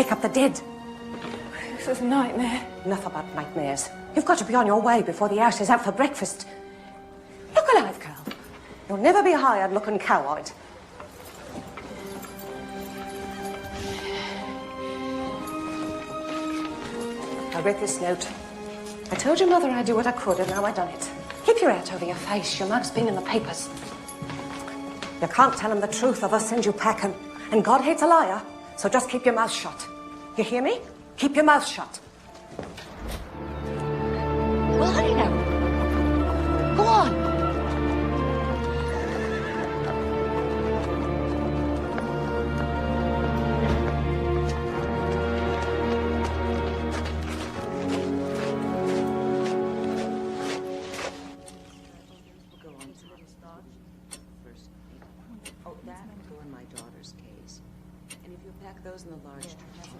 wake up the dead. This is a nightmare. Enough about nightmares. You've got to be on your way before the ash is out for breakfast. Look alive, Carl. You'll never be hired looking cow-eyed. I read this note. I told your mother I'd do what I could, and now I've done it. Keep your hat over your face. Your mug's been in the papers. You can't tell him the truth, or they'll send you packing. And God hates a liar, so just keep your mouth shut. You hear me? Keep your mouth shut. Well, hurry now. Go on.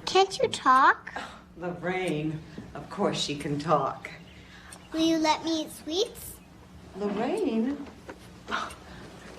Can't you talk? Lorraine, of course she can talk. Will you let me eat sweets? Lorraine?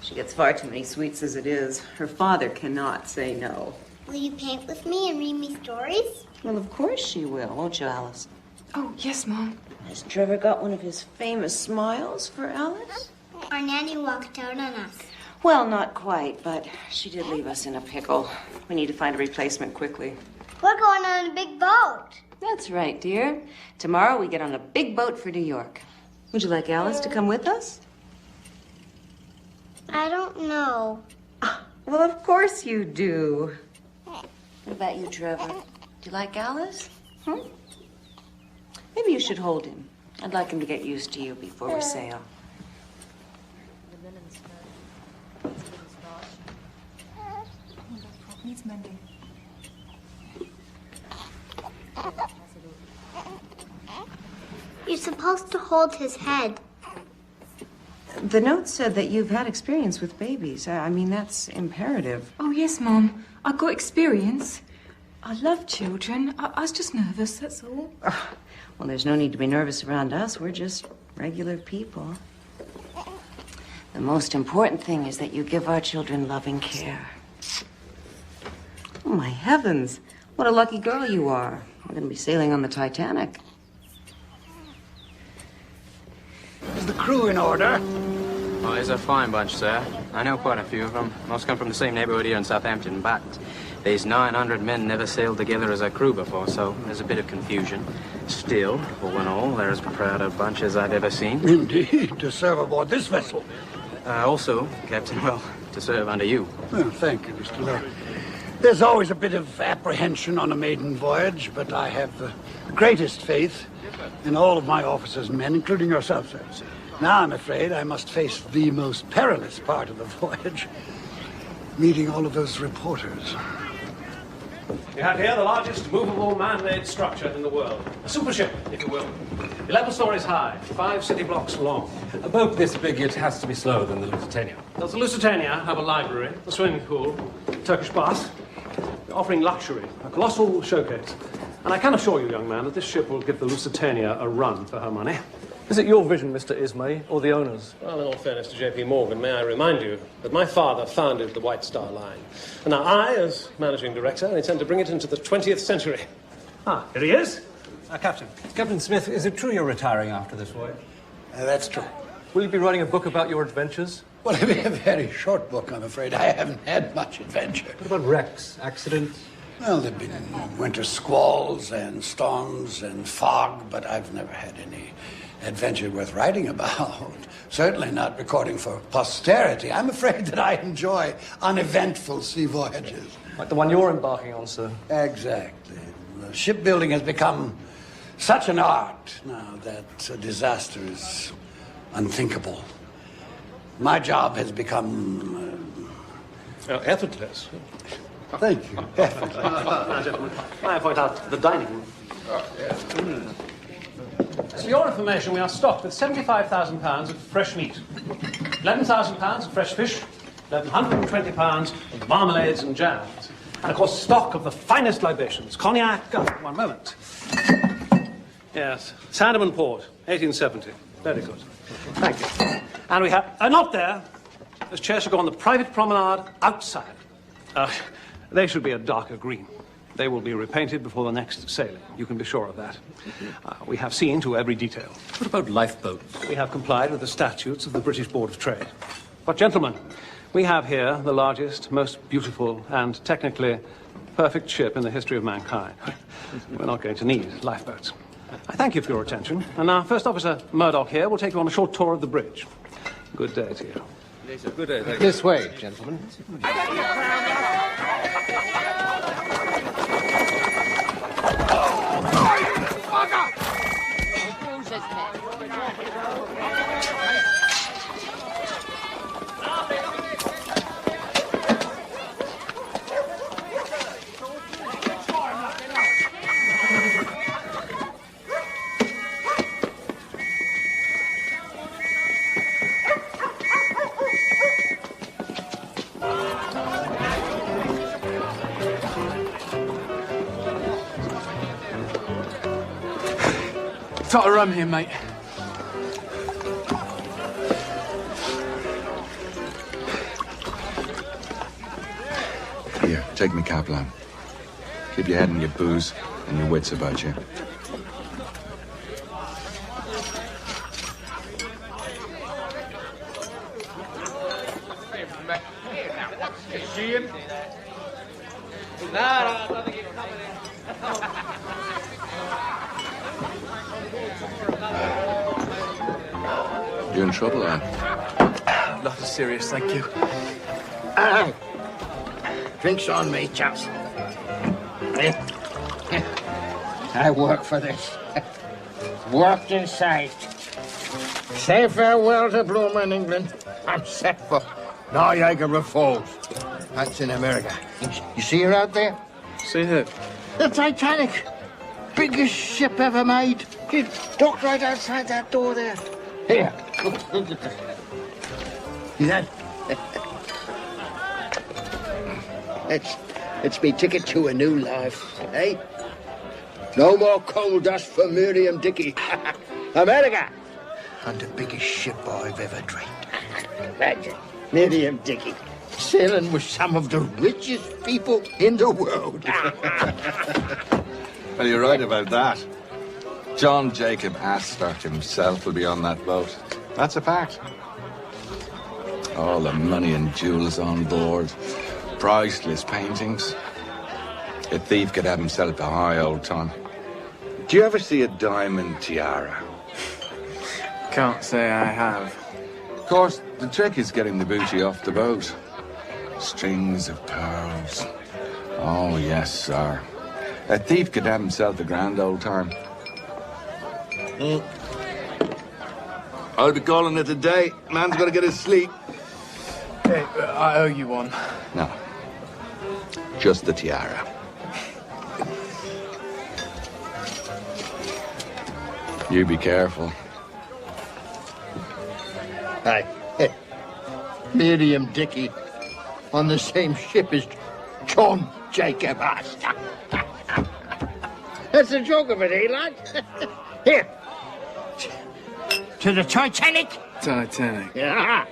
She gets far too many sweets as it is. Her father cannot say no. Will you paint with me and read me stories? Well, of course she will, won't you, Alice? Oh, yes, Mom. Has Trevor got one of his famous smiles for Alice? Our nanny walked out on us. Well, not quite, but she did leave us in a pickle. We need to find a replacement quickly. We're going on a big boat. That's right, dear. Tomorrow we get on a big boat for New York. Would you like Alice to come with us? I don't know. Well, of course you do. What about you, Trevor? Do you like Alice? Maybe you should hold him. I'd like him to get used to you before we sail. Needs mending. You're supposed to hold his head. The note said that you've had experience with babies. I mean, that's imperative. Oh, yes, Mom. I got experience. I love children. I was just nervous, that's all. Well, there's no need to be nervous around us. We're just regular people. The most important thing is that you give our children loving care. Oh, my heavens. What a lucky girl you are. We're going to be sailing on the Titanic. Is the crew in order? Oh, it's a fine bunch, sir. I know quite a few of them. Most come from the same neighborhood here in Southampton, but these 900 men never sailed together as a crew before, so there's a bit of confusion. Still, all in all, they're as proud a bunch as I've ever seen. Indeed, to serve aboard this vessel. Also, Captain, well, to serve under you. Well, thank you, Mr. Lowe. There's always a bit of apprehension on a maiden voyage, but I have the greatest faith in all of my officers and men, including yourself, sir. Now I'm afraid I must face the most perilous part of the voyage, meeting all of those reporters. You have here the largest movable man-made structure in the world. A super ship, if you will. 11 stories high, 5 city blocks long. A boat this big, it has to be slower than the Lusitania. Does the Lusitania have a library, a swimming pool, Turkish bath, offering luxury, a colossal showcase? And I can assure you, young man, that this ship will give the Lusitania a run for her money. Is it your vision, Mr. Ismay, or the owner's? Well, in all fairness to J.P. Morgan, may I remind you that my father founded the White Star Line. And now I, as managing director, intend to bring it into the 20th century. Ah, here he is. Captain. Captain Smith, is it true you're retiring after this voyage? That's true. Will you be writing a book about your adventures? Well, it'll be a very short book, I'm afraid. I haven't had much adventure. What about wrecks, accidents? Well, there've been winter squalls and storms and fog, but I've never had any adventure worth writing about. Certainly not recording for posterity. I'm afraid that I enjoy uneventful sea voyages. Like the one you're embarking on, sir? Exactly. Shipbuilding has become such an art now that a disaster is unthinkable. My job has become... effortless. Thank you. Now, gentlemen, may I point out the dining room? For your information, we are stocked with £75,000 of fresh meat, £11,000 of fresh fish, £1,120 of marmalades and jams, and, of course, stock of the finest libations, cognac... Oh, one moment. Yes, Sandeman Port, 1870. Very good. Thank you. And we have... not there. Those chairs should go on the private promenade outside. They should be a darker green. They will be repainted before the next sailing. You can be sure of that. We have seen to every detail. What about lifeboats? We have complied with the statutes of the British Board of Trade. But, gentlemen, we have here the largest, most beautiful, and technically perfect ship in the history of mankind. We're not going to need lifeboats. I thank you for your attention. And now, First Officer Murdoch here will take you on a short tour of the bridge. Good day to you. Good day, thank you. This way, gentlemen. Tot of rum here, mate. Here, take me cap, lad. Keep your head and your booze and your wits about you. See him? You in trouble, lad? Nothing serious, thank you. Drinks on me, chaps. I work for this. Worked and saved. Say farewell to bloomin' England. I'm set for Niagara Falls. That's in America. You see her out there? See who? The Titanic. Biggest ship ever made. She docked right outside that door there. Here, look at that. See that? It's me ticket to a new life, eh? No more coal dust for Miriam Dickey. America! And the biggest ship I've ever dreamed. Imagine, Miriam Dickey sailing with some of the richest people in the world. Well, you're right about that. John Jacob Astor himself will be on that boat. That's a fact. All the money and jewels on board. Priceless paintings. A thief could have himself a high old time. Do you ever see a diamond tiara? Can't say I have. Of course, the trick is getting the booty off the boat. Strings of pearls. Oh, yes, sir. A thief could have himself a grand old time. I'll be calling it a day. Man's got to get his sleep. Hey, I owe you one. No. Just the tiara. You be careful. Hi. Miriam Dickey on the same ship as John Jacob Astor. That's the joke of it, eh, lad? Here. To the Titanic. Titanic. Yeah.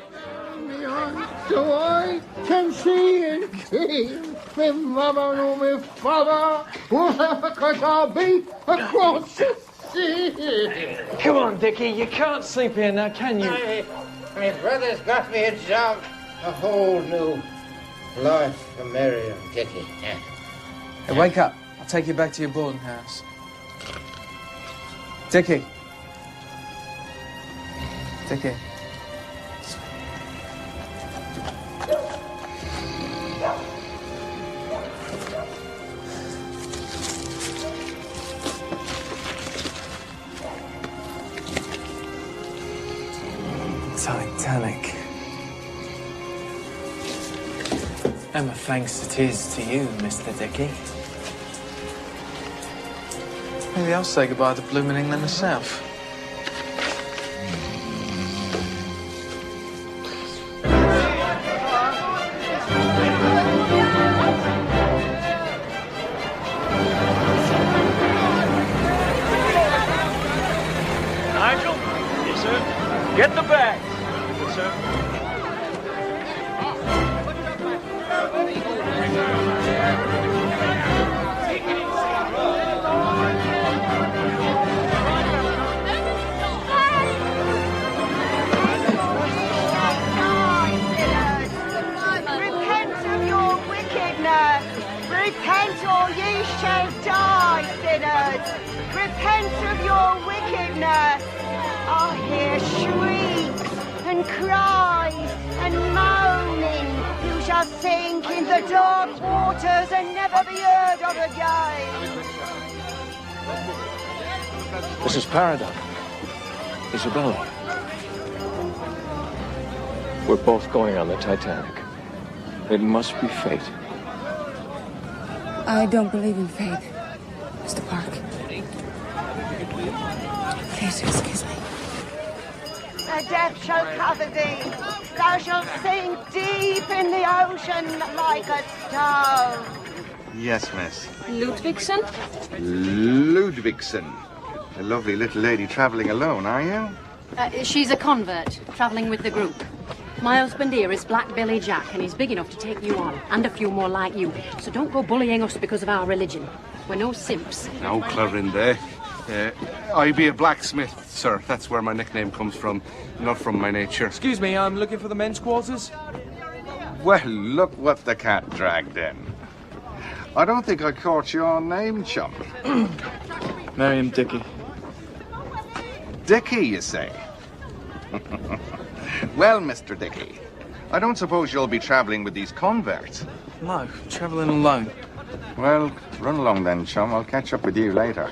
So I can see and see me mother nor me father, because I'll be across the sea. Come on, Dickie, you can't sleep here now, can you? My brother's got me a job, a whole new life for Miriam Dickey. Hey, wake up. I'll take you back to your boarding house. Dickie. Dickie. Titanic. And my thanks it is to you, Mr. Dickey. Maybe I'll say goodbye to bloomin' England myself. Nigel? Yes, sir. Get the bag. Yes, sir. repent of your wickedness. I hear shrieks and cries and moaning. You shall sink in the dark waters and never be heard of again. This is Paradigm. Isabella. We're both going on the Titanic. It must be fate. I don't believe in fate, Mr. Park. Please excuse me. A death shall cover thee. Thou shalt sink deep in the ocean like a stone. Yes, miss. Ludvigsen? Ludvigsen. A lovely little lady travelling alone, are you? She's a convert, travelling with the group. My husband here is Black Billy Jack, and he's big enough to take you on, and a few more like you. So don't go bullying us because of our religion. We're no simps. No clever there. I be a blacksmith, sir. That's where my nickname comes from, not from my nature. Excuse me, I'm looking for the men's quarters. Well, look what the cat dragged in. I don't think I caught your name, chum. Miriam Dickey. Dickey, you say? Well, Mr. Dickey, I don't suppose you'll be travelling with these converts? No, travelling alone. Well, run along then, chum. I'll catch up with you later.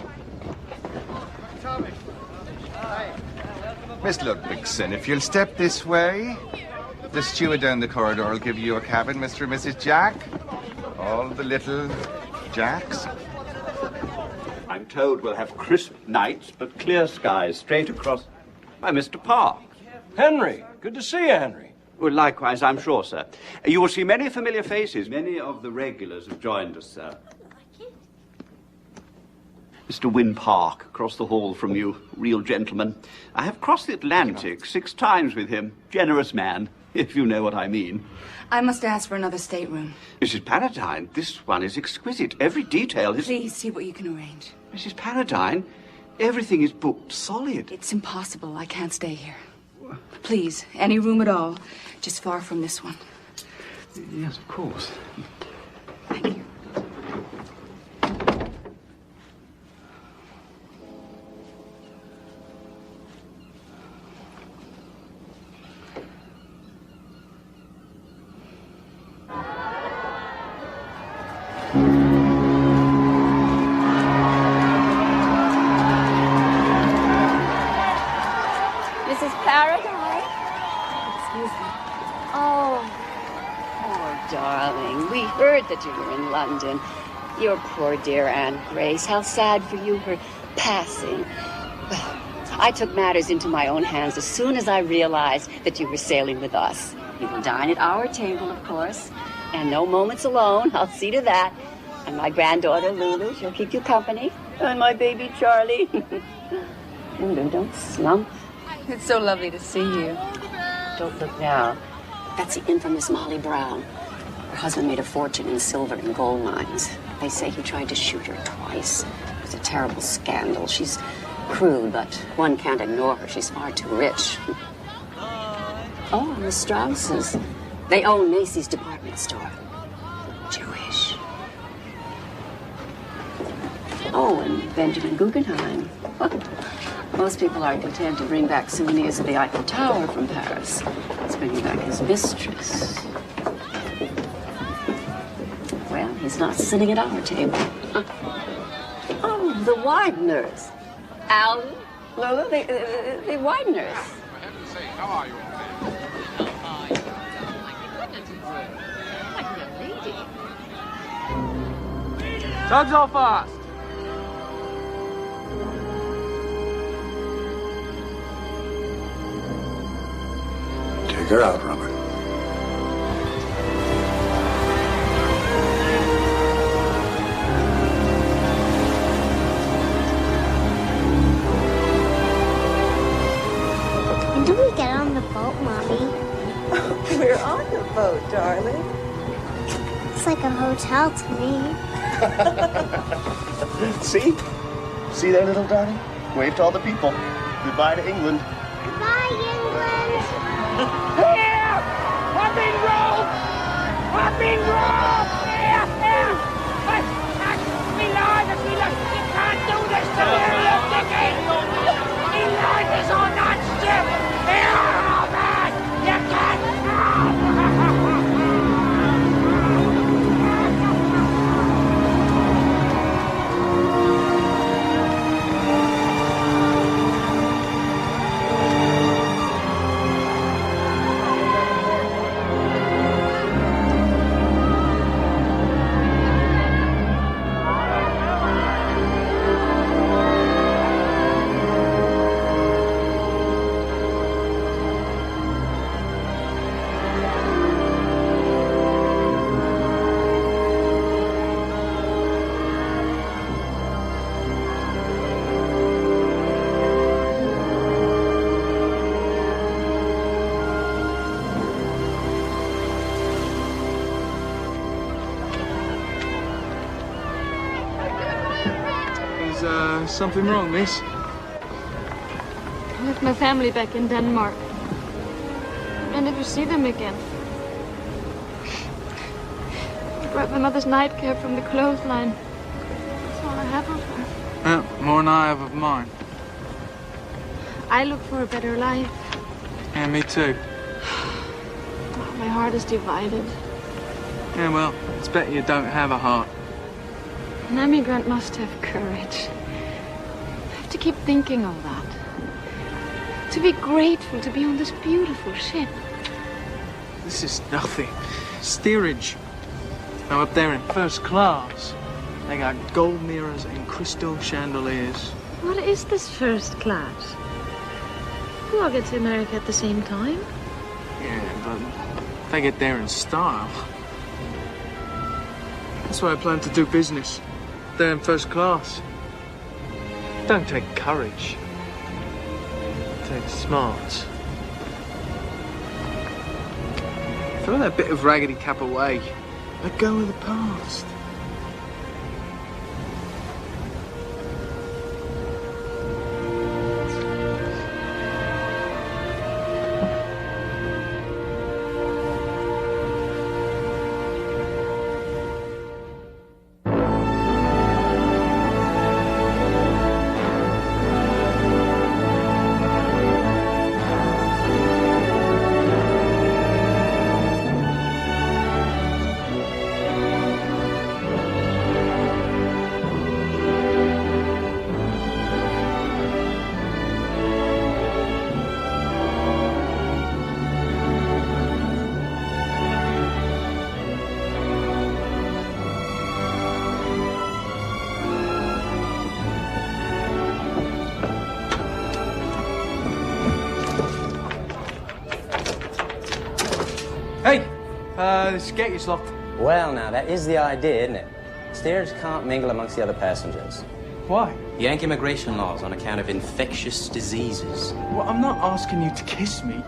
Miss Ludvigsen, if you'll step this way, the steward down the corridor will give you a cabin, Mr. and Mrs. Jack. All the little Jacks. I'm told we'll have crisp nights, but clear skies straight across. By Mr. Park. Henry, good to see you, Henry. Well, likewise, I'm sure, sir. You will see many familiar faces. Many of the regulars have joined us, sir. Mr. Wynne Park, across the hall from you, real gentleman. I have crossed the Atlantic 6 times with him. Generous man, if you know what I mean. I must ask for another stateroom. Mrs. Paradine, this one is exquisite. Every detail is... Please see what you can arrange. Mrs. Paradine, everything is booked solid. It's impossible. I can't stay here. Please, any room at all. Just far from this one. Yes, of course. Thank you. Mrs. Paradine? Excuse me. Oh, poor darling. We heard that you were in London. Your poor dear Aunt Grace. How sad for you, her passing. Well, I took matters into my own hands as soon as I realized that you were sailing with us. You will dine at our table, of course. And no moments alone. I'll see to that. And my granddaughter, Lulu, she'll keep you company. And my baby, Charlie. Lulu, don't slump. It's so lovely to see you. Don't look now. That's the infamous Molly Brown. Her husband made a fortune in silver and gold mines. They say he tried to shoot her twice. It was a terrible scandal. She's crude, but one can't ignore her. She's far too rich. Oh, and the Strausses. They own Macy's department store. Jewish. Oh, and Benjamin Guggenheim. Most people are content to bring back souvenirs of the Eiffel Tower from Paris. He's bringing back his mistress. Well, he's not sitting at our table. Oh, the Wideners. Alan, Lola, the Wideners. For heaven's sake, how are you all? Tugs all fast. Take her out, Robert. When do we get on the boat, Mommy? We're on the boat, darling. It's like a hotel to me. See? See there, little darling? Wave to all the people. Goodbye to England. Goodbye, England. Here! Up in Rome! Up in Rome! Here! Here! We lie, we can't do this to Miriam! There's something wrong, miss? I left my family back in Denmark. I never see them again. I brought my mother's nightcap from the clothesline. That's all I have of her. Yeah, more than I have of mine. I look for a better life. Yeah, me too. My heart is divided. Yeah, well, it's better you don't have a heart. An emigrant must have courage. I have to keep thinking of that. To be grateful to be on this beautiful ship. This is nothing. Steerage. Now up there in first class, they got gold mirrors and crystal chandeliers. What is this first class? We all get to America at the same time. Yeah, but they get there in style. That's why I plan to do business. There in first class. Don't take courage. Take smarts. Throw that bit of raggedy cap away. Let go of the past. This gate is locked. Well, now, that is the idea, isn't it? Steerage can't mingle amongst the other passengers. Why? Yank immigration laws on account of infectious diseases. Well, I'm not asking you to kiss me.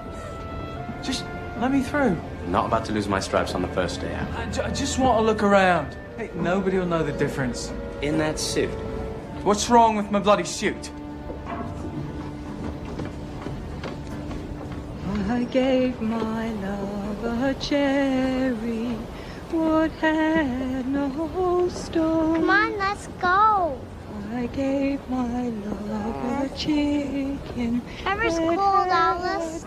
Just let me through. Not about to lose my stripes on the first day out. I just want to look around. Hey, nobody will know the difference. In that suit. What's wrong with my bloody suit? I gave my love a cherry, what had no stone. Come on, let's go. I gave my love a chicken. Trevor's cold, Alice.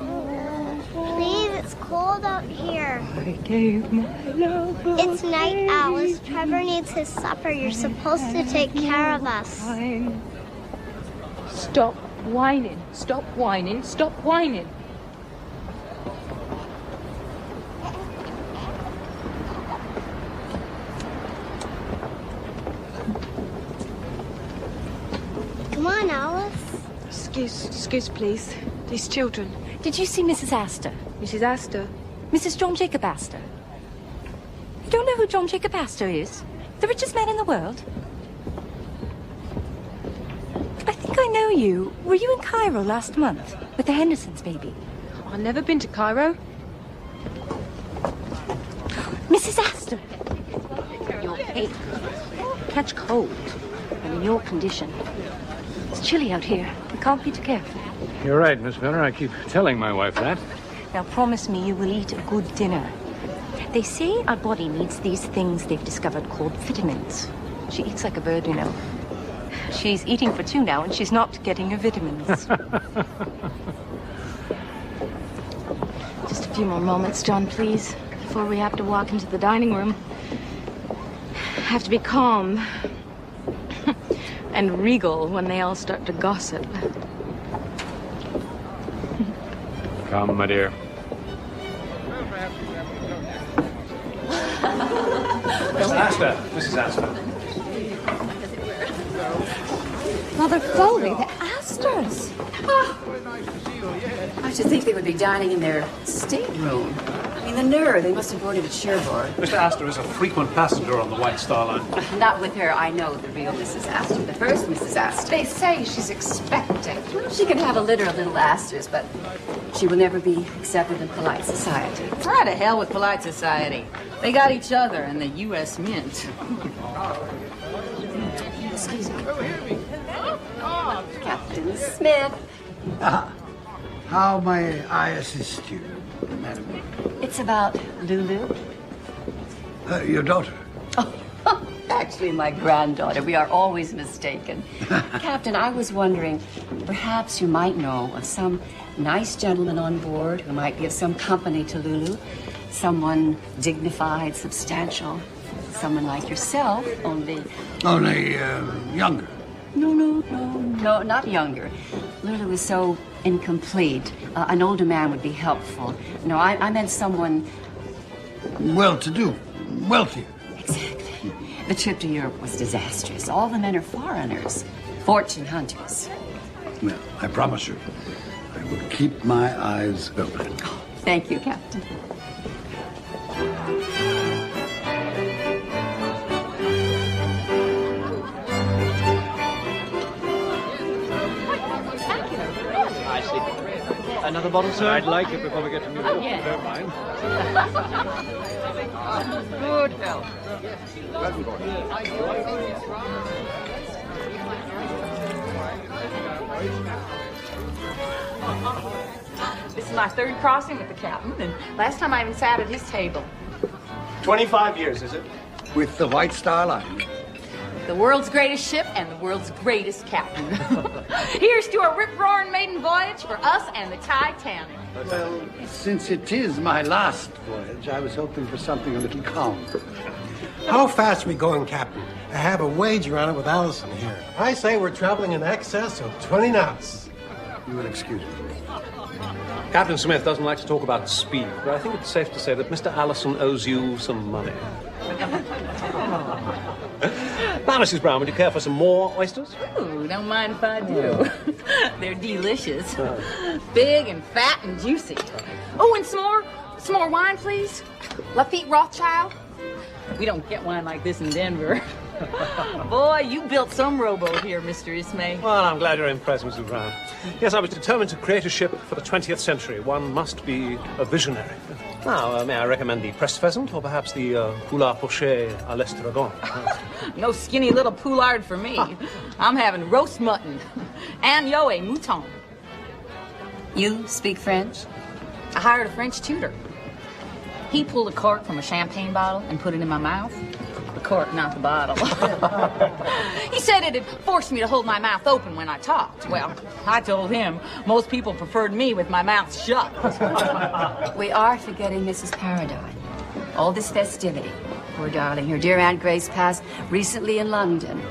Please, it's cold out here. I gave my love It's night, Alice. Trevor needs his supper. You're supposed to take care of us. Stop whining. Stop whining. Stop whining. Come on, Alice. Excuse, please. These children. Did you see Mrs. Astor? Mrs. Astor? Mrs. John Jacob Astor. You don't know who John Jacob Astor is? The richest man in the world? I think I know you. Were you in Cairo last month with the Hendersons' baby? I've never been to Cairo. Mrs. Astor! You're pale. Catch cold. And in your condition. It's chilly out here. You can't be too careful. You're right, Miss Miller. I keep telling my wife that. Now promise me you will eat a good dinner. They say our body needs these things they've discovered called vitamins. She eats like a bird, you know. She's eating for two now and she's not getting her vitamins. Just a few more moments, John, please, before we have to walk into the dining room. Have to be calm and regal when they all start to gossip. Come, my dear. Mrs. Astor. Mrs. Astor. Mother Foley, the Astors. Oh. I should think they would be dining in their stateroom. I mean, the nerve. They must have boarded at Cherbourg. Mr. Astor is a frequent passenger on the White Star Line. Not with her. I know the real Mrs. Astor, the first Mrs. Astor. They say she's expecting. Well, she can have a litter of little Astors, but she will never be accepted in polite society. Ah, to hell with polite society. They got each other and the U.S. Mint. Excuse me. Captain Smith. How may I assist you, madam? It's about Lulu. Your daughter? Actually, my granddaughter. We are always mistaken. Captain, I was wondering, perhaps you might know of some nice gentleman on board who might be of some company to Lulu. Someone dignified, substantial. Someone like yourself, only... Only younger? No, not younger. Lulu is so incomplete. An older man would be helpful. No, I meant someone... Well-to-do. Wealthier. Exactly. The trip to Europe was disastrous. All the men are foreigners. Fortune hunters. Well, I promise you, I will keep my eyes open. Thank you, Captain. I see. Another bottle, sir? I'd like it before we get to New York, if you don't mind. Good health. This is my third crossing with the captain, and last time I even sat at his table. 25 years, is it? With the White Star Line. The world's greatest ship and the world's greatest captain. Here's to a rip-roaring maiden voyage for us and the Titanic. Well, since it is my last voyage, I was hoping for something a little calmer. How fast are we going, Captain? I have a wager on it with Allison here. I say we're traveling in excess of 20 knots. You will excuse me. Captain Smith doesn't like to talk about speed, but I think it's safe to say that Mr. Allison owes you some money. Now, Mrs. Brown, would you care for some more oysters? Ooh, don't mind if I do. They're delicious. Big and fat and juicy. Oh, and some more wine, please. Lafitte Rothschild. We don't get wine like this in Denver. Boy, you built some rowboat here, Mr. Ismay. Well, I'm glad you're impressed, Mrs. Brown. Yes, I was determined to create a ship for the 20th century. One must be a visionary. Now, may I recommend the pressed pheasant or perhaps the poulard poché à l'estragon? No skinny little poulard for me. I'm having roast mutton and yo a mouton. You speak French? I hired a French tutor. He pulled a cork from a champagne bottle and put it in my mouth. The cork, not the bottle. He said it'd force me to hold my mouth open when I talked. Well, I told him most people preferred me with my mouth shut. We are forgetting Mrs. Paradine. All this festivity. Poor darling, her dear Aunt Grace passed recently in London.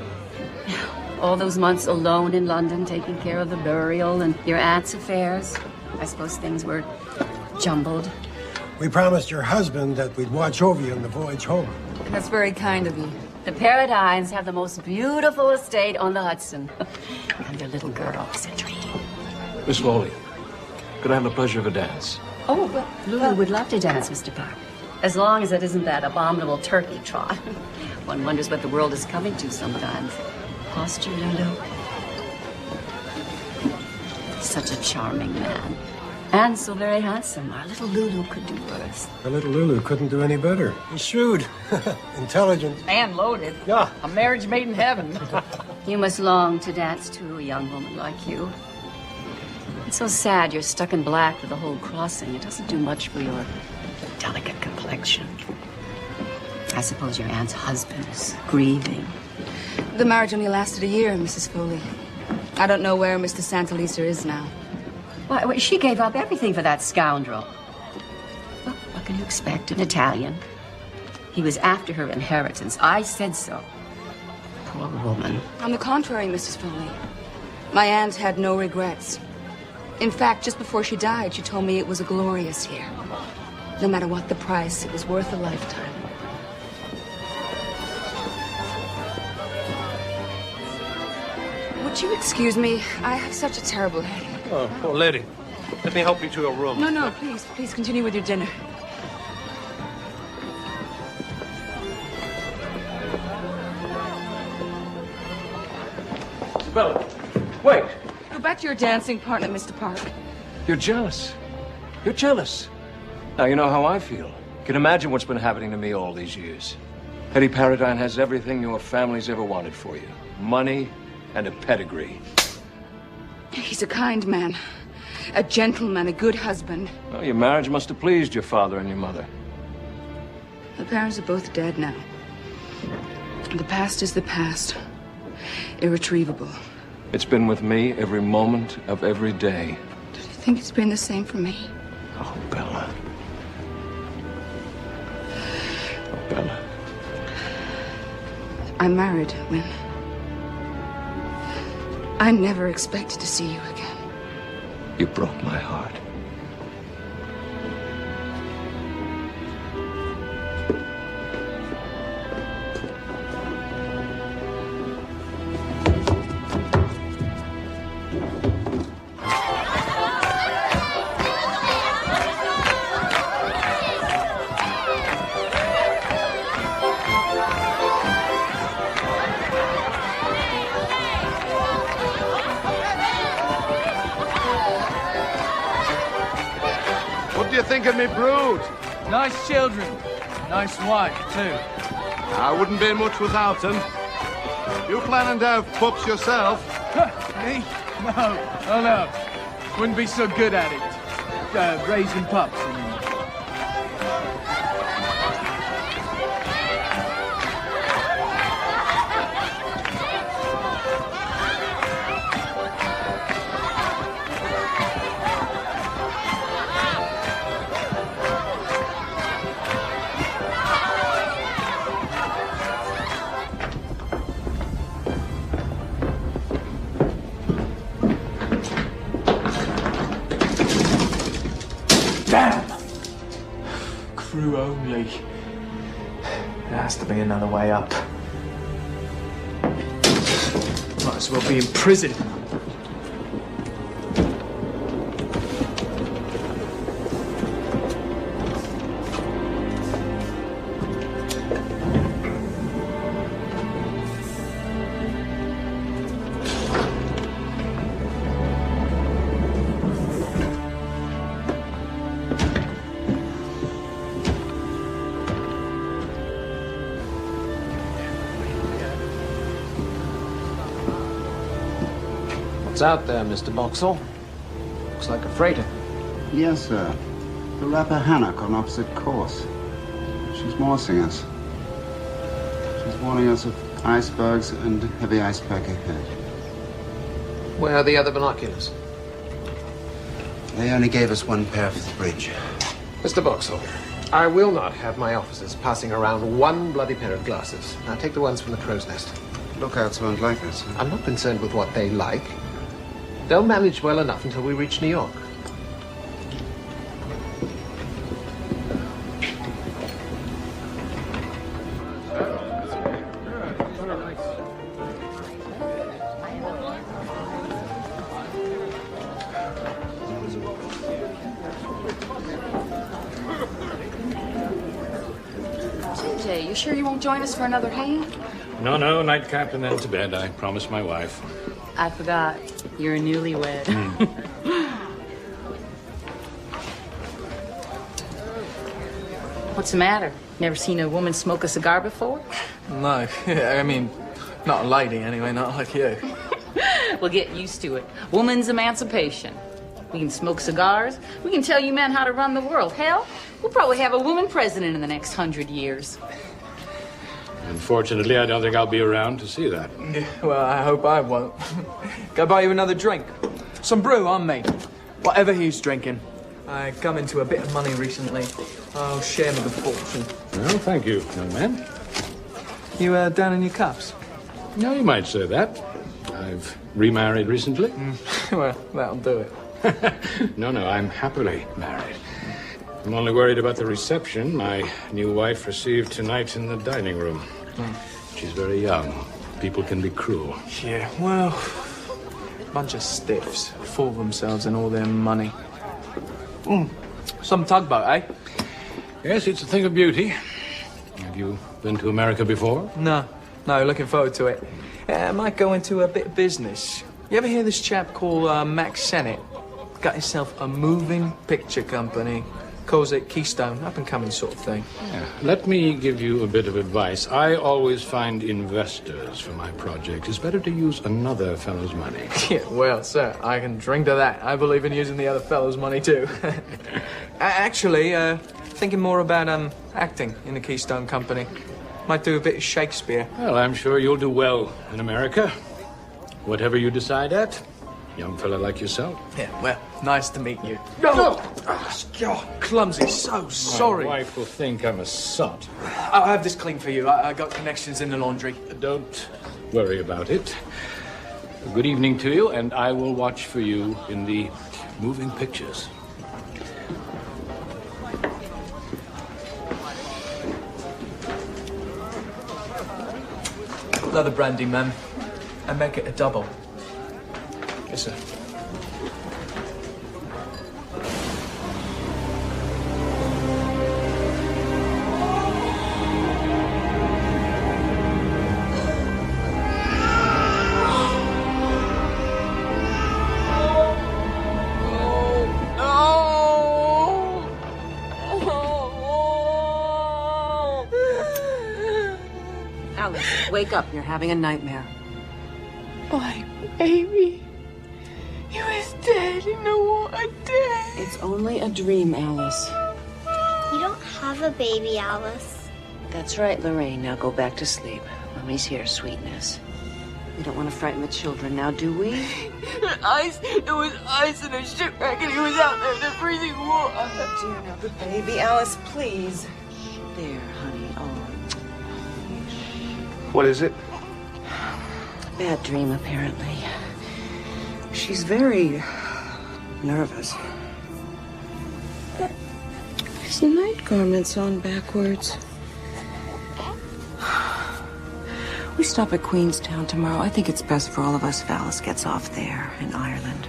All those months alone in London, taking care of the burial and your aunt's affairs. I suppose things were jumbled. We promised your husband that we'd watch over you on the voyage home. That's very kind of you. The Paradines have the most beautiful estate on the Hudson. And their little girl is a dream. Miss Foley, could I have the pleasure of a dance? Oh, well, Lulu would love to dance, Mr. Park. As long as it isn't that abominable turkey trot. One wonders what the world is coming to sometimes. Posture, Lulu. Such a charming man. And so very handsome. Our little Lulu could do worse. Our little Lulu couldn't do any better. He's shrewd, intelligent. And loaded. Yeah. A marriage made in heaven. You must long to dance to a young woman like you. It's so sad you're stuck in black for the whole crossing. It doesn't do much for your delicate complexion. I suppose your aunt's husband is grieving. The marriage only lasted a year, Mrs. Foley. I don't know where Mr. Santaliser is now. Why, she gave up everything for that scoundrel. Well, what can you expect? An Italian. He was after her inheritance. I said so. Poor woman. On the contrary, Mrs. Foley. My aunt had no regrets. In fact, just before she died, she told me it was a glorious year. No matter what the price, it was worth a lifetime. Would you excuse me? I have such a terrible headache. Oh, poor lady. Let me help you to your room. No, please continue with your dinner. Bella, wait. Go back to your dancing partner, Mr. Park. You're jealous. You're jealous. Now, you know how I feel. You can imagine what's been happening to me all these years. Hetty Paradine has everything your family's ever wanted for you. Money and a pedigree. He's a kind man, a gentleman, a good husband. Well, your marriage must have pleased your father and your mother. The parents are both dead now. The past is the past. Irretrievable. It's been with me every moment of every day. Do you think it's been the same for me? Oh, Bella. Oh, Bella. I'm married, Win. I never expected to see you again. You broke my heart. What do you think of me brood? Nice children. Nice wife, too. I wouldn't be much without them. You planning to have pups yourself? Me? No. Oh, no. Wouldn't be so good at it. Raising pups. I mean. Damn! Crew only. There has to be another way up. Might as well be in prison. What's out there, Mr. Boxall? Looks like a freighter. Yes, sir. The Rappahannock on opposite course. She's morsing us. She's warning us of icebergs and heavy icepack ahead. Where are the other binoculars? They only gave us one pair for the bridge. Mr. Boxall, I will not have my officers passing around one bloody pair of glasses. Now take the ones from the crow's nest. Lookouts won't like us. I'm not concerned with what they like. They'll manage well enough until we reach New York. TJ, you sure you won't join us for another hand? No, nightcap and then to bed. I promised my wife. I forgot. You're a newlywed. What's the matter? Never seen a woman smoke a cigar before? No. I mean, not a lady anyway, not like you. We'll get used to it. Woman's emancipation. We can smoke cigars. We can tell you men how to run the world. Hell, we'll probably have a woman president in the next 100 years. Unfortunately, I don't think I'll be around to see that. Yeah, well, I hope I won't. Go buy you another drink. Some brew on me. Whatever he's drinking. I come into a bit of money recently. I'll share me the fortune. Well, thank you, young man. You down in your cups? No, you might say that. I've remarried recently. Well, that'll do it. No, I'm happily married. I'm only worried about the reception my new wife received tonight in the dining room. She's very young. People can be cruel. Yeah, well, bunch of stiffs, full of themselves and all their money. Some tugboat, eh? Yes, it's a thing of beauty. Have you been to America before? No, looking forward to it. I might go into a bit of business. You ever hear this chap called Max Sennett? Got himself a moving picture company Calls it Keystone, up-and-coming sort of thing. Yeah. Let me give you a bit of advice. I always find investors for my project. It's better to use another fellow's money. Yeah, well, sir, I can drink to that. I believe in using the other fellow's money, too. Actually, thinking more about, acting in the Keystone Company. Might do a bit of Shakespeare. Well, I'm sure you'll do well in America. Whatever you decide at. Young fella like yourself. Yeah, well, nice to meet you. No! Oh, clumsy, so sorry. My wife will think I'm a sot. I'll have this clean for you. I got connections in the laundry. Don't worry about it. Good evening to you, and I will watch for you in the moving pictures. Another brandy, ma'am. And make it a double. Yes, sir. Alice, wake up. You're having a nightmare. My baby. He was dead. You know what I did? It's only a dream, Alice. You don't have a baby, Alice. That's right, Lorraine. Now go back to sleep. Mommy's here, sweetness. We don't want to frighten the children now, do we? It was ice in a shipwreck and he was out there in the freezing water. Dear, now the baby. Alice, please. There, honey. Oh. What is it? Bad dream, apparently. She's very nervous. His night garment's on backwards. We stop at Queenstown tomorrow. I think it's best for all of us if Alice gets off there in Ireland.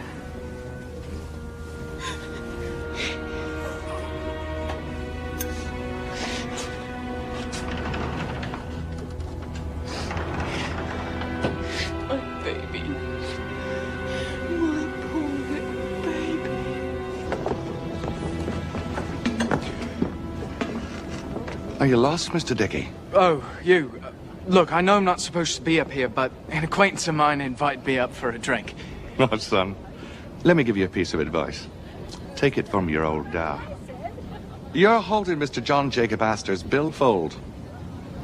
Are you lost, Mr. Dickey? Oh, you. Look, I know I'm not supposed to be up here, but an acquaintance of mine invited me up for a drink. Oh, son. Let me give you a piece of advice. Take it from your old dad. You're holding Mr. John Jacob Astor's billfold.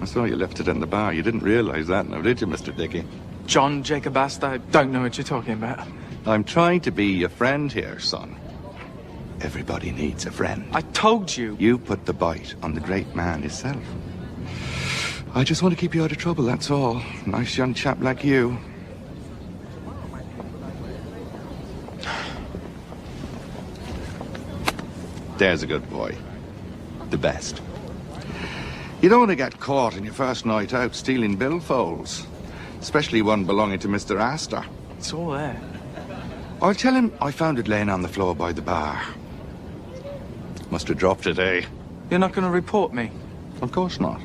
I saw you left it in the bar. You didn't realize that now, did you, Mr. Dickey? John Jacob Astor? I don't know what you're talking about. I'm trying to be your friend here, son. Everybody needs a friend. I told you. You put the bite on the great man himself. I just want to keep you out of trouble, that's all. Nice young chap like you. There's a good boy. The best. You don't want to get caught in your first night out stealing billfolds. Especially one belonging to Mr. Astor. It's all there. I'll tell him I found it laying on the floor by the bar. Must have dropped it, eh? You're not going to report me? Of course not.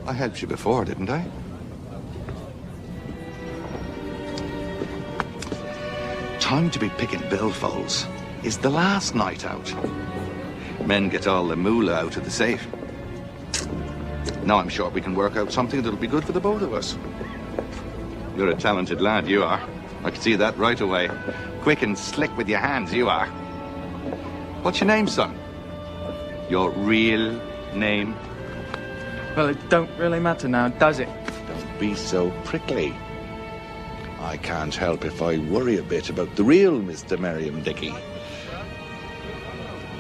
I helped you before, didn't I? Time to be picking billfolds. It's the last night out. Men get all the moolah out of the safe. Now I'm sure we can work out something that'll be good for the both of us. You're a talented lad, you are. I can see that right away. Quick and slick with your hands, you are. What's your name, son? Your real name? Well, it don't really matter now, does it? Don't be so prickly. I can't help if I worry a bit about the real Mr. Merriam Dickey.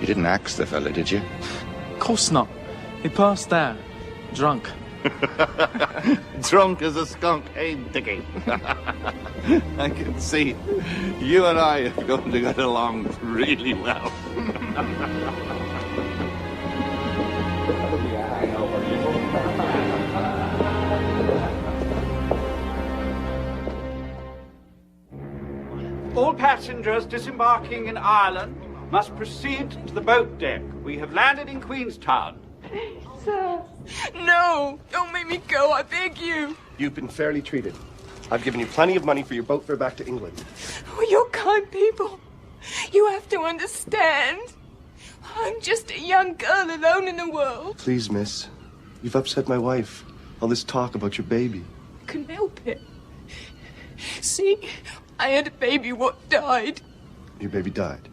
You didn't axe the fella, did you? Of course not. He passed out. Drunk. Drunk as a skunk, eh, Dickey? I can see you and I are going to get along really well. All passengers disembarking in Ireland must proceed to the boat deck. We have landed in Queenstown. Sir. No! Don't make me go, I beg you. You've been fairly treated. I've given you plenty of money for your boat fare back to England. Oh, you're kind people. You have to understand. I'm just a young girl alone in the world. Please, miss. You've upset my wife. All this talk about your baby. I couldn't help it. See, I had a baby what died. Your baby died.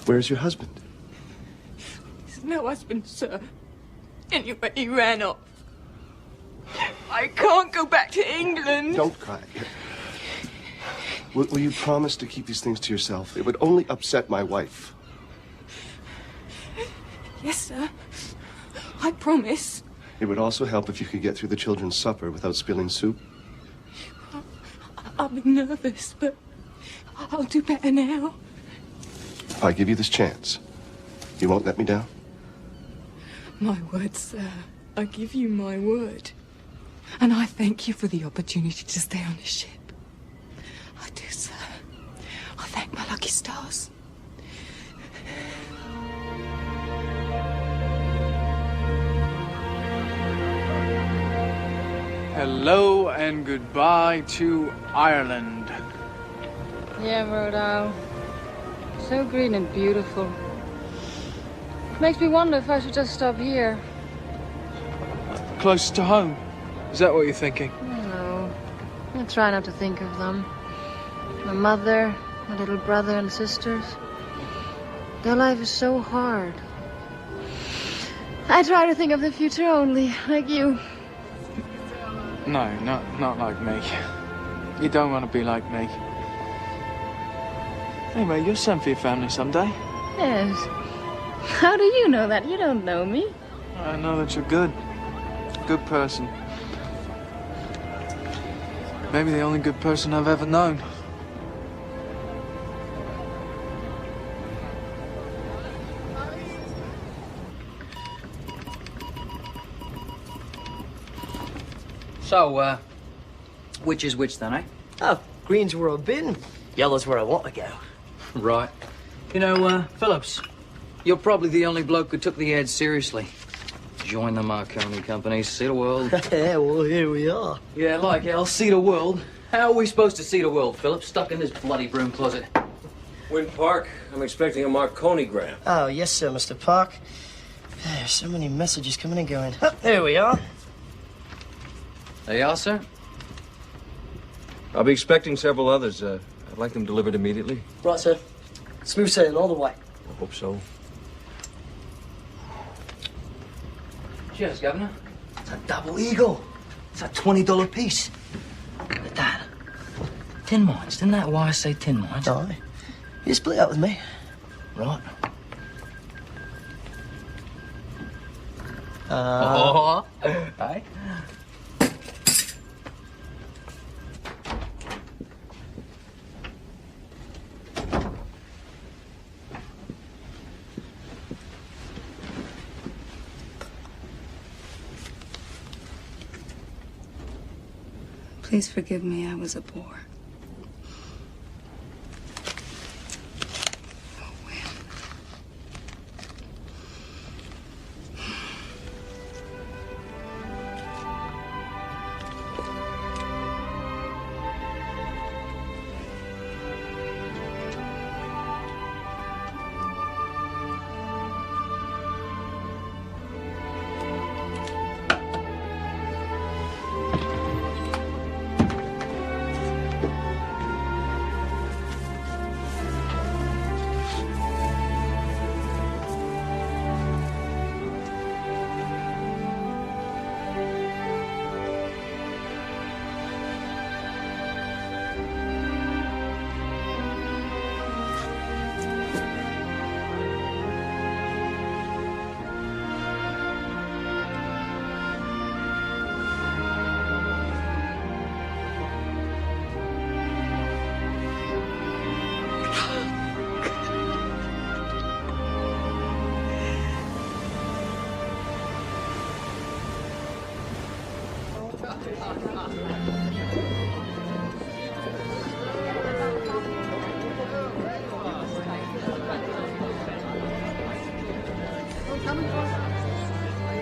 Where's your husband? He's no husband, sir. Anyway, he ran off. I can't go back to England. Don't cry. Will you promise to keep these things to yourself? It would only upset my wife. Yes, sir. I promise. It would also help if you could get through the children's supper without spilling soup. I'll be nervous, but I'll do better now. If I give you this chance, you won't let me down? My word, sir. I give you my word. And I thank you for the opportunity to stay on the ship. I do, sir. I thank my lucky stars. Hello and goodbye to Ireland. Yeah, Rodal. So green and beautiful. Makes me wonder if I should just stop here. Close to home. Is that what you're thinking? No. I try not to think of them. My mother, my little brother and sisters. Their life is so hard. I try to think of the future only, like you. No, not like me. You don't want to be like me. Anyway, you'll send for your family someday. Yes. How do you know that? You don't know me. I know that you're good. Good person. Maybe the only good person I've ever known. So, which is which then, eh? Oh, green's where I've been, yellow's where I want to go. Right. You know, Phillips, you're probably the only bloke who took the ad seriously. Join the Marconi company, see the world. Yeah, well, here we are. Yeah, like hell, see the world. How are we supposed to see the world, Phillips? Stuck in this bloody broom closet. Wynn Park, I'm expecting a Marconi-gram. Oh, yes, sir, Mr. Park. There's so many messages coming and going. Oh, there we are. There you are, sir. I'll be expecting several others. I'd like them delivered immediately. Right, sir. Smooth sailing all the way. I hope so. Cheers, Governor. It's a double eagle. It's a $20 piece. Look at that. Tin mines. Didn't that wire say tin mines? Aye. You split up with me. Right. Aye. Please forgive me, I was a bore.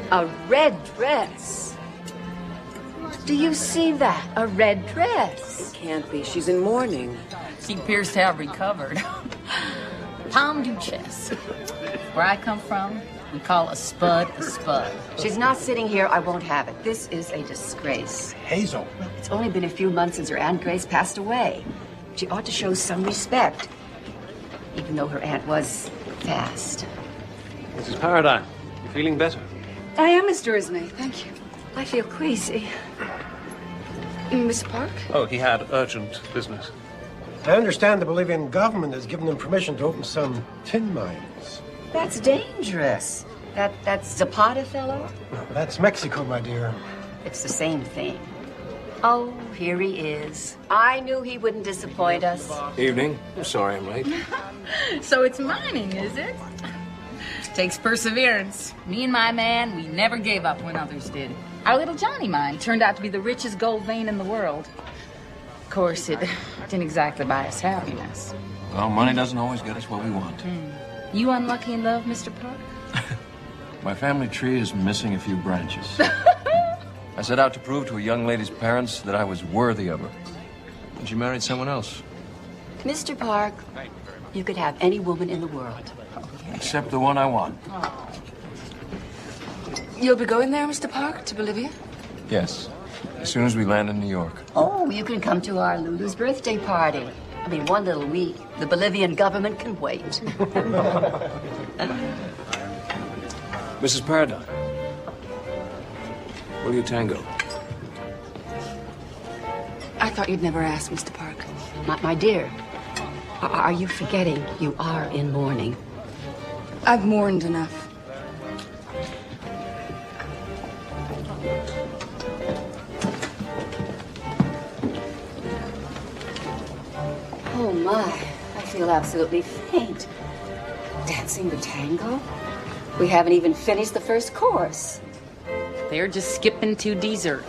A red dress. Do you see that? A red dress. It can't be. She's in mourning. She appears to have recovered. Tom Duchess. Where I come from, we call a spud a spud. She's not sitting here. I won't have it. This is a disgrace. Hazel. Well, it's only been a few months since her Aunt Grace passed away. She ought to show some respect, even though her aunt was fast. Mrs. Paradine, you feeling better? I am, Mr. Ismay. Thank you. I feel queasy. Mr. Park? Oh, he had urgent business. I understand the Bolivian government has given them permission to open some tin mines. That's dangerous. That's Zapata fellow? That's Mexico, my dear. It's the same thing. Oh, here he is. I knew he wouldn't disappoint us. Evening. I'm sorry I'm late. So it's mining, is it? Takes perseverance. Me and my man, we never gave up when others did. Our little Johnny mine turned out to be the richest gold vein in the world. Of course, it didn't exactly buy us happiness. Well, money doesn't always get us what we want. You unlucky in love, Mr. Park? My family tree is missing a few branches. I set out to prove to a young lady's parents that I was worthy of her. And she married someone else. Mr. Park, you could have any woman in the world. Except the one I want. You'll be going there, Mr. Park, to Bolivia? Yes. As soon as we land in New York. Oh, you can come to our Lulu's birthday party. I mean, one little week. The Bolivian government can wait. Mrs. Paradine. Will you tango? I thought you'd never ask, Mr. Park. My dear, are you forgetting you are in mourning? I've mourned enough. Oh, my. I feel absolutely faint. Dancing the tango? We haven't even finished the first course. They're just skipping to dessert.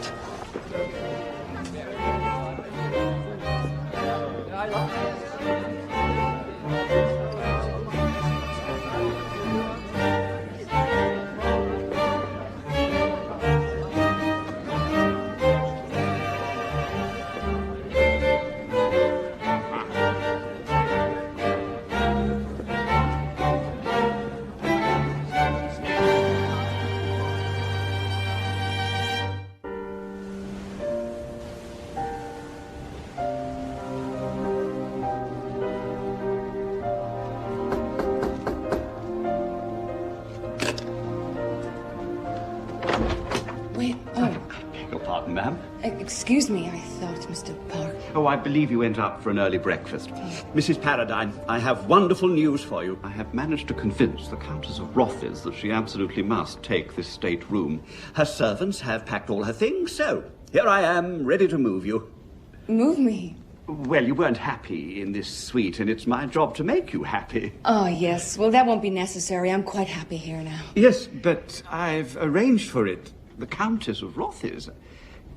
Excuse me, I thought, Mr. Park. Oh, I believe you went up for an early breakfast. Mrs. Paradine, I have wonderful news for you. I have managed to convince the Countess of Rothes that she absolutely must take this stateroom. Her servants have packed all her things, so here I am, ready to move you. Move me? Well, you weren't happy in this suite, and it's my job to make you happy. Oh, yes. Well, that won't be necessary. I'm quite happy here now. Yes, but I've arranged for it. The Countess of Rothes.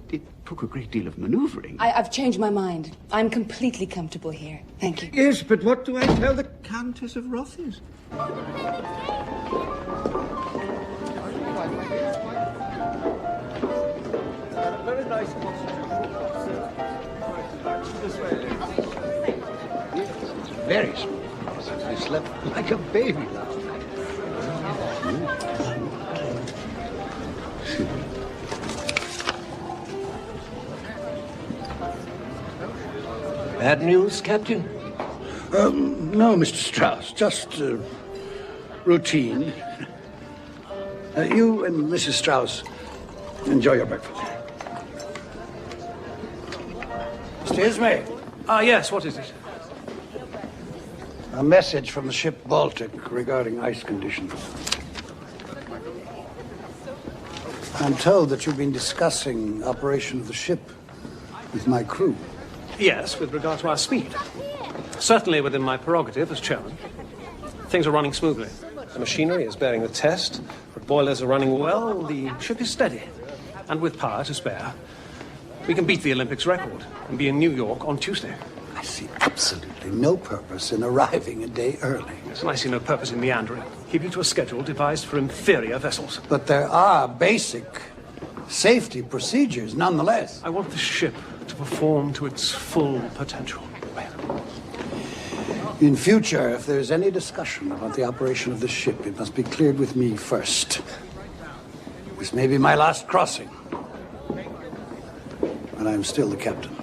It took a great deal of maneuvering. I've changed my mind. I'm completely comfortable here. Thank you. Yes, but what do I tell the Countess of Rothes? Very nice. Very small. He slept like a baby last night. Bad news, Captain? No, Mr. Strauss, just routine. You and Mrs. Strauss enjoy your breakfast. Mr. Ismay. Yes, what is it? A message from the ship Baltic regarding ice conditions. I'm told that you've been discussing operation of the ship with my crew. Yes, with regard to our speed. Certainly within my prerogative as chairman. Things are running smoothly. The machinery is bearing the test. The boilers are running well. The ship is steady. And with power to spare, we can beat the Olympics record and be in New York on Tuesday. I see absolutely no purpose in arriving a day early. Yes, and I see no purpose in meandering. Keep you to a schedule devised for inferior vessels. But there are basic safety procedures nonetheless. I want the ship to perform to its full potential. In future, if there's any discussion about the operation of the ship, it must be cleared with me first. This may be my last crossing, but I'm still the captain.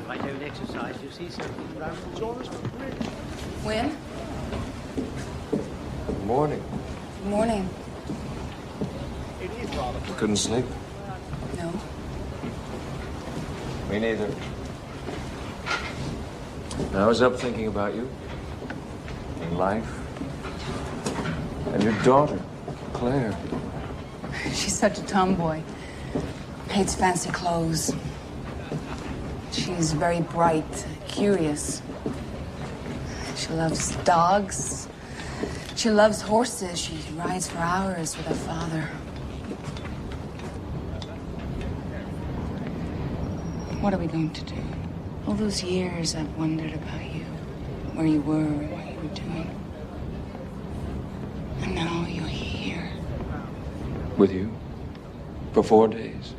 I don't exercise, you see something around When? Good morning. Good morning. You couldn't sleep? No. Me neither. I was up thinking about you, and life, and your daughter, Claire. She's such a tomboy. Hates fancy clothes. She's very bright, curious. She loves dogs. She loves horses. She rides for hours with her father. What are we going to do? All those years I've wondered about you, where you were and what you were doing. And now you're here. With you? For 4 days?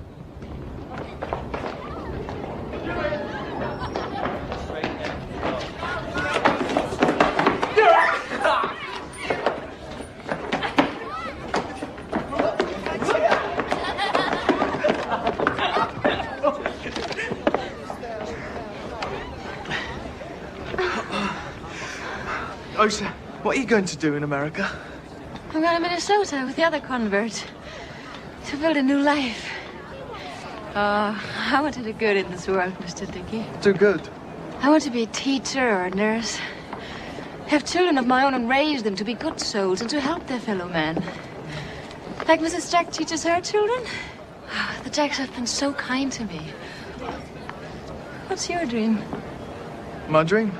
Osa, what are you going to do in America? I'm going to Minnesota with the other convert to build a new life. I want to do good in this world, Mr. Dickey. Do good? I want to be a teacher or a nurse. Have children of my own and raise them to be good souls and to help their fellow men. Like Mrs. Jack teaches her children. The Jacks have been so kind to me. What's your dream? My dream?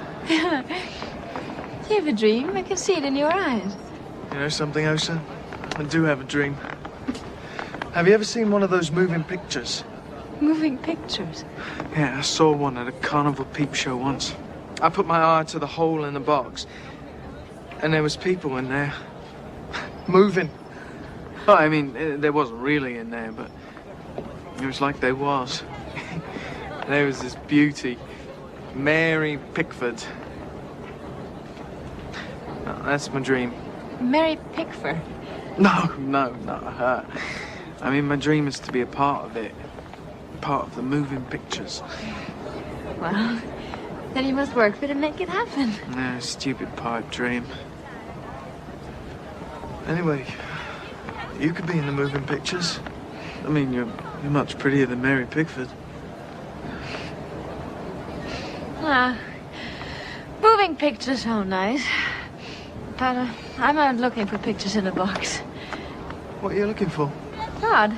You have a dream. I can see it in your eyes. You know something, Osa? I do have a dream. Have you ever seen one of those moving pictures? Moving pictures? Yeah, I saw one at a carnival peep show once. I put my eye to the hole in the box, and there was people in there. Moving. Oh, I mean, there wasn't really in there, but it was like there was. There was this beauty, Mary Pickford. Oh, that's my dream. Mary Pickford? No, not her. I mean, my dream is to be a part of it. Part of the moving pictures. Well, then you must work for it and make it happen. No, stupid pipe dream. Anyway, you could be in the moving pictures. I mean, you're much prettier than Mary Pickford. Moving pictures sound nice. But I'm not looking for pictures in a box. What are you looking for? God.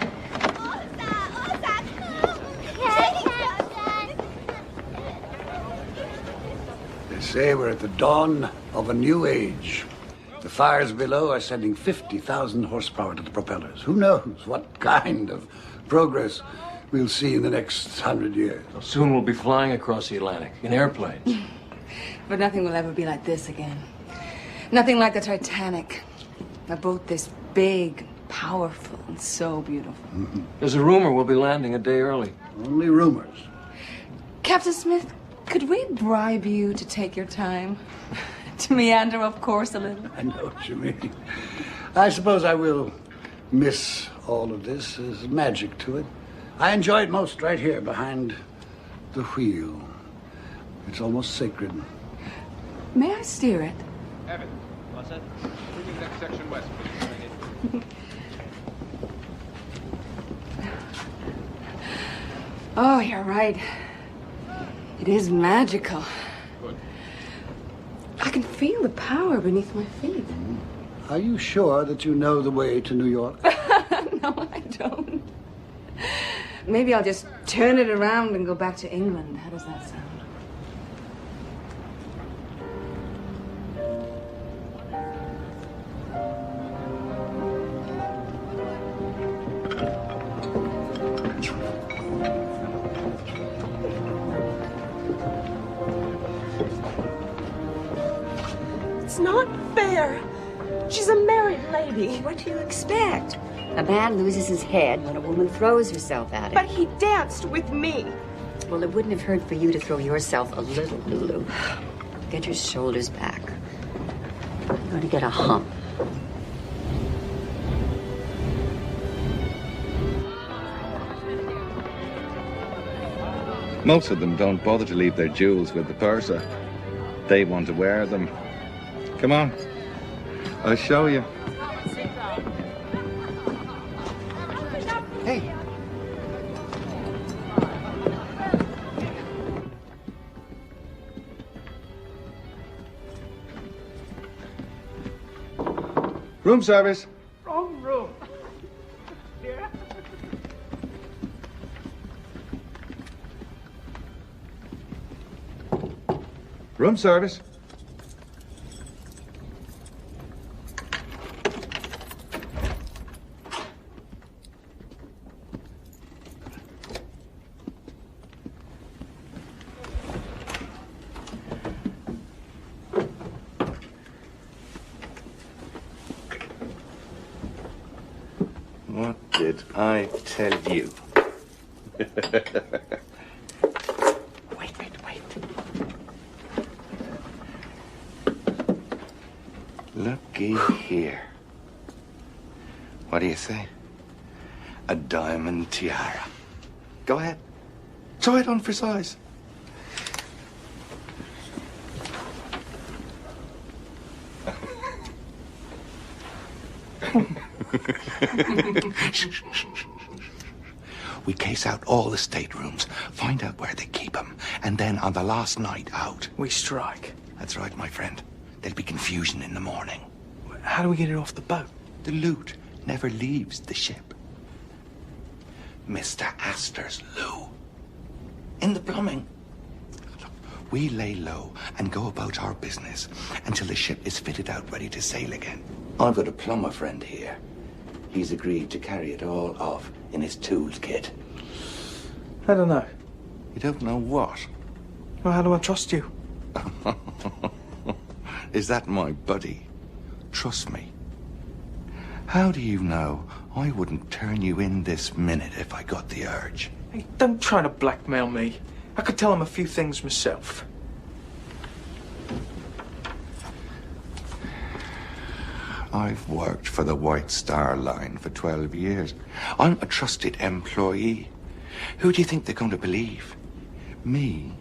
They say we're at the dawn of a new age. The fires below are sending 50,000 horsepower to the propellers. Who knows what kind of progress we'll see in the next 100 years. Well, soon we'll be flying across the Atlantic in airplanes. But nothing will ever be like this again. Nothing like the Titanic. A boat this big, powerful, and so beautiful. There's a rumor we'll be landing a day early. Only rumors. Captain Smith, could we bribe you to take your time? To meander, of course, a little. I know what you mean. I suppose I will miss all of this. There's magic to it. I enjoy it most right here behind the wheel. It's almost sacred. May I steer it? Evan, what's that? Moving next section west, please. Oh, you're right. It is magical. Good. I can feel the power beneath my feet. Are you sure that you know the way to New York? No, I don't. Maybe I'll just turn it around and go back to England. How does that sound? It's not fair. She's a married lady. What do you expect? A man loses his head when a woman throws herself at him. But he danced with me. Well, it wouldn't have hurt for you to throw yourself a little, Lulu. Get your shoulders back. You're going to get a hump. Most of them don't bother to leave their jewels with the purser. They want to wear them. Come on, I'll show you. Hey. Room service. Wrong room. Yeah. Room service. What did I tell you? Looky here. What do you say? A diamond tiara. Go ahead. Try it on for size. We case out all the staterooms, find out where they keep them, and then on the last night out, we strike. That's right, my friend. There'll be confusion in the morning. How do we get it off the boat? The loot never leaves the ship. Mr. Astor's loo. In the plumbing. Look, we lay low and go about our business until the ship is fitted out ready to sail again. I've got a plumber friend here. He's agreed to carry it all off in his tools kit. I don't know. You don't know what? Well, how do I trust you? Is that my buddy? Trust me. How do you know I wouldn't turn you in this minute if I got the urge? Hey, don't try to blackmail me. I could tell him a few things myself. I've worked for the White Star Line for 12 years. I'm a trusted employee. Who do you think they're going to believe? Me?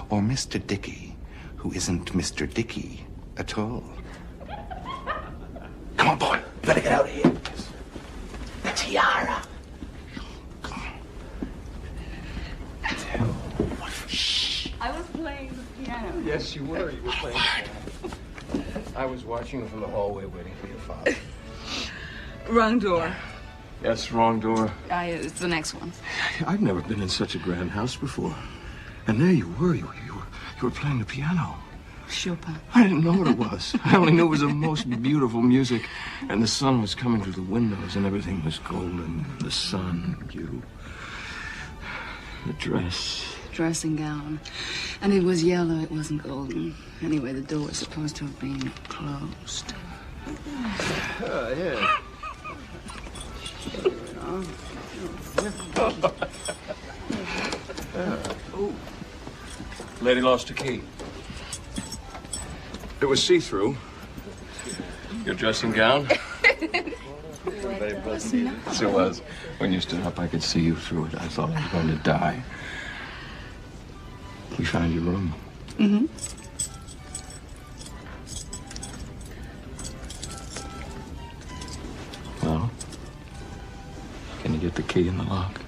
Or Mr. Dickey, who isn't Mr. Dickey at all? Come on, boy. You better get out of here. The tiara. I was playing the piano. Yes, you were. You were playing. I was watching you from the hallway, waiting for your father. Wrong door. Yes, wrong door. It's the next one. I've never been in such a grand house before. And there you were. You were playing the piano. Chopin. I didn't know what it was. I only knew it was the most beautiful music. And the sun was coming through the windows and everything was golden. The sun, you. The dress. Dressing gown. And it was yellow, it wasn't golden. Anyway, the door was supposed to have been closed. Oh, yeah. Lady lost her key. It was see-through. Your dressing gown. Yes, it was. When you stood up, I could see you through it. I thought I was going to die. We found your room. Mm-hmm. Well, can you get the key in the lock?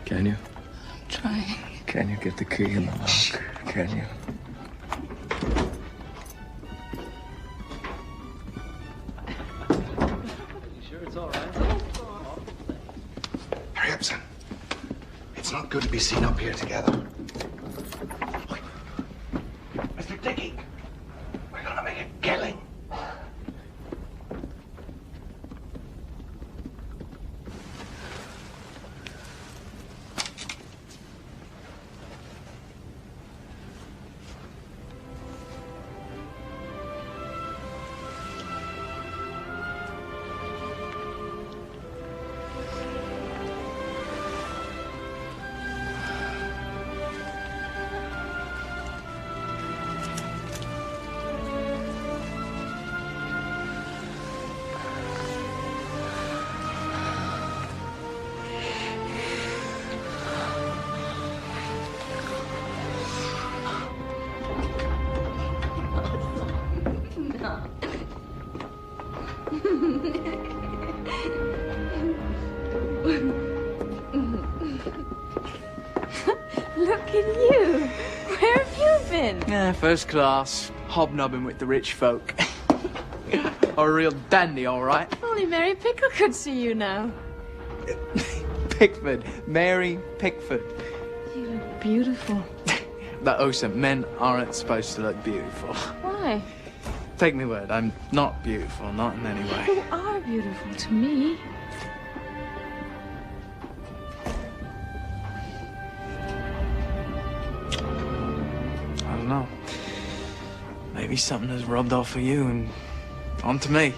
Can you? I'm trying. Can you get the key in the lock? Can you? Hurry up, son. It's not good to be seen up here together. Mr. Dickey, we're gonna make a killing. Look at you. Where have you been? Yeah, first class. Hobnobbing with the rich folk. Or a real dandy, all right. Only Mary Pickle could see you now. Pickford. Mary Pickford. You look beautiful. But also, men aren't supposed to look beautiful. Why? Take me word, I'm not beautiful, not in any way. You are beautiful to me. I don't know. Maybe something has rubbed off of you and onto me.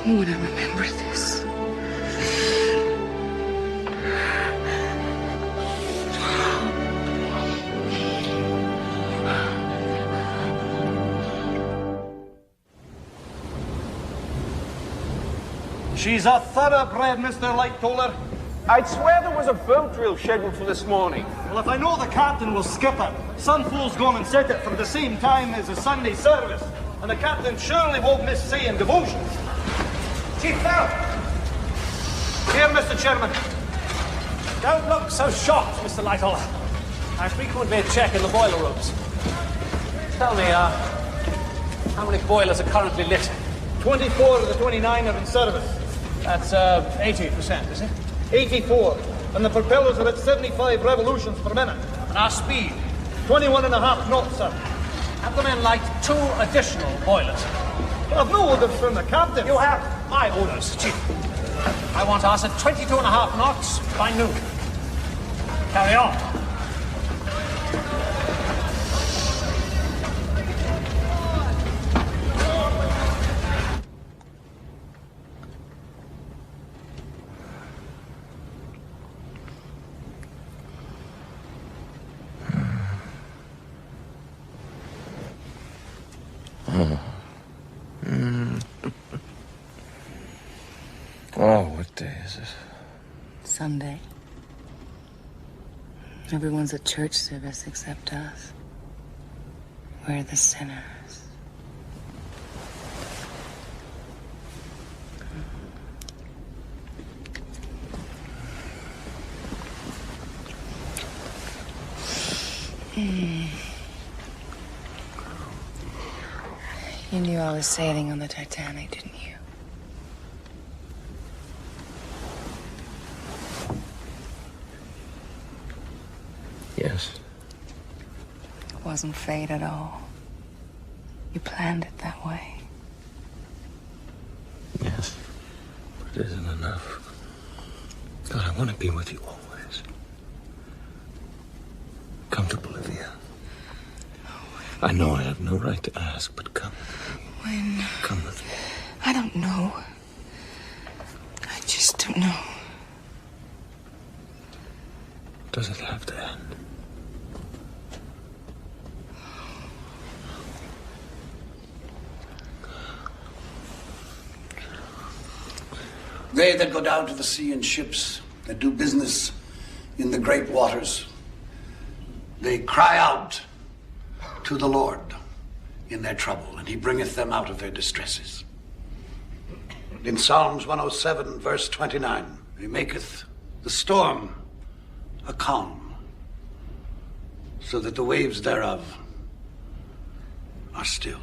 When I remember this. She's a thoroughbred, Mr. Lightoller. I'd swear there was a boat drill scheduled for this morning. Well, if I know the captain will skip it, Sunfool's gone and set it for the same time as the Sunday service, and the captain surely won't miss saying devotions. Chief Bell! Here, Mr. Chairman. Don't look so shocked, Mr. Lightoller. I frequently check in the boiler rooms. Tell me, how many boilers are currently lit? 24 of the 29 are in service. That's 80%, is it? 84. And the propellers are at 75 revolutions per minute. And our speed? 21.5 knots, sir. Have the men light 2 additional boilers? I've no orders from the captain. You have my orders, Chief. I want us at 22.5 knots by noon. Carry on. Oh, what day is it? Sunday. Everyone's at church service except us. We're the sinners. You knew I was sailing on the Titanic, didn't you? Yes. It wasn't fate at all. You planned it that way. Yes. But it isn't enough. God, I want to be with you always. Come to Bolivia. I know I have no right to ask, but come. When? Come with me. I don't know. I just don't know. Does it have to end? They that go down to the sea in ships, that do business in the great waters, they cry out to the Lord in their trouble, and he bringeth them out of their distresses. In Psalms 107, verse 29, he maketh the storm a calm, so that the waves thereof are still.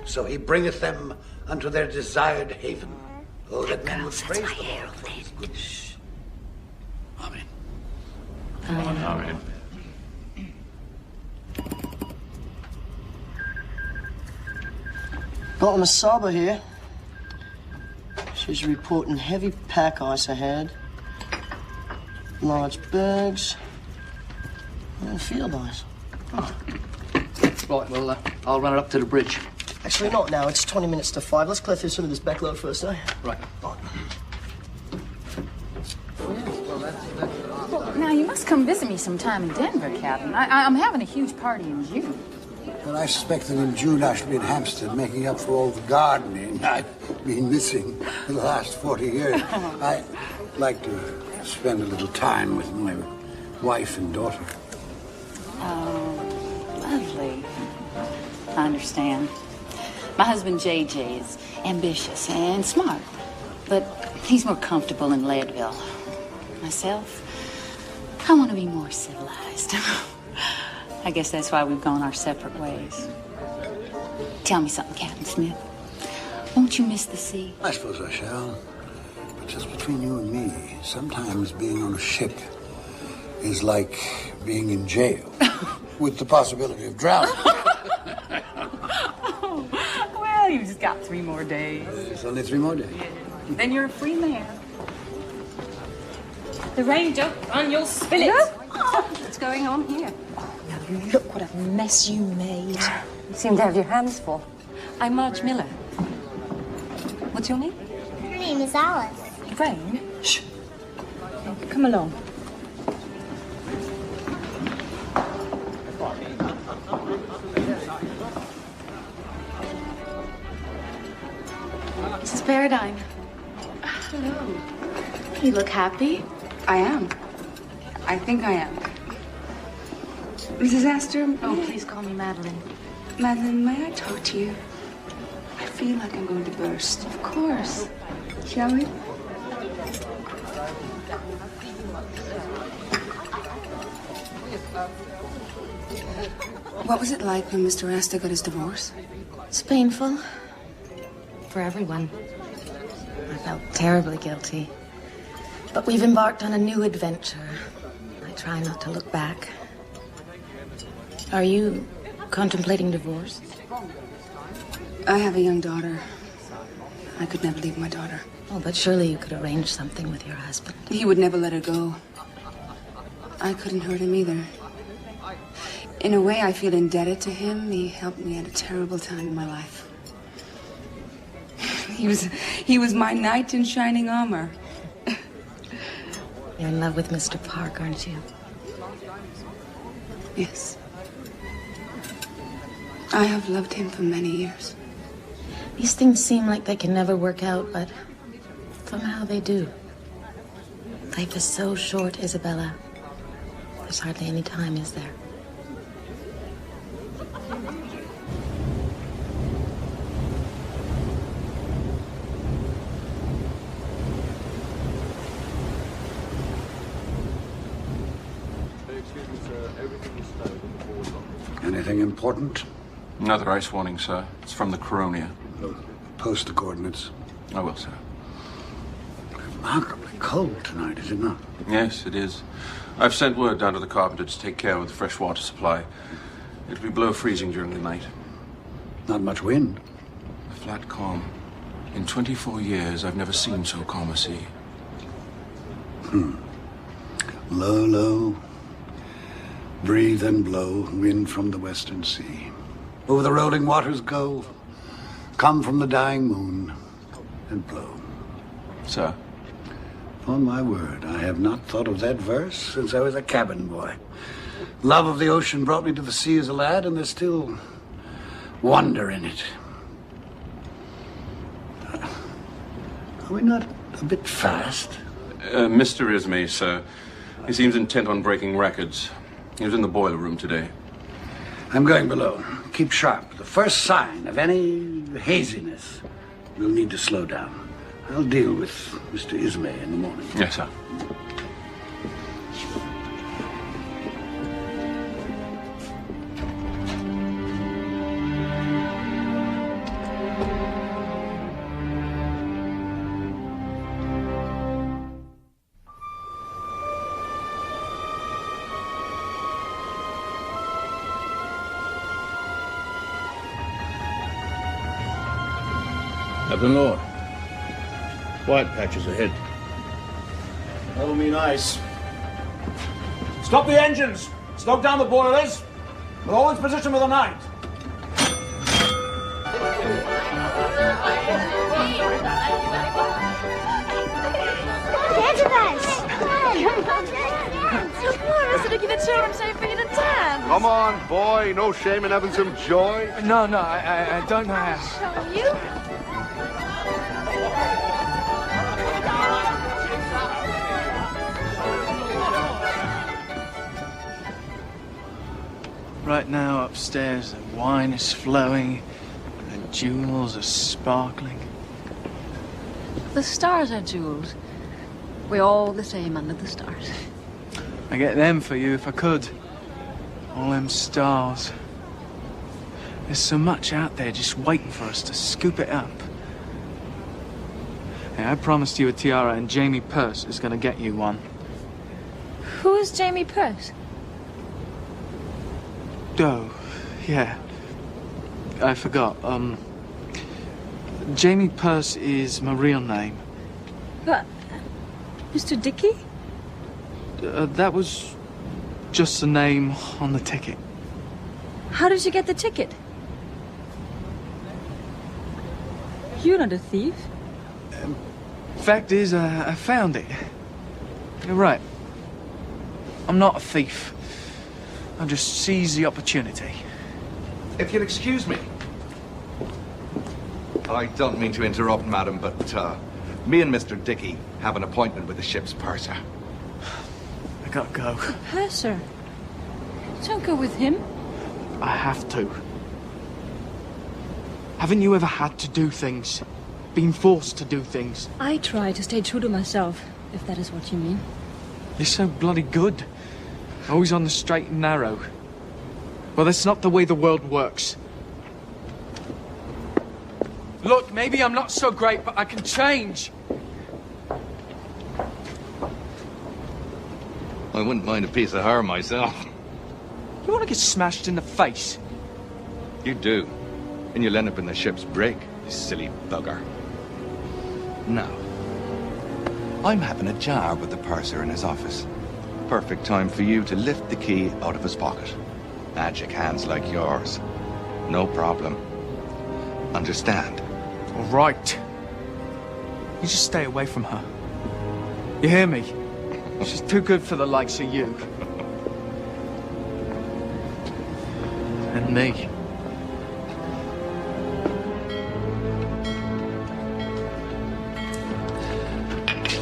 So he bringeth them unto their desired haven. Oh, that men would praise the Lord for his goodness. Amen. Amen. Got a Masaba here. She's reporting heavy pack ice ahead. Large bergs. And field ice. Right, well, I'll run it up to the bridge. Actually, not now. It's 20 minutes to 5. Let's clear through some of this backload first, eh? Right. Now, you must come visit me sometime in Denver, Captain. I'm having a huge party in June. Well, I suspect that in June I shall be in Hampstead making up for all the gardening I've been missing for the last 40 years. I'd like to spend a little time with my wife and daughter. Oh, lovely. I understand. My husband, JJ, is ambitious and smart, but he's more comfortable in Leadville. Myself, I want to be more civilized. I guess that's why we've gone our separate ways. Tell me something, Captain Smith. Won't you miss the sea? I suppose I shall. But just between you and me, sometimes being on a ship is like being in jail with the possibility of drowning. Well, you've just got 3 more days. It's only 3 more days. Then you're a free man. The rain don't run, you'll spill it. What's going on here? Now, look what a mess you made. You seem to have your hands full. I'm Marge Miller. What's your name? Her name is Alice. Rain? Shh. Come along. Mrs. Paradigm. Hello. You look happy. I am. I think I am. Mrs. Astor? Oh, please call me Madeline. Madeline, may I talk to you? I feel like I'm going to burst. Of course. Shall we? What was it like when Mr. Astor got his divorce? It's painful. For everyone. I felt terribly guilty. But we've embarked on a new adventure. I try not to look back. Are you contemplating divorce? I have a young daughter. I could never leave my daughter. Oh, but surely you could arrange something with your husband. He would never let her go. I couldn't hurt him either. In a way, I feel indebted to him. He helped me at a terrible time in my life. He was my knight in shining armor. You're in love with Mr. Park, aren't you? Yes. I have loved him for many years. These things seem like they can never work out, but somehow they do. Life is so short, Isabella. There's hardly any time, is there? Anything important? Another ice warning, sir. It's from the Coronia. Post the coordinates. I will, sir. Remarkably cold tonight, is it not? Yes, it is. I've sent word down to the carpenter to take care of the fresh water supply. It'll be below freezing during the night. Not much wind. A flat calm. In 24 years, I've never seen so calm a sea. Low, low. Breathe and blow, wind from the western sea. Over the rolling waters go, come from the dying moon, and blow. Sir? On my word, I have not thought of that verse since I was a cabin boy. Love of the ocean brought me to the sea as a lad, and there's still wonder in it. Are we not a bit fast? Mr. Ismay, sir. He seems intent on breaking records. He was in the boiler room today. I'm going below. Keep sharp. The first sign of any haziness, we'll need to slow down. I'll deal with Mr. Ismay in the morning. Yes, sir. Captain Lord. White patches ahead. That'll mean ice. Stop the engines! Stoke down the boilers! We're all in position for the night. the children say for you to dance? Come on, boy. No shame in having some joy. No, I don't know how. Show you? Right now, upstairs, the wine is flowing, the jewels are sparkling. The stars are jewels. We're all the same under the stars. I get them for you if I could. All them stars. There's so much out there just waiting for us to scoop it up. Hey, I promised you a tiara, and Jamie Purse is gonna get you one. Who is Jamie Purse? Oh, yeah. I forgot. Jamie Purse is my real name. But, Mr. Dickey? That was just the name on the ticket. How did you get the ticket? You're not a thief. Fact is, I found it. You're right. I'm not a thief. I just seized the opportunity. If you'll excuse me. I don't mean to interrupt, madam, but me and Mr. Dickey have an appointment with the ship's purser. I gotta go. Purser? Don't go with him. I have to. Haven't you ever had to do things? Been forced to do things? I try to stay true to myself, if that is what you mean. You're so bloody good. Always on the straight and narrow. Well, that's not the way the world works. Look, maybe I'm not so great, but I can change. I wouldn't mind a piece of her myself. You want to get smashed in the face? You do. And you'll end up in the ship's brig, you silly bugger. Now, I'm having a jar with the purser in his office. Perfect time for you to lift the key out of his pocket. Magic hands like yours. No problem. Understand? All right. You just stay away from her. You hear me? She's too good for the likes of you. And me.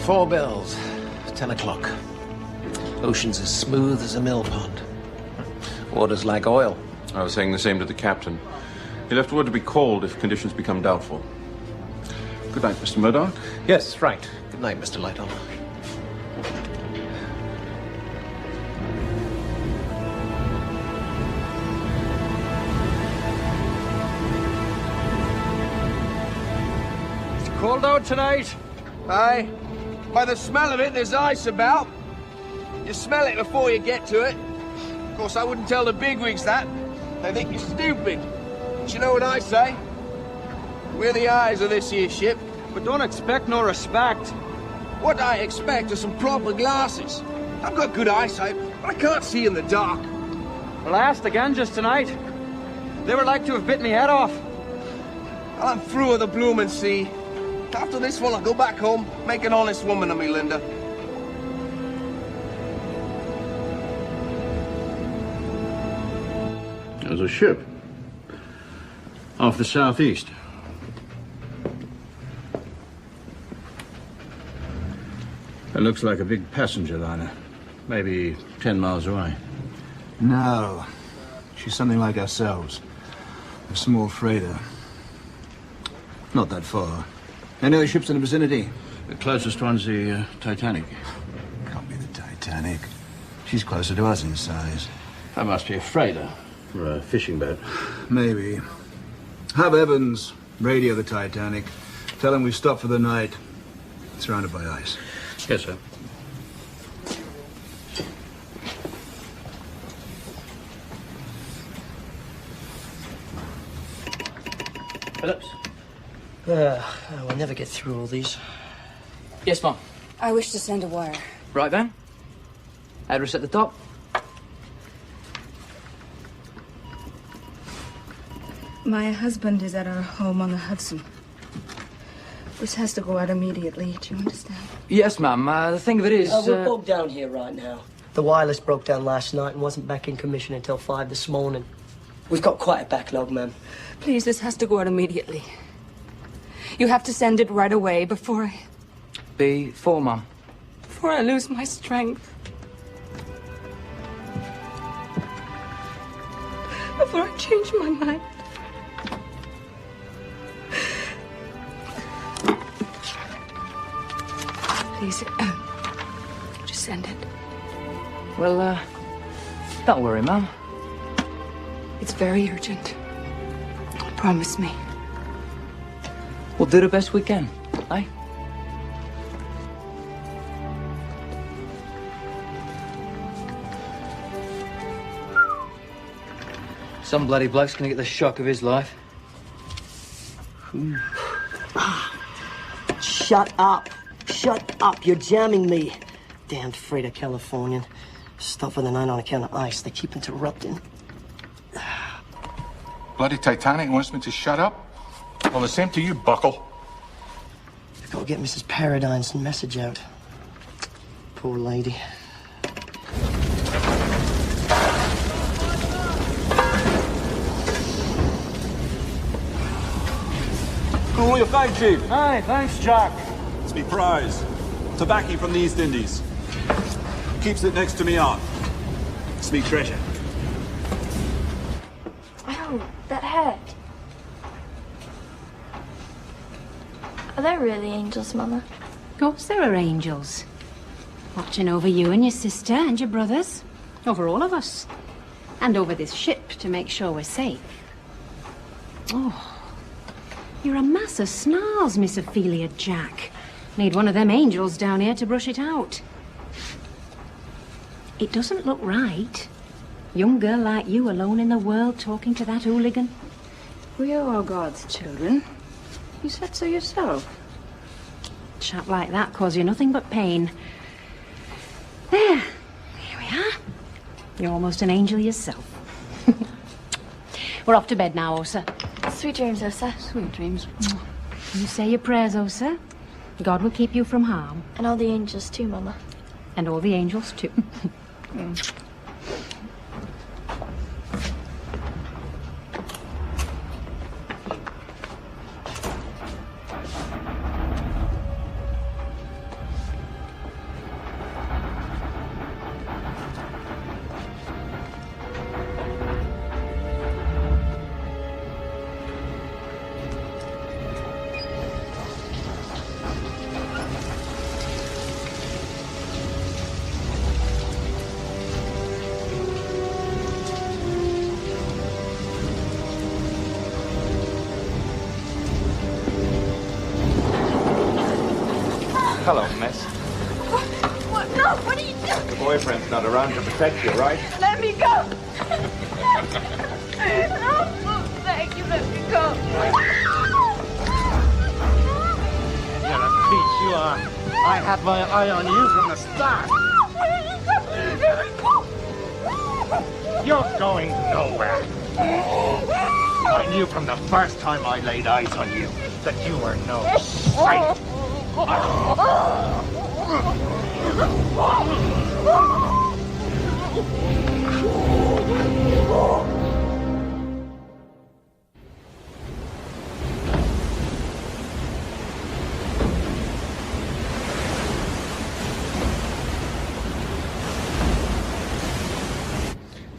Four bells. 10 o'clock. Ocean's as smooth as a mill pond. Water's like oil. I was saying the same to the captain. He left word to be called if conditions become doubtful. Good night, Mr. Murdoch. Yes, right. Good night, Mr. Lighton. It's cold out tonight. Aye. By the smell of it, there's ice about. You smell it before you get to it. Of course, I wouldn't tell the bigwigs that. They think you're stupid. But you know what I say? We're the eyes of this here ship. But don't expect no respect. What I expect are some proper glasses. I've got good eyesight, but I can't see in the dark. Well, I asked again just tonight. They were like to have bit me head off. I'm through with the bloomin' sea. After this one, I'll go back home, make an honest woman of me, Linda. There's a ship. Off the southeast. It looks like a big passenger liner. Maybe 10 miles away. No. She's something like ourselves. A small freighter. Not that far. Any other ships in the vicinity? The closest one's the Titanic. Can't be the Titanic. She's closer to us in size. That must be a freighter. Or a fishing boat. Maybe. Have Evans radio the Titanic. Tell him we've stopped for the night. Surrounded by ice. Yes, sir. Phillips? We'll never get through all these. Yes, Mom. I wish to send a wire. Right then. Address at the top. My husband is at our home on the Hudson. This has to go out immediately. Do you understand? Yes, ma'am. The thing of it is... We're both down here right now. The wireless broke down last night and wasn't back in commission until 5 this morning. We've got quite a backlog, ma'am. Please, this has to go out immediately. You have to send it right away before Mum. I lose my strength. Before I change my mind. Please, just send it. Well, don't worry, Mum. It's very urgent. Promise me. We'll do the best we can, eh? Some bloody bloke's gonna get the shock of his life. Shut up. Shut up. You're jamming me. Damned freighter Californian. Stop for the night on account of ice. They keep interrupting. Bloody Titanic wants me to shut up? Well, the same to you, Buckle. I've got to get Mrs. Paradine's message out. Poor lady. Cool your flag, Chief. Aye, thanks, Jack. It's me prize. Tobacco from the East Indies. Keeps it next to me art. It's me treasure. Oh, that hurt. Are there really angels, Mama? Of course there are angels. Watching over you and your sister and your brothers. Over all of us. And over this ship to make sure we're safe. Oh, you're a mass of snarls, Miss Ophelia Jack. Need one of them angels down here to brush it out. It doesn't look right. Young girl like you alone in the world talking to that hooligan. We are all God's children. You said so yourself. A chap like that cause you nothing but pain. There. Here we are. You're almost an angel yourself. We're off to bed now, Osa. Sweet dreams, Osa. Sweet dreams. You say your prayers, Osa. God will keep you from harm. And all the angels too, Mama. And all the angels too. Hello, miss. What? No, what are you doing? Your boyfriend's not around to protect you, right? Let me go! Oh, thank you, let me go. You're a peach, you are. I had my eye on you from the start. You're going nowhere. I knew from the first time I laid eyes on you that you were no sight.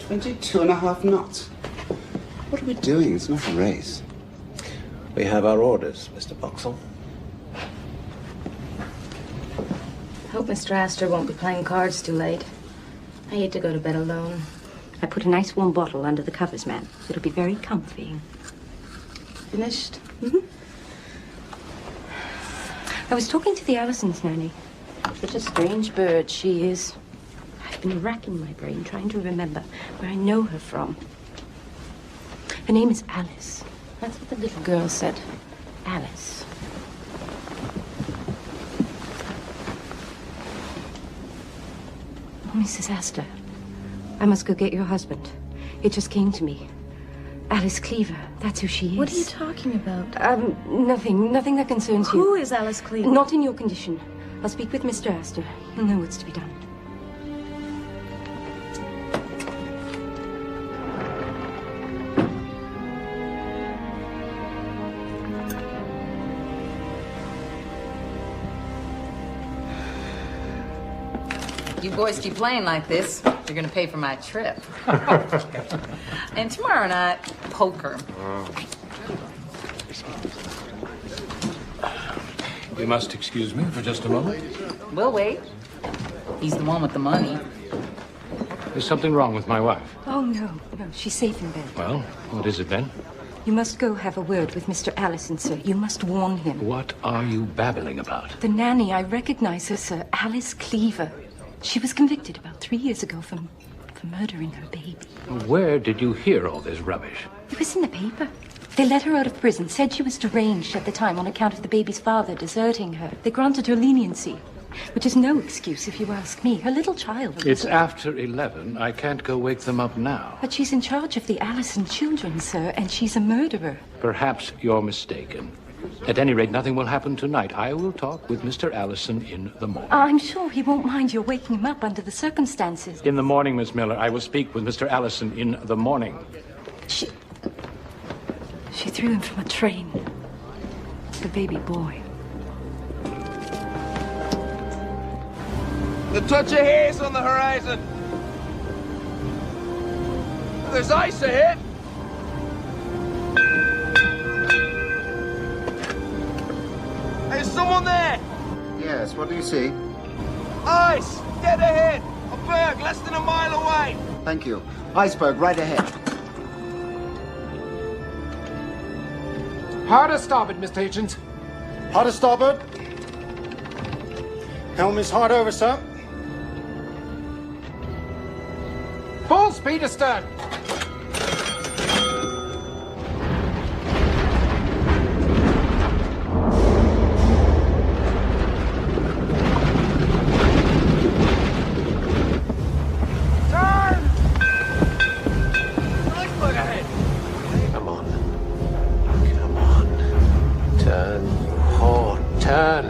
$22.5 knots. What are we doing? It's not a race. We have our orders, Mr. Boxall. Hope Mr. Astor won't be playing cards too late. I hate to go to bed alone. I put a nice warm bottle under the covers, ma'am. It'll be very comfy. Finished? Mm-hmm. I was talking to the Allisons, Nanny. Such a strange bird she is. I've been racking my brain trying to remember where I know her from. Her name is Alice. That's what the little girl said. Alice. Oh, Mrs. Astor, I must go get your husband. It just came to me. Alice Cleaver, that's who she is. What are you talking about? Nothing that concerns you. Who is Alice Cleaver? Not in your condition. I'll speak with Mr. Astor. He'll know what's to be done. You boys keep playing like this, you're gonna pay for my trip. And tomorrow night, poker. You must excuse me for just a moment. We'll wait. He's the one with the money. There's something wrong with my wife. Oh, no, she's safe in bed. Well, what is it then? You must go have a word with Mr. Allison, sir. You must warn him. What are you babbling about? The nanny, I recognize her, sir. Alice Cleaver. She was convicted about 3 years ago for murdering her baby. Where did you hear all this rubbish? It was in the paper. They let her out of prison, said she was deranged at the time on account of the baby's father deserting her. They granted her leniency, which is no excuse if you ask me. Her little child... It's after 11. I can't go wake them up now. But she's in charge of the Allison children, sir, and she's a murderer. Perhaps you're mistaken. At any rate, nothing will happen tonight. I will talk with Mr. Allison in the morning. I'm sure he won't mind your waking him up under the circumstances. In the morning, Miss Miller. I will speak with Mr. Allison in the morning. She threw him from a train. The baby boy. The touch of haze on the horizon. There's ice ahead. Hey, is someone there? Yes, what do you see? Ice! Dead ahead! A berg less than a mile away! Thank you. Iceberg right ahead. Hard to starboard, Mr. Agent. Hard to starboard. Helm is hard over, sir. Full speed astern. Turn! Iceberg ahead! Come on. Come on. Turn. Oh, turn.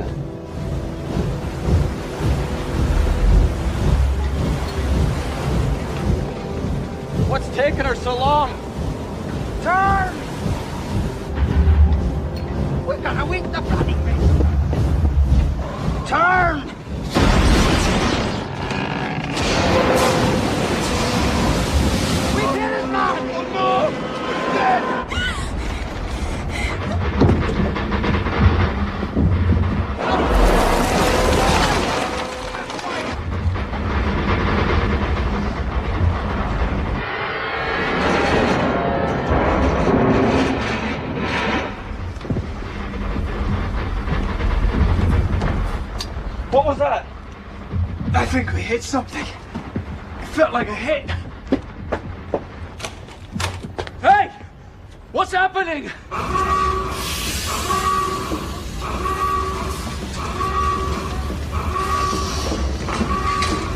What's taking her so long? Turn! We're gonna wing the bloody thing! Turn! We did it, man! Oh no! We're dead! What was that? I think we hit something. It felt like a hit. Hey! What's happening?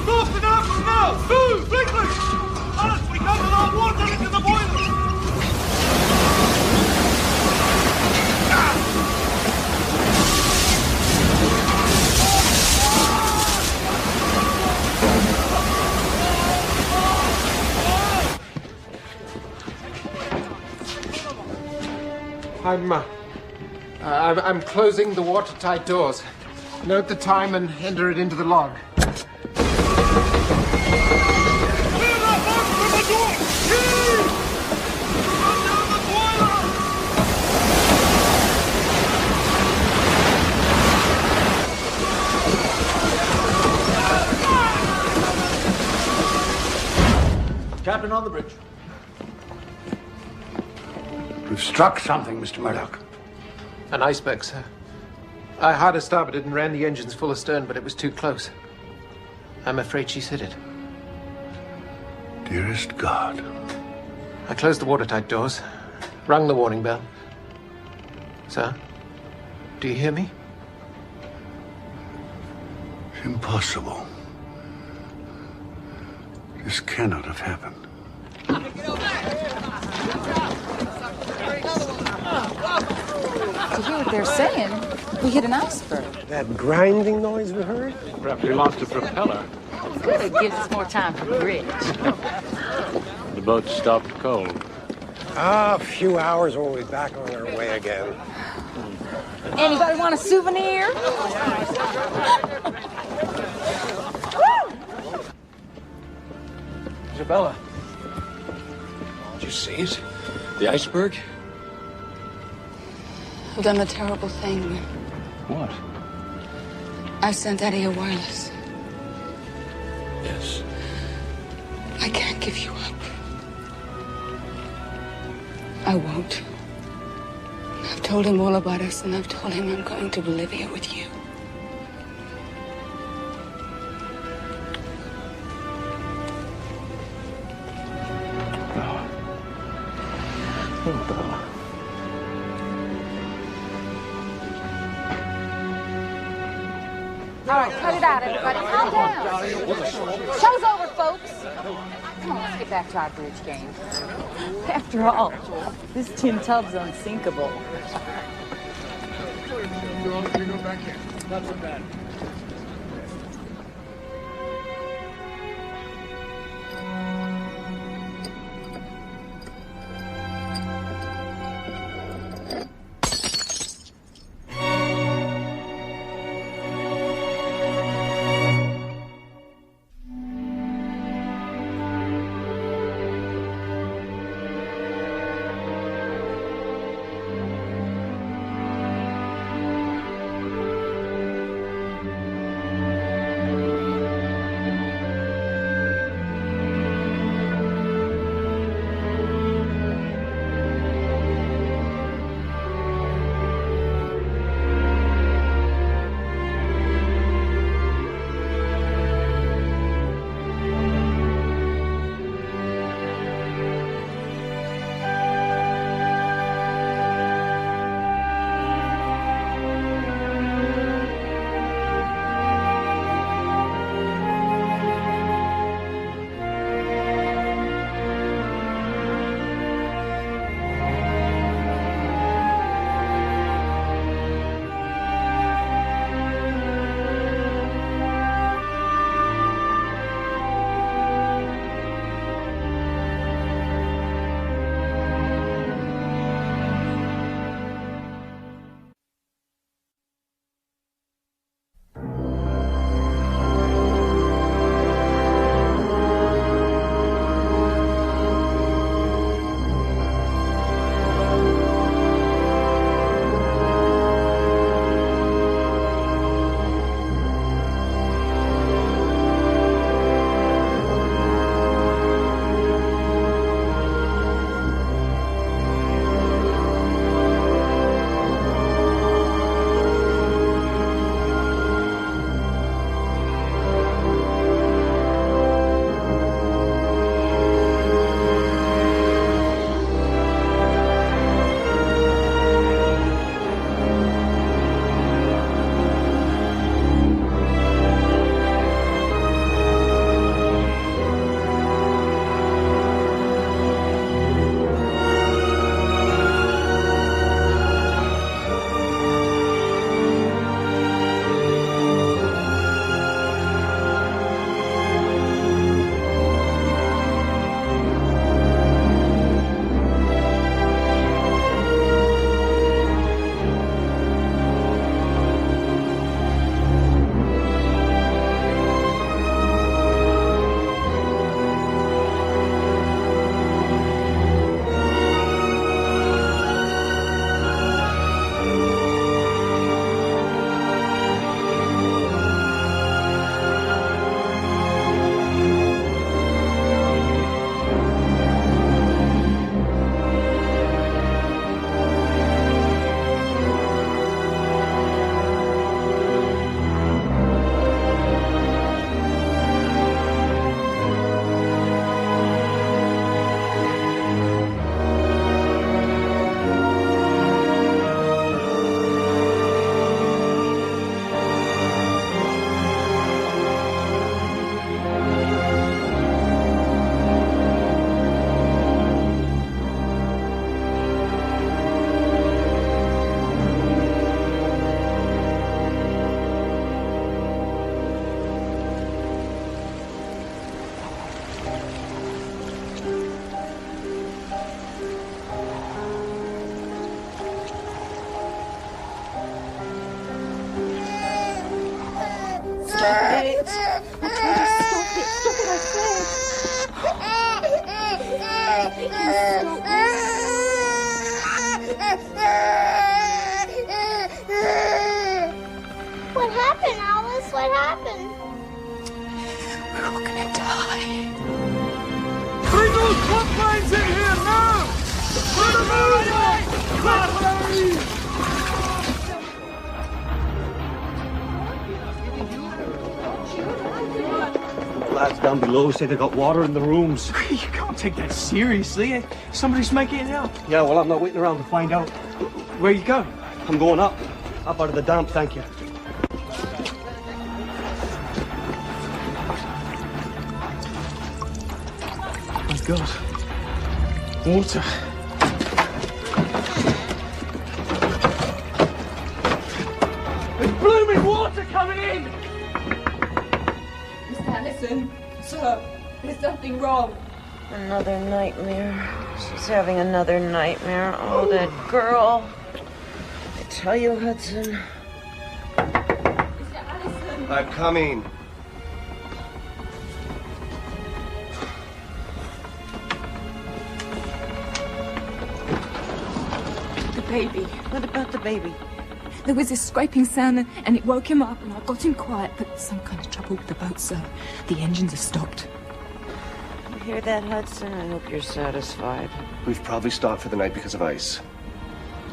Stop the arms now! Move! Quickly! Alice, we can't allow water into the boiler! I'm closing the watertight doors. Note the time and enter it into the log. Captain on the bridge. We've struck something, Mr. Murdoch. An iceberg, sir. I hard starboarded and ran the engines full astern, but it was too close. I'm afraid she's hit it. Dearest God. I closed the watertight doors, rung the warning bell. Sir, do you hear me? Impossible. This cannot have happened. To hear what they're saying, we hit an iceberg. That grinding noise we heard? Perhaps we lost a propeller. Good, it gives us more time for bridge. The boat stopped cold. A few hours and we'll be back on our way again. Anybody want a souvenir? Isabella. Did you see it? The iceberg? I've done a terrible thing. What? I've sent Eddie a wireless. Yes. I can't give you up. I won't. I've told him all about us, and I've told him I'm going to Bolivia with you. Oh, Bella. All right, cut it out, everybody. Calm down. Show's over, folks. Come on, let's get back to our bridge game. After all, this tin tub's unsinkable. Not so bad. Stop it! I told you stop it! Stop it, I said! What happened, Alice? What happened? We're all gonna die. Bring those pump lines in here now! For the movement! Quickly! Lads down below say they got water in the rooms. You can't take that seriously. Somebody's making it up. Yeah, well, I'm not waiting around to find out. Where are you going? I'm going up. Up out of the damp, thank you. My God. Water. There's blooming water coming in! Miss Allison, sir, there's something wrong. Another nightmare. She's having another nightmare. Oh, that girl. I tell you, Hudson. Mr. Allison. I'm coming. The baby. What about the baby? There was this scraping sound and it woke him up and I got him quiet, but some kind of trouble with the boat, sir. The engines have stopped. You hear that, Hudson? I hope you're satisfied. We've probably stopped for the night because of ice.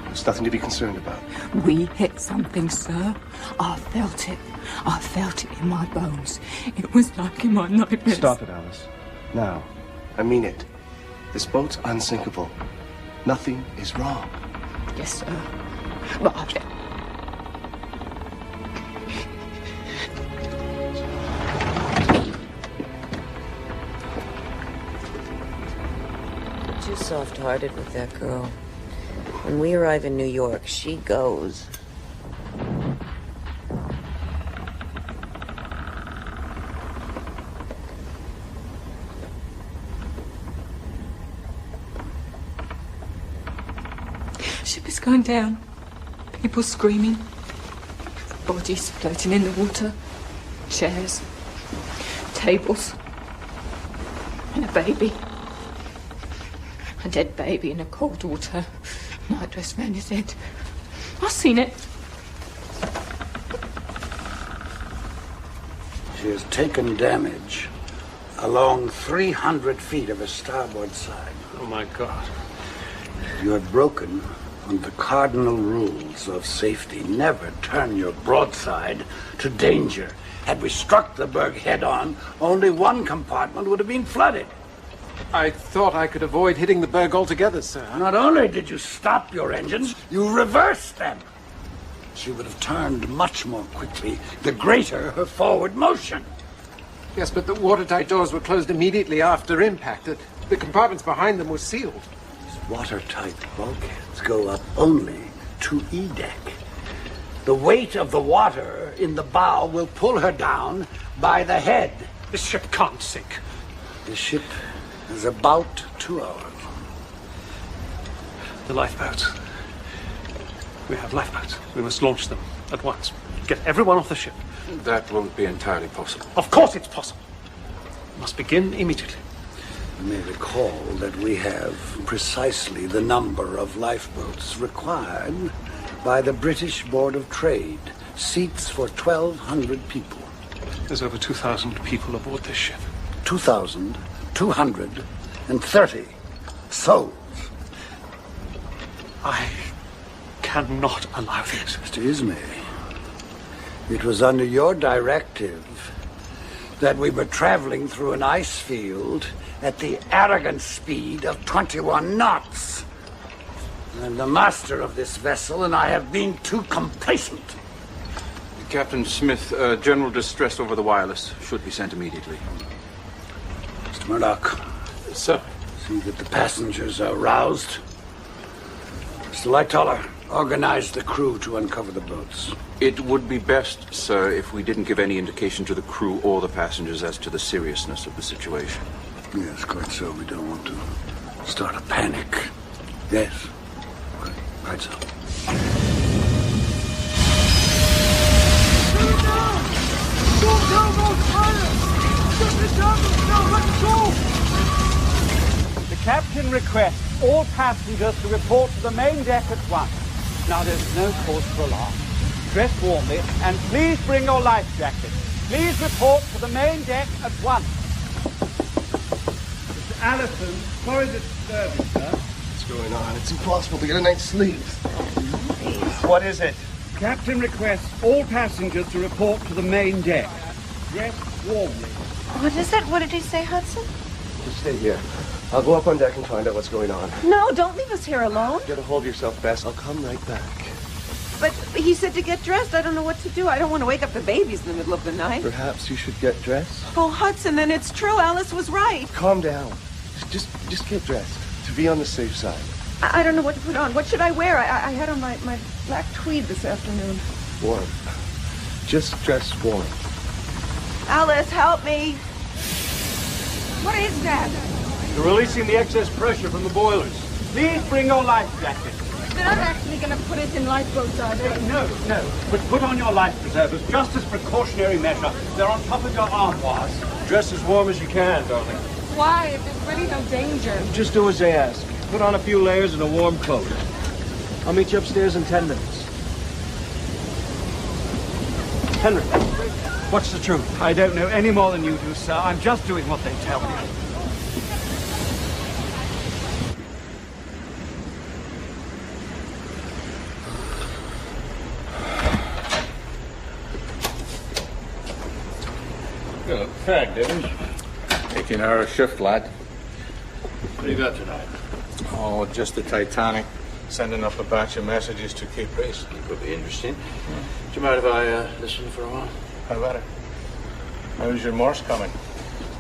There's nothing to be concerned about. We hit something, sir. I felt it. I felt it in my bones. It was like in my nightmares. Stop it, Alice. Now. I mean it. This boat's unsinkable. Nothing is wrong. Yes, sir. But I... Too soft-hearted with that girl. When we arrive in New York, she goes. Ship is going down. People screaming. Bodies floating in the water. Chairs. Tables. And a baby. A dead baby in a cold water. Nightdress round his head. I've seen it. She has taken damage along 300 feet of her starboard side. Oh, my God. You have broken one of the cardinal rules of safety. Never turn your broadside to danger. Had we struck the berg head-on, only one compartment would have been flooded. I thought I could avoid hitting the berg altogether, sir. Not only did you stop your engines, you reversed them. She would have turned much more quickly, the greater her forward motion. Yes, but the watertight doors were closed immediately after impact. The compartments behind them were sealed. These watertight bulkheads go up only to E-deck. The weight of the water in the bow will pull her down by the head. This ship can't sink. The ship is about 2 hours. The lifeboats. We have lifeboats. We must launch them at once. Get everyone off the ship. That won't be entirely possible. Of course it's possible. Must begin immediately. You may recall that we have precisely the number of lifeboats required by the British Board of Trade. Seats for 1,200 people. There's over 2,000 people aboard this ship. 2,230 souls. I cannot allow this. Mr. Ismay, it was under your directive that we were traveling through an ice field at the arrogant speed of 21 knots. I'm the master of this vessel, and I have been too complacent. Captain Smith, general distress over the wireless should be sent immediately. Mr. Murdoch. Sir. See that the passengers are roused. Mr. Lightoller, organize the crew to uncover the boats. It would be best, sir, if we didn't give any indication to the crew or the passengers as to the seriousness of the situation. Yes, quite so. We don't want to start a panic. Yes. Right so. Don't tell those pilots! Get the damn now, let's go! The captain Captain requests all passengers to report to the main deck at once. Now, there's no cause for alarm. Dress warmly, and please bring your life jackets. Please report to the main deck at once. Mr. Allison, sorry to disturb you, sir. What's going on? It's impossible to get a night's sleep. What is it? Captain requests all passengers to report to the main deck. Dress warmly. What is it? What did he say, Hudson? Just stay here. I'll go up on deck and find out what's going on. No, don't leave us here alone. Get a hold of yourself, Bess. I'll come right back. But he said to get dressed. I don't know what to do. I don't want to wake up the babies in the middle of the night. Perhaps you should get dressed? Oh, Hudson, then it's true. Alice was right. Calm down. Just get dressed. To be on the safe side. I don't know what to put on. What should I wear? I had on my black tweed this afternoon. Warm. Just dress warm. Alice, help me. What is that? You're releasing the excess pressure from the boilers. Please bring your life jackets. They're not actually going to put us in lifeboats, are they? No. But put on your life preservers just as precautionary measure. They're on top of your armoires. Dress as warm as you can, darling. Why? If there's really no danger. Just do as they ask. Put on a few layers and a warm coat. I'll meet you upstairs in 10 minutes. Henry, what's the truth? I don't know any more than you do, sir. I'm just doing what they tell me. You look fagged, Evans. 18-hour shift, lad. What do you got tonight? Oh, just the Titanic. Sending up a batch of messages to keep pace. Could be interesting. Do you mind if I listen for a while? How about it? How's your Morse coming?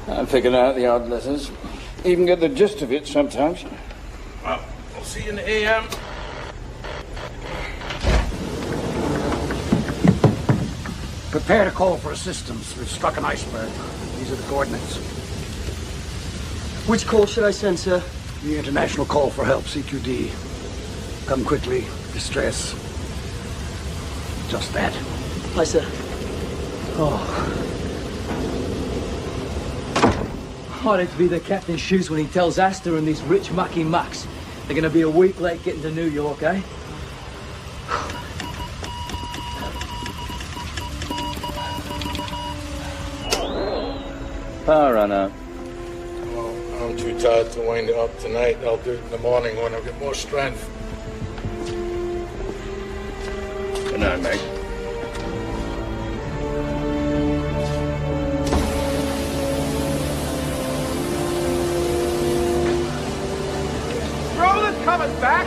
I'm picking out the odd letters. Even get the gist of it sometimes. Well, we'll see you in the AM. Prepare to call for assistance. We've struck an iceberg. These are the coordinates. Which call should I send, sir? The international call for help, CQD. Come quickly. Distress. Just that. Hi, sir. I'd hate to be the captain's shoes when he tells Astor and these rich mucky mucks they're going to be a week late getting to New York, eh? Power run out. Oh, I'm too tired to wind it up tonight. I'll do it in the morning when I get more strength. Good night, Meg. Throw the covers back!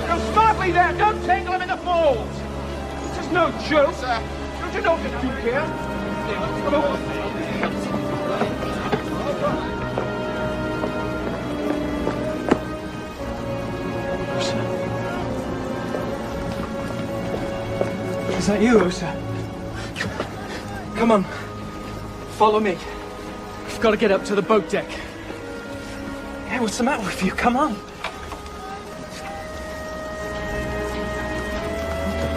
Go smartly there! Don't tangle them in the folds! This is no joke! Don't you know what to do here? Is that you, Osa? Come on. Follow me. We've got to get up to the boat deck. Hey, what's the matter with you? Come on.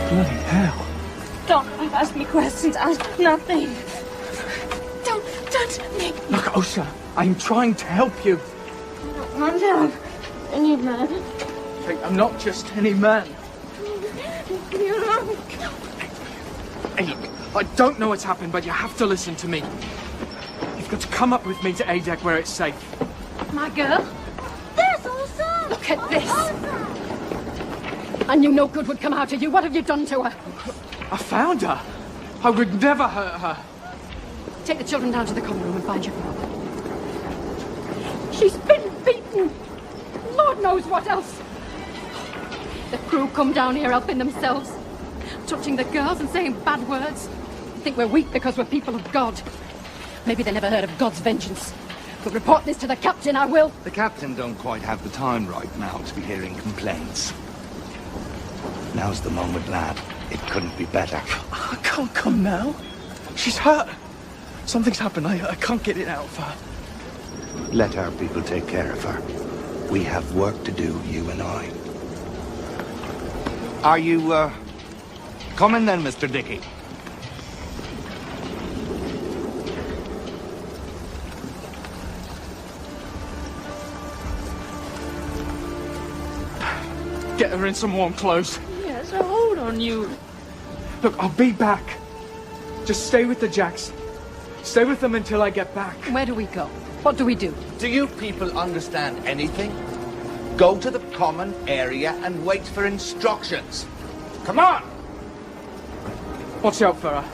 Bloody hell. Don't ask me questions. Ask nothing. Don't touch me. Look, Osa, I'm trying to help you. Calm down. I need man. Hey, I'm not just any man. You know. Hey, look, I don't know what's happened, but you have to listen to me. You've got to come up with me to A-Deck where it's safe. My girl? There's Elsa! Look at this! I knew no good would come out of you. What have you done to her? I found her. I would never hurt her. Take the children down to the common room and find your father. She's been beaten. Lord knows what else. The crew come down here helping themselves, touching the girls and saying bad words. They think we're weak because we're people of God. Maybe they never heard of God's vengeance. But report this to the captain, I will. The captain don't quite have the time right now to be hearing complaints. Now's the moment, lad. It couldn't be better. I can't come now. She's hurt. Something's happened. I can't get it out of her. Let our people take care of her. We have work to do, you and I. Are you, coming then, Mr. Dickey? her in some warm clothes. Yes, I hold on you. Look, I'll be back. Just stay with the Jacks. Stay with them until I get back. Where do we go? What do we do? Do you people understand anything? Go to the common area and wait for instructions. Come on! Watch out for her.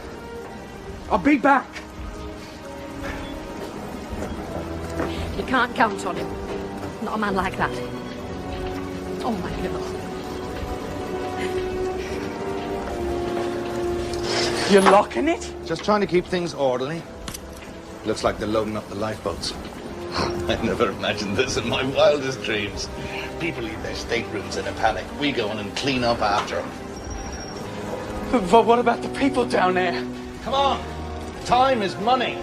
I'll be back. You can't count on him. Not a man like that. Oh, my girl. You're locking it? Just trying to keep things orderly. Looks like they're loading up the lifeboats. I never imagined this in my wildest dreams. People leave their staterooms in a panic. We go in and clean up after them. But what about the people down there? Come on. Time is money.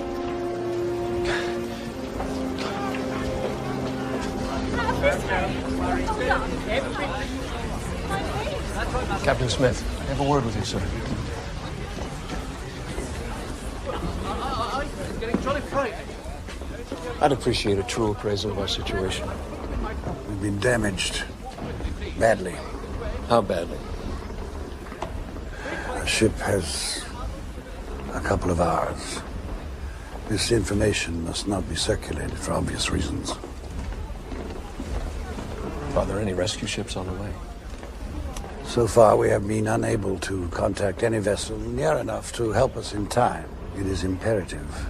Captain Smith, I have a word with you, sir. I'd appreciate a true appraisal of our situation. We've been damaged. Badly. How badly? The ship has a couple of hours. This information must not be circulated for obvious reasons. Are there any rescue ships on the way? So far, we have been unable to contact any vessel near enough to help us in time. It is imperative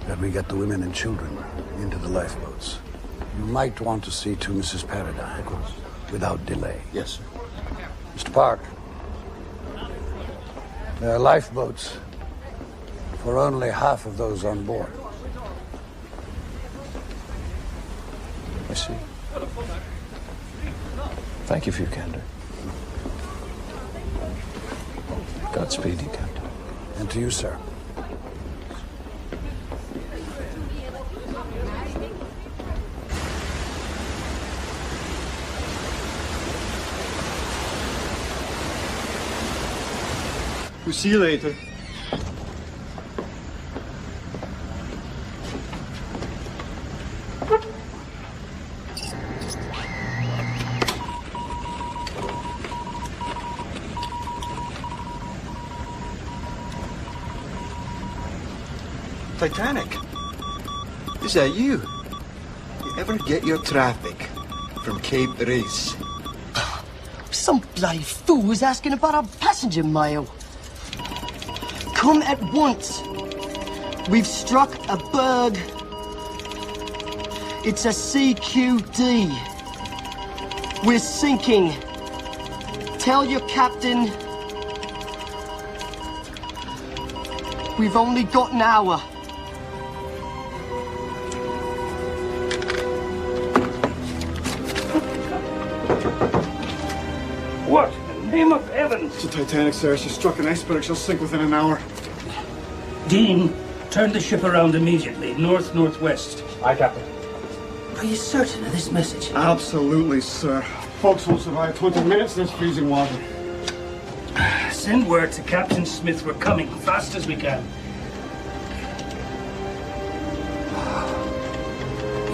that we get the women and children into the lifeboats. You might want to see to Mrs. Paradine, of course, without delay. Yes, sir. Mr. Park, there are lifeboats for only half of those on board. I see. Thank you for your candor. Godspeed, you, Captain. And to you, sir. We'll see you later. Titanic? Is that you? You ever get your traffic from Cape Race? Some bloody fool is asking about our passenger mail. Come at once. We've struck a berg. It's a CQD. We're sinking. Tell your captain we've only got an hour. What in the name of heaven? It's the Titanic, sir. She struck an iceberg. She'll sink within an hour. Dean, turn the ship around immediately. North-northwest. Aye, Captain. Are you certain of this message? Absolutely, sir. Folks won't survive 20 minutes in this freezing water. Send word to Captain Smith we're coming fast as we can.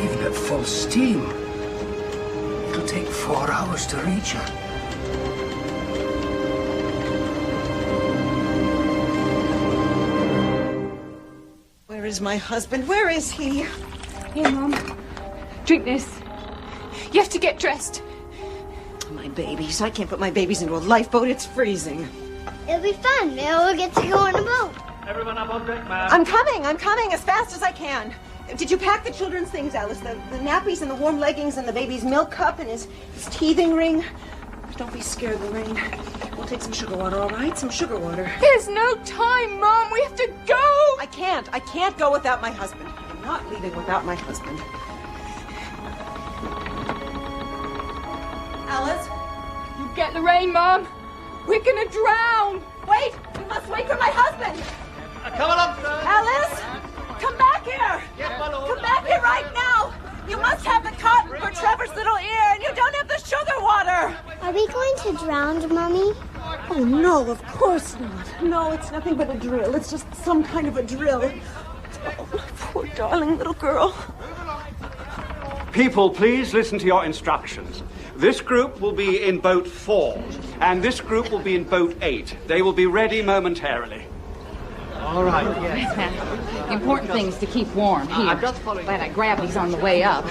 Even at full steam, it'll take 4 hours to reach her. Where is my husband? Where is he? Here, Mom. Drink this. You have to get dressed. My babies. I can't put my babies into a lifeboat. It's freezing. It'll be fun. Maybe we'll get to go on a boat. Everyone up on deck, ma'am. I'm coming as fast as I can. Did you pack the children's things, Alice? The nappies and the warm leggings and the baby's milk cup and his teething ring? Don't be scared, Lorraine. We'll take some sugar water, all right? Some sugar water. There's no time, Mom. We have to go. I can't go without my husband. I'm not leaving without my husband. Alice? You get Lorraine, Mom. We're gonna drown. Wait! You must wait for my husband! Come along, sir. Alice! Come back here! Come back here right now! You must have the cotton for Trevor's little ear, and you don't have the sugar water! Are we going to drown, Mommy? Oh, no, of course not. No, it's nothing but a drill. It's just some kind of a drill. Oh, my poor darling little girl. People, please listen to your instructions. This group will be in boat 4, and this group will be in boat 8. They will be ready momentarily. All right, yes. The important thing is to keep warm. Here. Glad I grabbed these on the way up.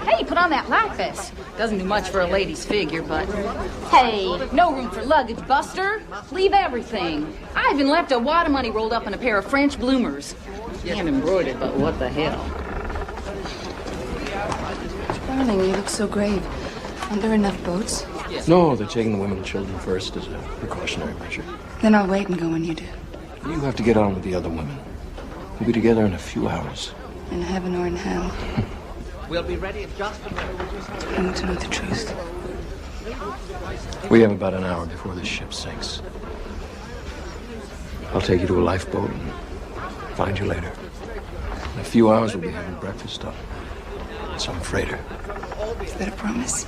Hey, put on that life vest. Doesn't do much for a lady's figure, but... Hey, no room for luggage, Buster. Leave everything. I even left a wad of money rolled up in a pair of French bloomers. Hand embroidered, but what the hell? Darling, you look so grave. Aren't there enough boats? No, they're taking the women and children first as a precautionary measure. Then I'll wait and go when you do. You have to get on with the other women. We'll be together in a few hours. In heaven or in hell. We'll be ready if just I want to know the truth. We have about an hour before this ship sinks. I'll take you to a lifeboat and find you later. In a few hours, we'll be having breakfast on some freighter. Is that a promise?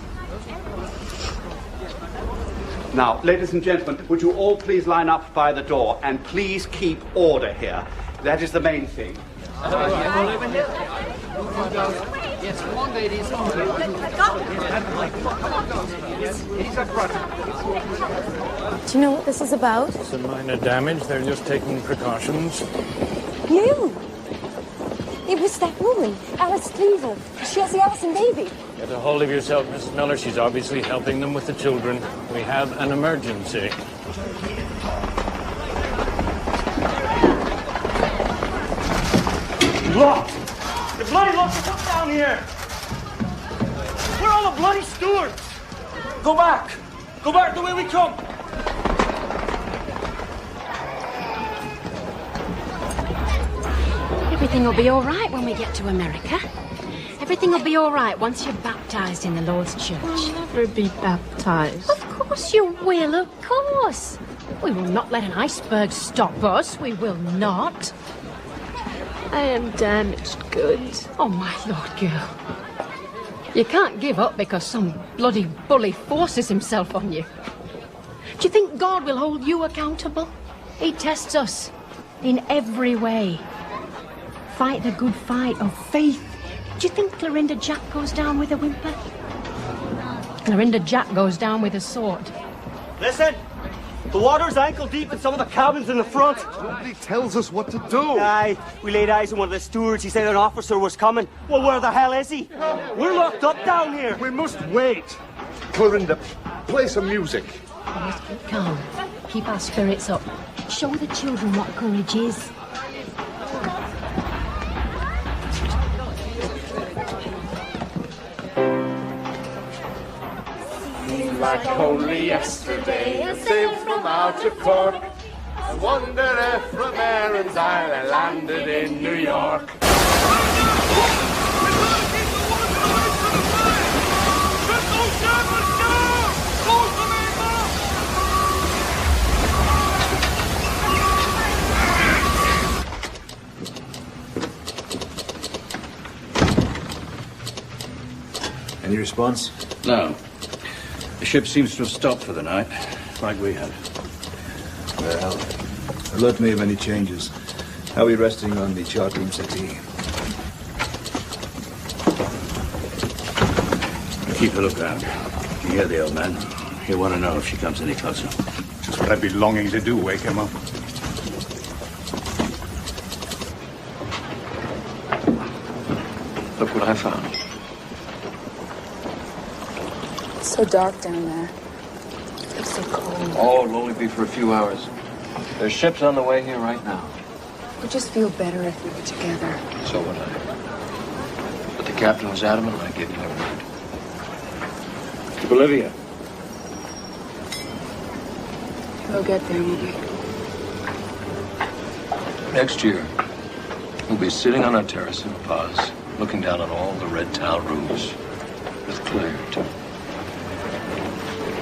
Now, ladies and gentlemen, would you all please line up by the door and please keep order here. That is the main thing. Yes, come on, ladies. Do you know what this is about? Some minor damage. They're just taking precautions. You! It was that woman, Alice Cleaver. She has the Allison baby. Get a hold of yourself, Mrs. Miller. She's obviously helping them with the children. We have an emergency. Locked! The bloody locked us up down here! Where are all the bloody stewards? Go back! Go back the way we come! Everything will be all right when we get to America. Everything will be all right once you're baptized in the Lord's church. We'll never be baptized. Of course you will, of course. We will not let an iceberg stop us. We will not. I am damaged goods. Oh, my Lord, girl. You can't give up because some bloody bully forces himself on you. Do you think God will hold you accountable? He tests us in every way. Fight the good fight of faith. Do you think Clorinda Jack goes down with a whimper? Clorinda Jack goes down with a sword. Listen! The water's ankle deep in some of the cabins in the front. Nobody tells us what to do. Aye, we laid eyes on one of the stewards. He said an officer was coming. Well, where the hell is he? We're locked up down here. We must wait. Clorinda, play some music. We must keep calm. Keep our spirits up. Show the children what courage is. Like only yesterday, I sailed from out of port. I wonder if from Erin's Isle I landed in New York. Any response? No. The ship seems to have stopped for the night, like we had. Well, alert me of any changes. How are we resting on the chart room settee? Keep a lookout. You hear the old man? He'll want to know if she comes any closer. Just what I'd be longing to do, wake him up. Look what I found. It's so dark down there. It's so cold. Oh, it'll only be for a few hours. There's ships on the way here right now. It would just feel better if we were together. So would I. But the captain was adamant and I gave him my word. To Bolivia. We'll get there, won't we? Next year, we'll be sitting on our terrace in Paz, looking down on all the red tile roofs. With Claire, too.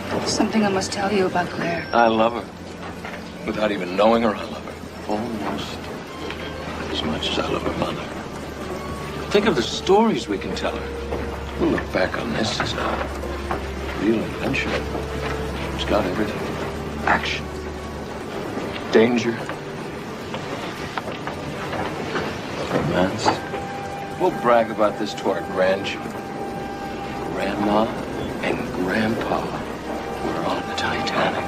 There's something I must tell you about Claire. I love her. Without even knowing her, I love her. Almost as much as I love her mother. Think of the stories we can tell her. We'll look back on this as a real adventure. It's got everything. Action. Danger. Romance. We'll brag about this to our grandchildren. Grandma and Grandpa were on the Titanic.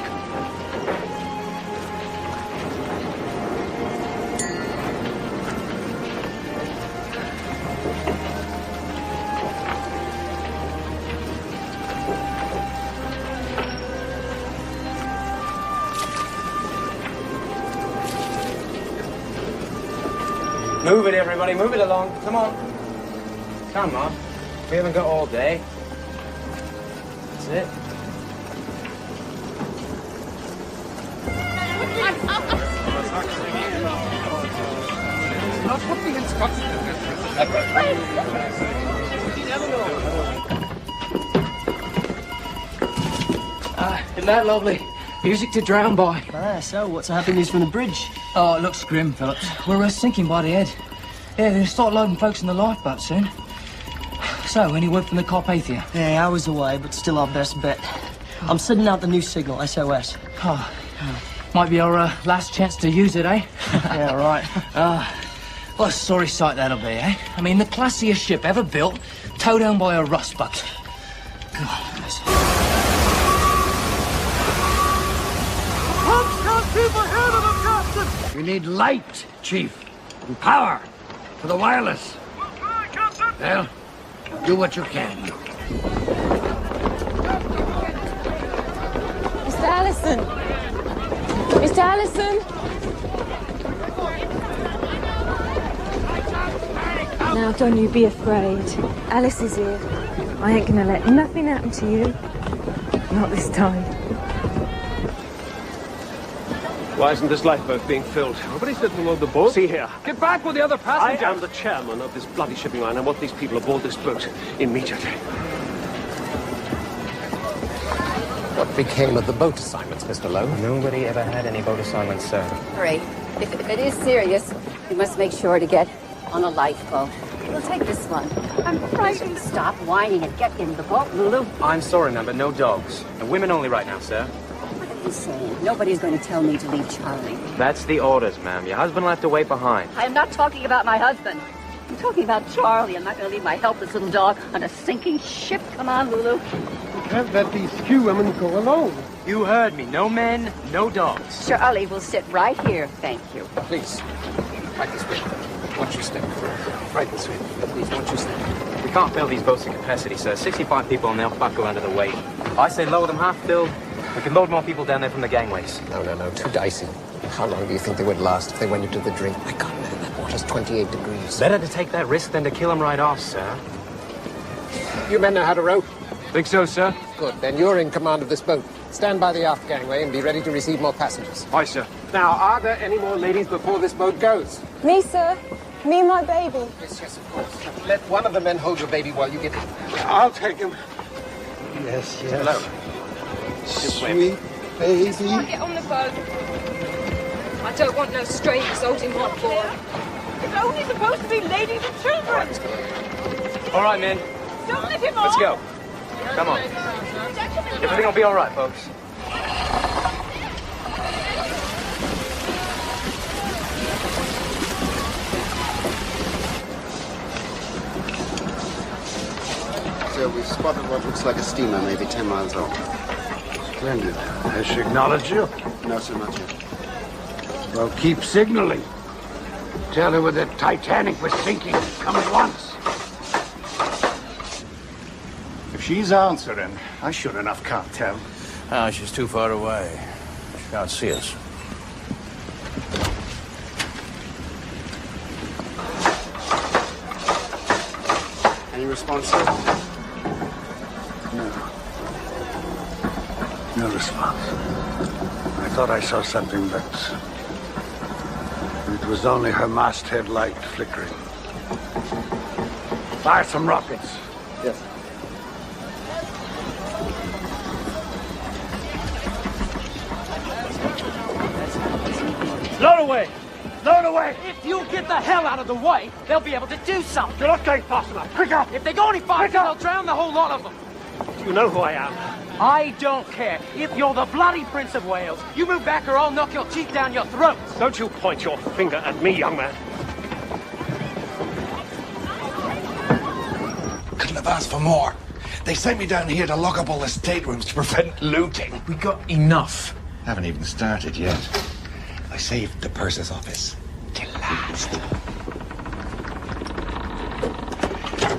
Move it, everybody. Move it along. Come on. Come on. We haven't got all day. That's it. Not what the instructions. Isn't that lovely? Music to drown by. So what's the happy news from the bridge? Oh, it looks grim, Phillips. We're sinking by the head. Yeah, they're going to start loading folks in the lifeboat soon. So, any word from the Carpathia? Yeah, hours away, but still our best bet. I'm sending out the new signal, SOS. Oh, might be our last chance to use it, eh? Yeah, right. What a sorry sight that'll be, eh? I mean, the classiest ship ever built, towed down by a rustbutt. God, We need light, Chief, and power for the wireless. Well, do what you can. Mr. Allison! Mr. Allison! Now, don't you be afraid. Alice is here. I ain't gonna let nothing happen to you. Not this time. Why isn't this lifeboat being filled? Nobody said to load the boat. See here. Get back with the other passengers. I am the chairman of this bloody shipping line. I want these people aboard this boat immediately. What became of the boat assignments, Mr. Lowe? Nobody ever had any boat assignments, sir. Hurry. If it is serious, we must make sure to get on a lifeboat. We'll take this one. I'm frightened. Stop whining and get in the boat, Lulu. I'm sorry, ma'am, but no dogs. And women only right now, sir. What are you saying? Nobody's going to tell me to leave Charlie. That's the orders, ma'am. Your husband will have to wait behind. I'm not talking about my husband. I'm talking about Charlie. I'm not going to leave my helpless little dog on a sinking ship. Come on, Lulu. You can't let these few women go alone. You heard me. No men, no dogs. Charlie will sit right here. Thank you. Please. Right this way. Watch your step. Right this way. Please, watch your step. We can't fill these boats to capacity, sir. 65 people and they'll buckle under the weight. I say lower them half filled. We can load more people down there from the gangways. No. Too dicey. How long do you think they would last if they went into the drink? My God, man, that water's 28 degrees. Better to take that risk than to kill them right off, sir. You men know how to row? Think so, sir. Good. Then you're in command of this boat. Stand by the aft gangway and be ready to receive more passengers. Aye, sir. Now, are there any more ladies before this boat goes? Me, sir. Me and my baby. Yes, of course. Let one of the men hold your baby while you get in. I'll take him. Yes. Hello. Sweet baby. Get on the boat. I don't want no strangers holding my boy. It's only supposed to be ladies and children. All right, men. Don't let him off. Let's go. Come on. Everything will be all right, folks. So we've spotted what looks like a steamer, maybe 10 miles off. Splendid. Has she acknowledged you? No, sir, not yet. Well, keep signaling. Tell her the Titanic was sinking. Come at once. If she's answering, I sure enough can't tell. Ah, she's too far away. She can't see us. Any response, sir? No response. I thought I saw something, but it was only her masthead light flickering. Fire some rockets. Yes. Load away! Load away! If you get the hell out of the way, they'll be able to do something. You're not going fast enough. Quicker! If they go any faster, they'll drown the whole lot of them. You know who I am. I don't care. If you're the bloody Prince of Wales, you move back or I'll knock your teeth down your throat. Don't you point your finger at me, young man. Couldn't have asked for more. They sent me down here to lock up all the staterooms to prevent looting. We got enough. Haven't even started yet. I saved the purser's office till last.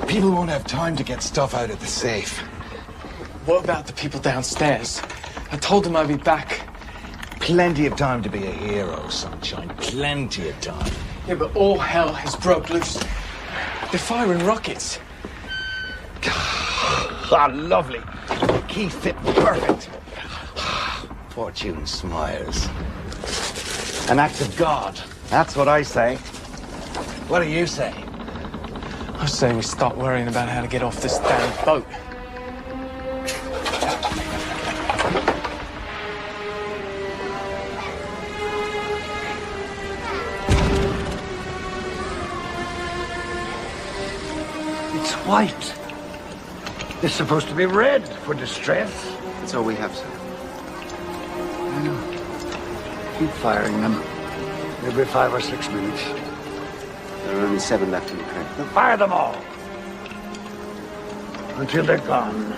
People won't have time to get stuff out of the safe. What about the people downstairs? I told them I'd be back. Plenty of time to be a hero, sunshine. Plenty of time. Yeah, but all hell has broke loose. They're firing rockets. Ah, lovely. Key fit perfect. Fortune smiles. An act of God. That's what I say. What do you say? I say we stop worrying about how to get off this damn boat. It's white. It's supposed to be red for distress. That's all we have, sir. I know. Keep firing them. Every 5 or 6 minutes. There are only 7 left in the crate. Then fire them all. Until they're gone.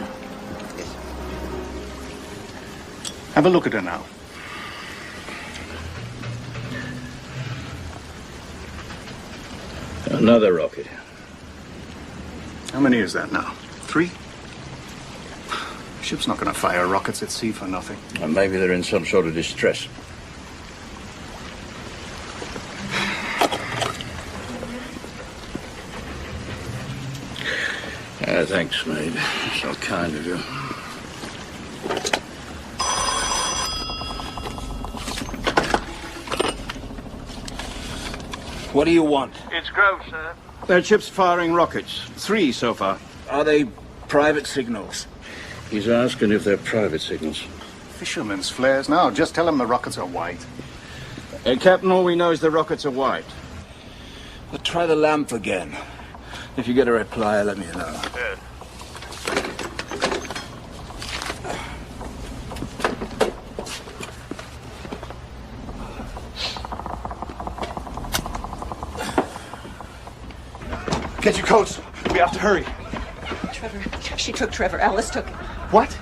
Have a look at her now. Another rocket. How many is that now? 3? Ship's not going to fire rockets at sea for nothing. And maybe they're in some sort of distress. Thanks, mate. So kind of you. What do you want? It's Grove, sir. That ship's firing rockets. 3 so far. Are they private signals? He's asking if they're private signals. Fisherman's flares. No, just tell him the rockets are white. Captain, all we know is the rockets are white. But try the lamp again. If you get a reply, let me know. Yeah. Get your coats. We have to hurry. Trevor. She took Trevor. Alice took him. What?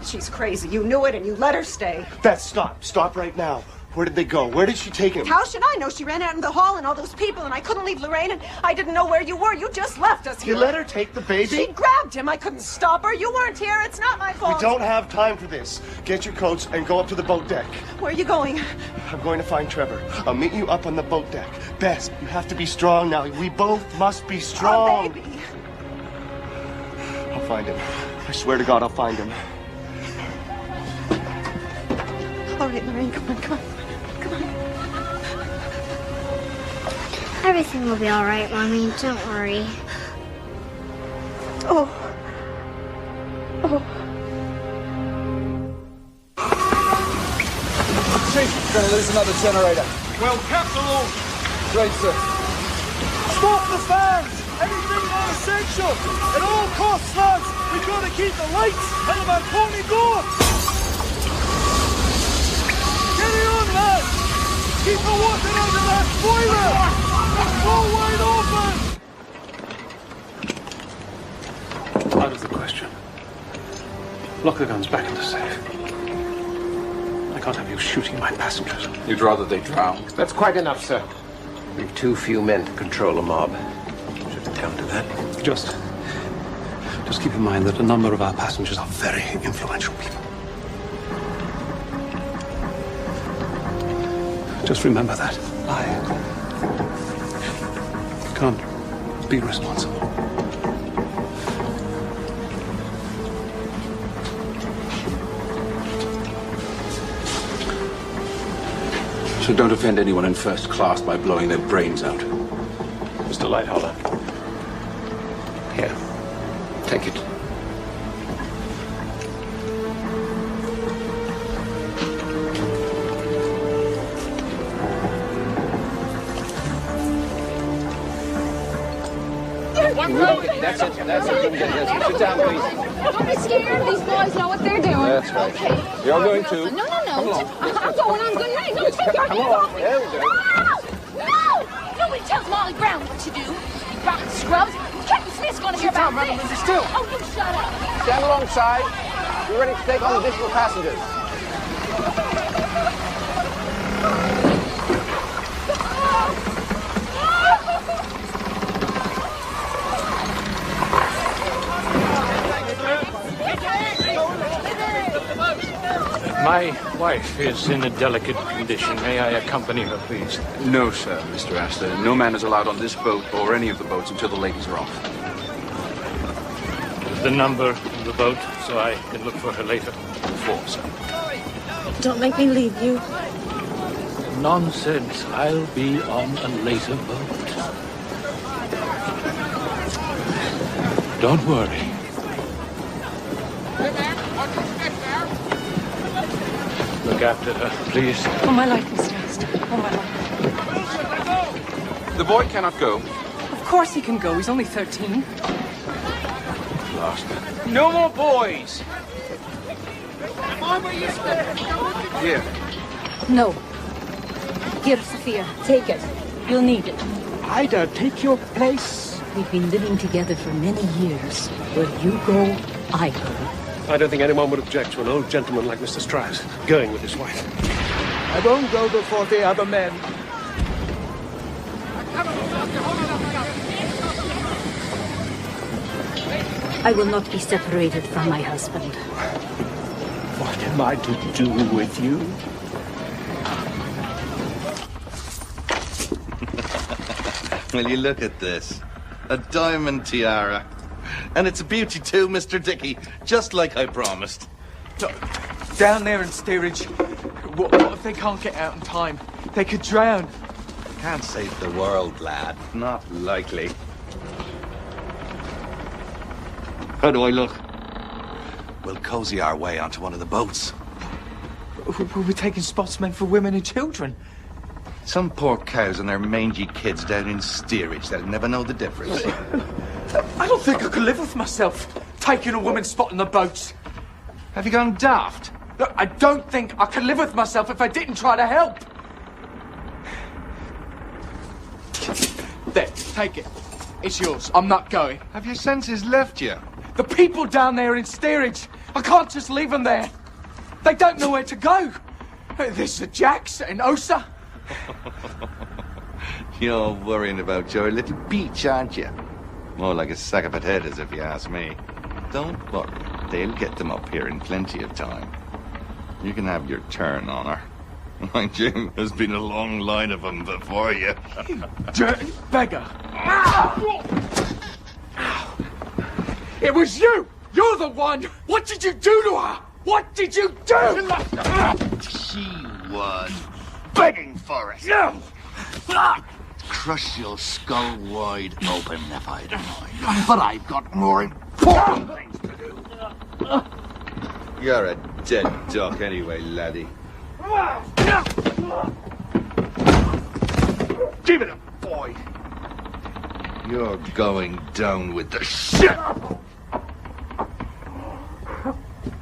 She's crazy. You knew it and you let her stay. Beth, stop. Stop right now. Where did they go? Where did she take him? How should I know? She ran out in the hall and all those people, and I couldn't leave Lorraine, and I didn't know where you were. You just left us here. You let her take the baby? She grabbed him. I couldn't stop her. You weren't here. It's not my fault. We don't have time for this. Get your coats and go up to the boat deck. Where are you going? I'm going to find Trevor. I'll meet you up on the boat deck. Bess, you have to be strong now. We both must be strong. Oh, baby. I'll find him. I swear to God, I'll find him. All right, Lorraine, come on, come on. Come on. Everything will be all right, Mommy. Don't worry. Oh. Oh. Chief, we're going to lose another generator. Well, Captain Lord. Great, sir. Stop the fans! Anything non-essential! At all costs, lads! We've got to keep the lights and the balcony going! Get it on, lads! Keep the water under that boiler! All wide open! Out of the question. Lock the guns back in the safe. I can't have you shooting my passengers. You'd rather they drown? That's quite enough, sir. We've too few men to control a mob. Should come to that. Just keep in mind that a number of our passengers are very influential people. Just remember that. I can't be responsible. So don't offend anyone in first class by blowing their brains out. Mr. Lighthollow. Here. Take it. That's it. That's it. Sit down, please. Don't be scared. These boys know what they're doing. That's right. You're going too. No. Come along. I'm going on good night. Don't take your Come hands on. off me. There we go. No! Nobody tells Molly Brown what to do. Rotten scrubs. Captain Smith's gonna hear about this. Still. Oh, you shut up. stand alongside. We're ready to take on additional passengers. My wife is in a delicate condition. May I accompany her, please? No, sir, Mr. Astor. No man is allowed on this boat or any of the boats until the ladies are off. The number of the boat, so I can look for her later. 4, sir. Don't make me leave you. Nonsense. I'll be on a later boat. Don't worry. Look after her, please. Oh, my life, Mr. Astor. Oh, my life. The boy cannot go. Of course he can go. He's only 13. Lost. No more boys. Here. No. Here, Sophia. Take it. You'll need it. Ida, take your place. We've been living together for many years. Where you go, I go. I don't think anyone would object to an old gentleman like Mr. Strauss going with his wife. I won't go before the other men. I will not be separated from my husband. What am I to do with you? Will you look at this? A diamond tiara. And it's a beauty too, Mr. Dickey, just like I promised. Down there in steerage. What if they can't get out in time? They could drown. Can't save the world, lad. Not likely. How do I look? We'll cozy our way onto one of the boats. We'll be taking spotsmen for women and children. Some poor cows and their mangy kids down in steerage. They'll never know the difference. I don't think I could live with myself, taking a woman's spot in the boat. Have you gone daft? Look, I don't think I could live with myself if I didn't try to help. There, take it. It's yours. I'm not going. Have your senses left you? The people down there in steerage. I can't just leave them there. They don't know where to go. There's the Jacks and Osa. You're worrying about your little beach, aren't you? More like a sack of potatoes, if you ask me. Don't worry. They'll get them up here in plenty of time. You can have your turn on her. Mind you, there's been a long line of them before you. You dirty beggar. It was you! You're the one! What did you do to her? What did you do? She was begging for it. No! Crush your skull wide open if I don't mind. But I've got more important things to do. You're a dead duck anyway, laddie. Give it up, boy. You're going down with the ship.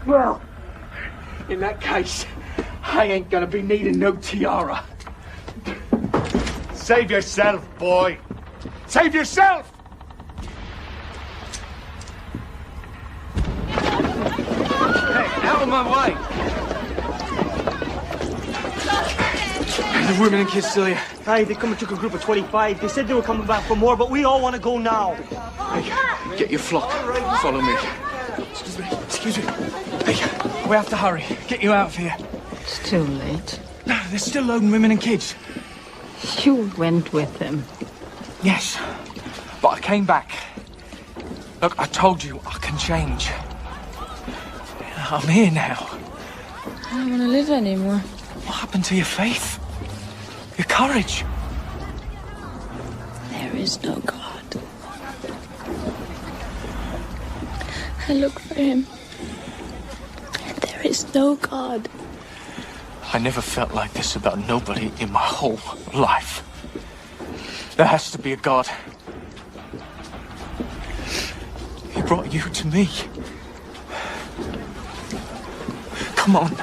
Well, in that case, I ain't gonna be needing no tiara. Save yourself, boy. Save yourself! Hey, out of my way. The women and kids still here. Aye, they come and took a group of 25. They said they were coming back for more, but we all want to go now. Hey, get your flock. Follow me. Excuse me. Excuse me. Hey, we have to hurry. Get you out of here. It's too late. No, they're still loading women and kids. You went with them. Yes, but I came back. Look, I told you I can change. I'm here now. I don't want to live anymore. What happened to your faith? Your courage? There is no God. I look for him. There is no God. I never felt like this about nobody in my whole life. There has to be a God. He brought you to me. Come on.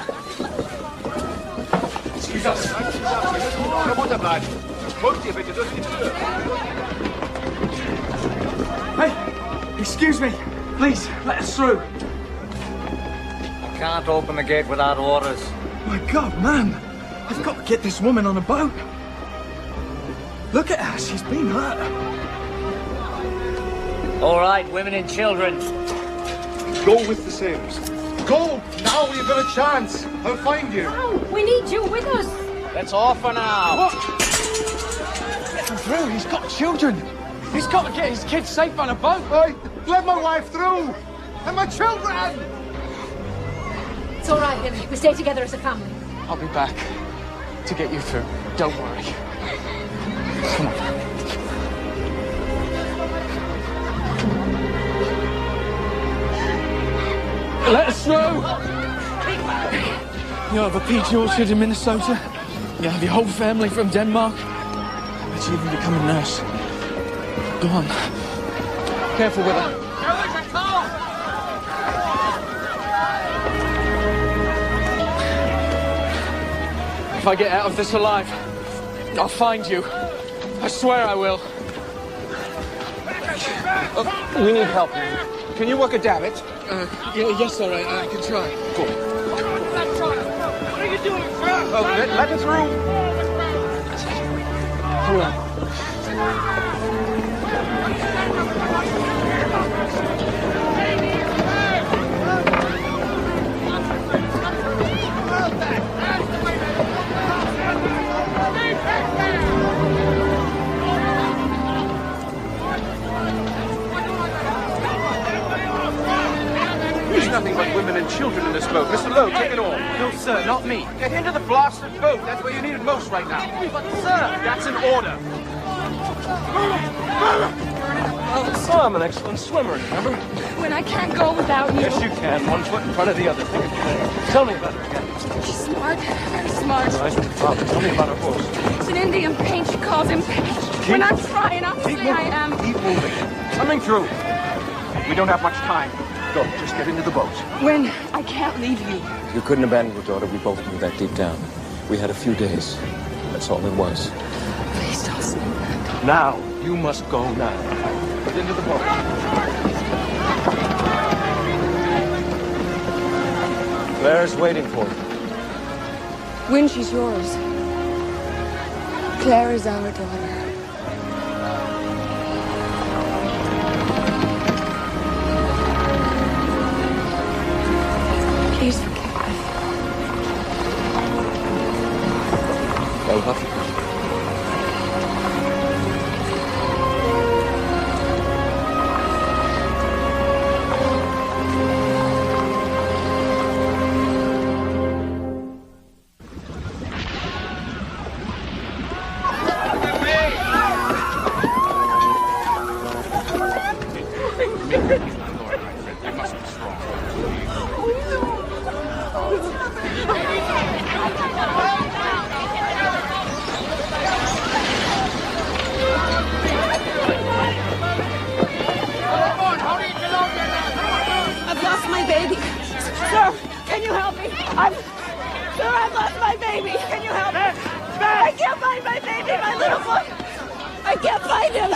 Excuse us. Hey, excuse me. Please, let us through. can't open the gate without orders. My God, man! I've got to get this woman on a boat. Look at her, she's been hurt. All right, women and children. Go with the sailors. Go! Now we've got a chance. I'll find you. No, we need you with us. That's all for now. What? Let him through, he's got children. He's got to get his kids safe on a boat. Hey, let my wife through! And my children! It's all right, Billy. We stay together as a family. I'll be back to get you through. Don't worry. Come on. Let us know. You have a peach orchard in Minnesota. You have your whole family from Denmark. I bet you even become a nurse. Go on. Careful with her. If I get out of this alive, I'll find you. I swear I will. We need help. Can you work a davit? Yes, all right. I can try. Cool. What are you doing, sir? Oh, let her through. Hold on. There's nothing but women and children in this boat. Mr. Lowe, take it all. No, sir, not me. Get into the blasted boat. That's where you need it most right now. But, sir! That's an order. Oh, I'm an excellent swimmer, remember? When I can't go without you. Yes, you can. One foot in front of the other. Think of it. Tell me about her again. She's smart, very smart. Nice with the father. Tell me about her horse. It's an Indian paint. She calls him paint. When I'm trying, obviously I am. Keep moving. Coming through. We don't have much time. Go, just get into the boat. When I can't leave you. You couldn't abandon your daughter. We both knew that deep down. We had a few days. That's all it was. Please don't say that. Now. You must go now. Get into the boat. Claire's waiting for you. When she's yours. Claire is our daughter. Please forgive me. I love you. I've lost my baby. Sir, can you help me? Sir, I've lost my baby. Can you help me? I can't find my baby, my little boy. I can't find him.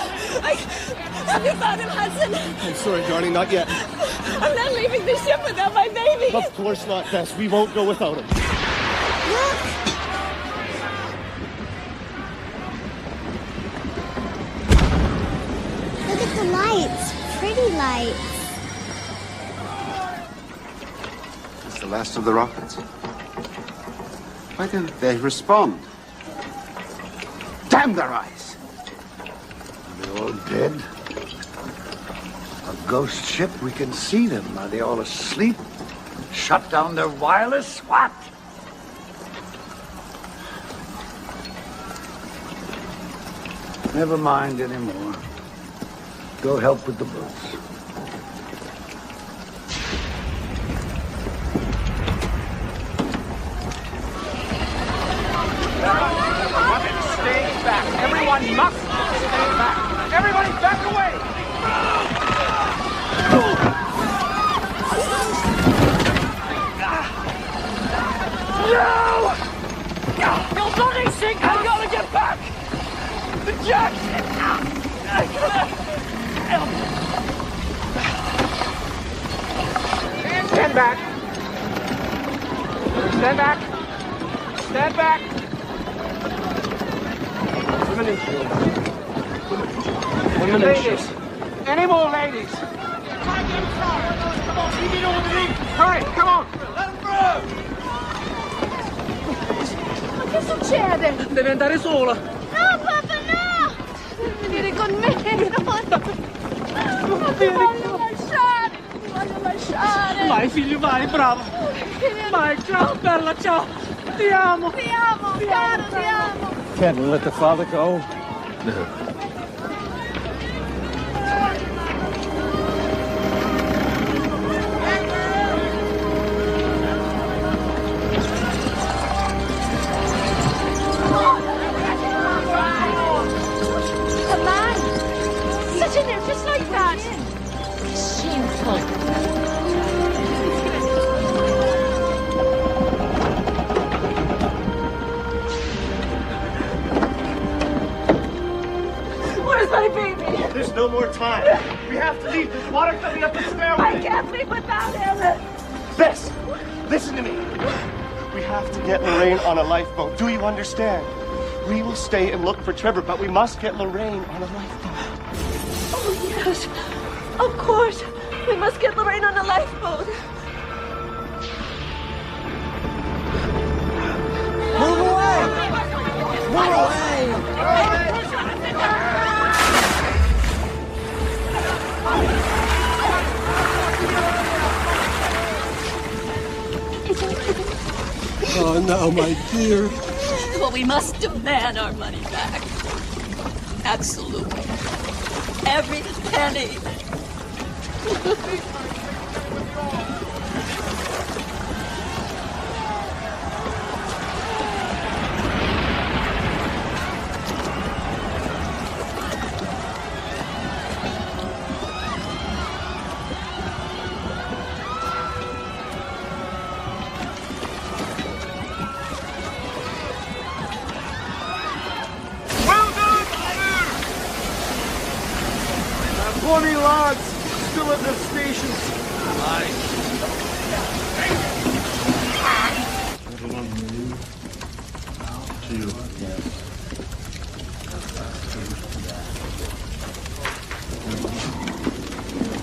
Have you found him, Hudson? I'm sorry, darling, not yet. I'm not leaving the ship without my baby. Of course not, Bess. We won't go without him. Look at the lights. Pretty lights. It's the last of the rockets. Why didn't they respond? Damn their eyes! Are they all dead? A ghost ship? We can see them. Are they all asleep? Shut down their wireless? What? Never mind anymore. Go help with the boats. Stay back. Everyone must stay back. Everybody back away. No! You'll bloody sink! I gotta get back! The jack! Stand back! Stand back. Stand back. Women and children. Women and ladies. Any more ladies? Come on, keep it on the roof. Hurry, come on. Let him through. Ma che succede? Deve andare sola. No, papà, no! Devi venire con me. Non ti voglio lasciare. Ti voglio lasciare. Vai, figlio, vai, bravo. Vai, ciao, bella, ciao. Ti amo. Ti amo, caro, ti amo. Can't let the father go. No. A man. Sitting there just like that. Shameful. Where's my baby? There's no more time. We have to leave. There's water coming up the stairway. I can't leave without him. Bess, listen to me. We have to get Lorraine on a lifeboat. Do you understand? We will stay and look for Trevor, but we must get Lorraine on a lifeboat. Oh, yes. Of course. We must get Lorraine on a lifeboat. Move away! Move away! Oh, no, my dear. Well, we must demand our money back. Absolutely. Every penny. Lads, still at the station.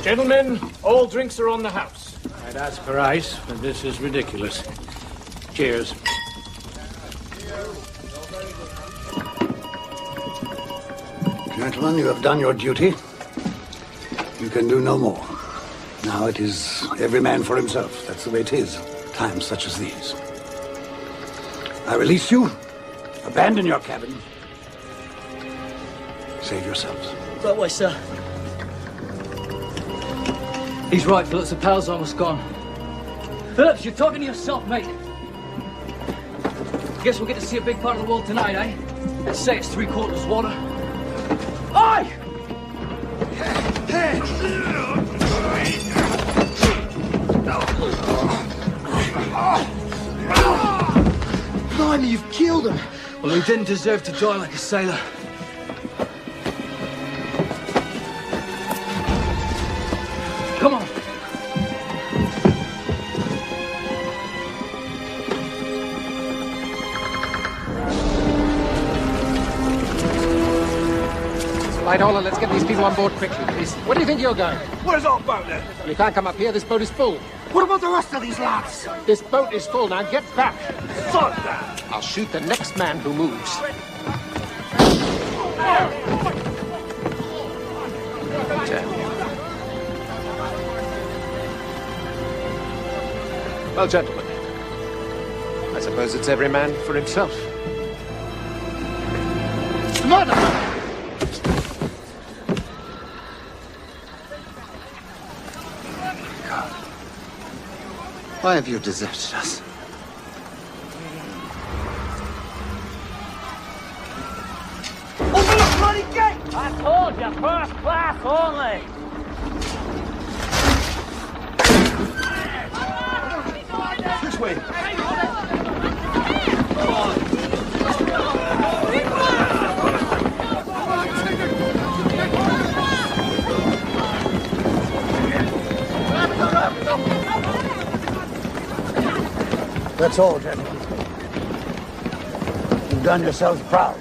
Gentlemen, all drinks are on the house. I'd ask for ice, but this is ridiculous. Cheers. Gentlemen, you have done your duty. You can do no more. Now it is every man for himself. That's the way it is, times such as these. I release you. Abandon your cabin. Save yourselves. That way, sir. He's right, Phillips. The power's almost gone. Phillips, you're talking to yourself, mate. Guess we'll get to see a big part of the world tonight, eh? Let's say it's 3/4 water. Aye! Blimey, you've killed him. Well, he didn't deserve to die like a sailor. Come on. Lightoller, let's get these people on board quickly, please. Where do you think you're going? Where's our boat then? You can't come up here. This boat is full. What about the rest of these lads? This boat is full. Now get back. Sod that! I'll shoot the next man who moves. Damn you. Well, gentlemen, I suppose it's every man for himself. Mother! Why have you deserted us? Open the bloody gate! I told you, first class only. This way. That's all, gentlemen. You've done yourselves proud.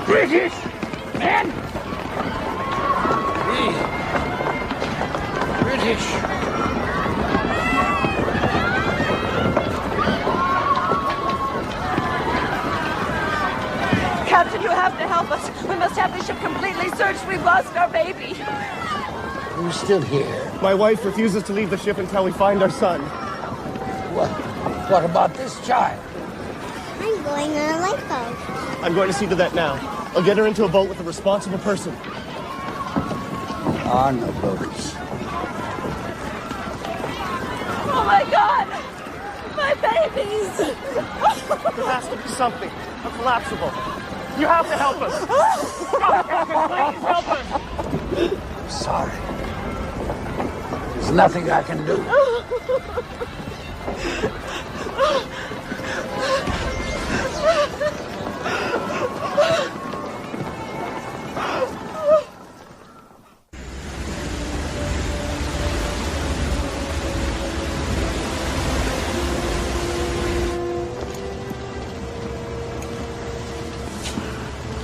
British men! British! Captain, you have to help us. We must have the ship completely searched. We've lost our baby. Who's still here? My wife refuses to leave the ship until we find our son. What about this child? I'm going on a lifeboat. I'm going to see to that now. I'll get her into a boat with a responsible person. There are no boats. Oh my God! My babies! There has to be something. A collapsible. You have to help us. Please help us. I'm sorry. There's nothing I can do.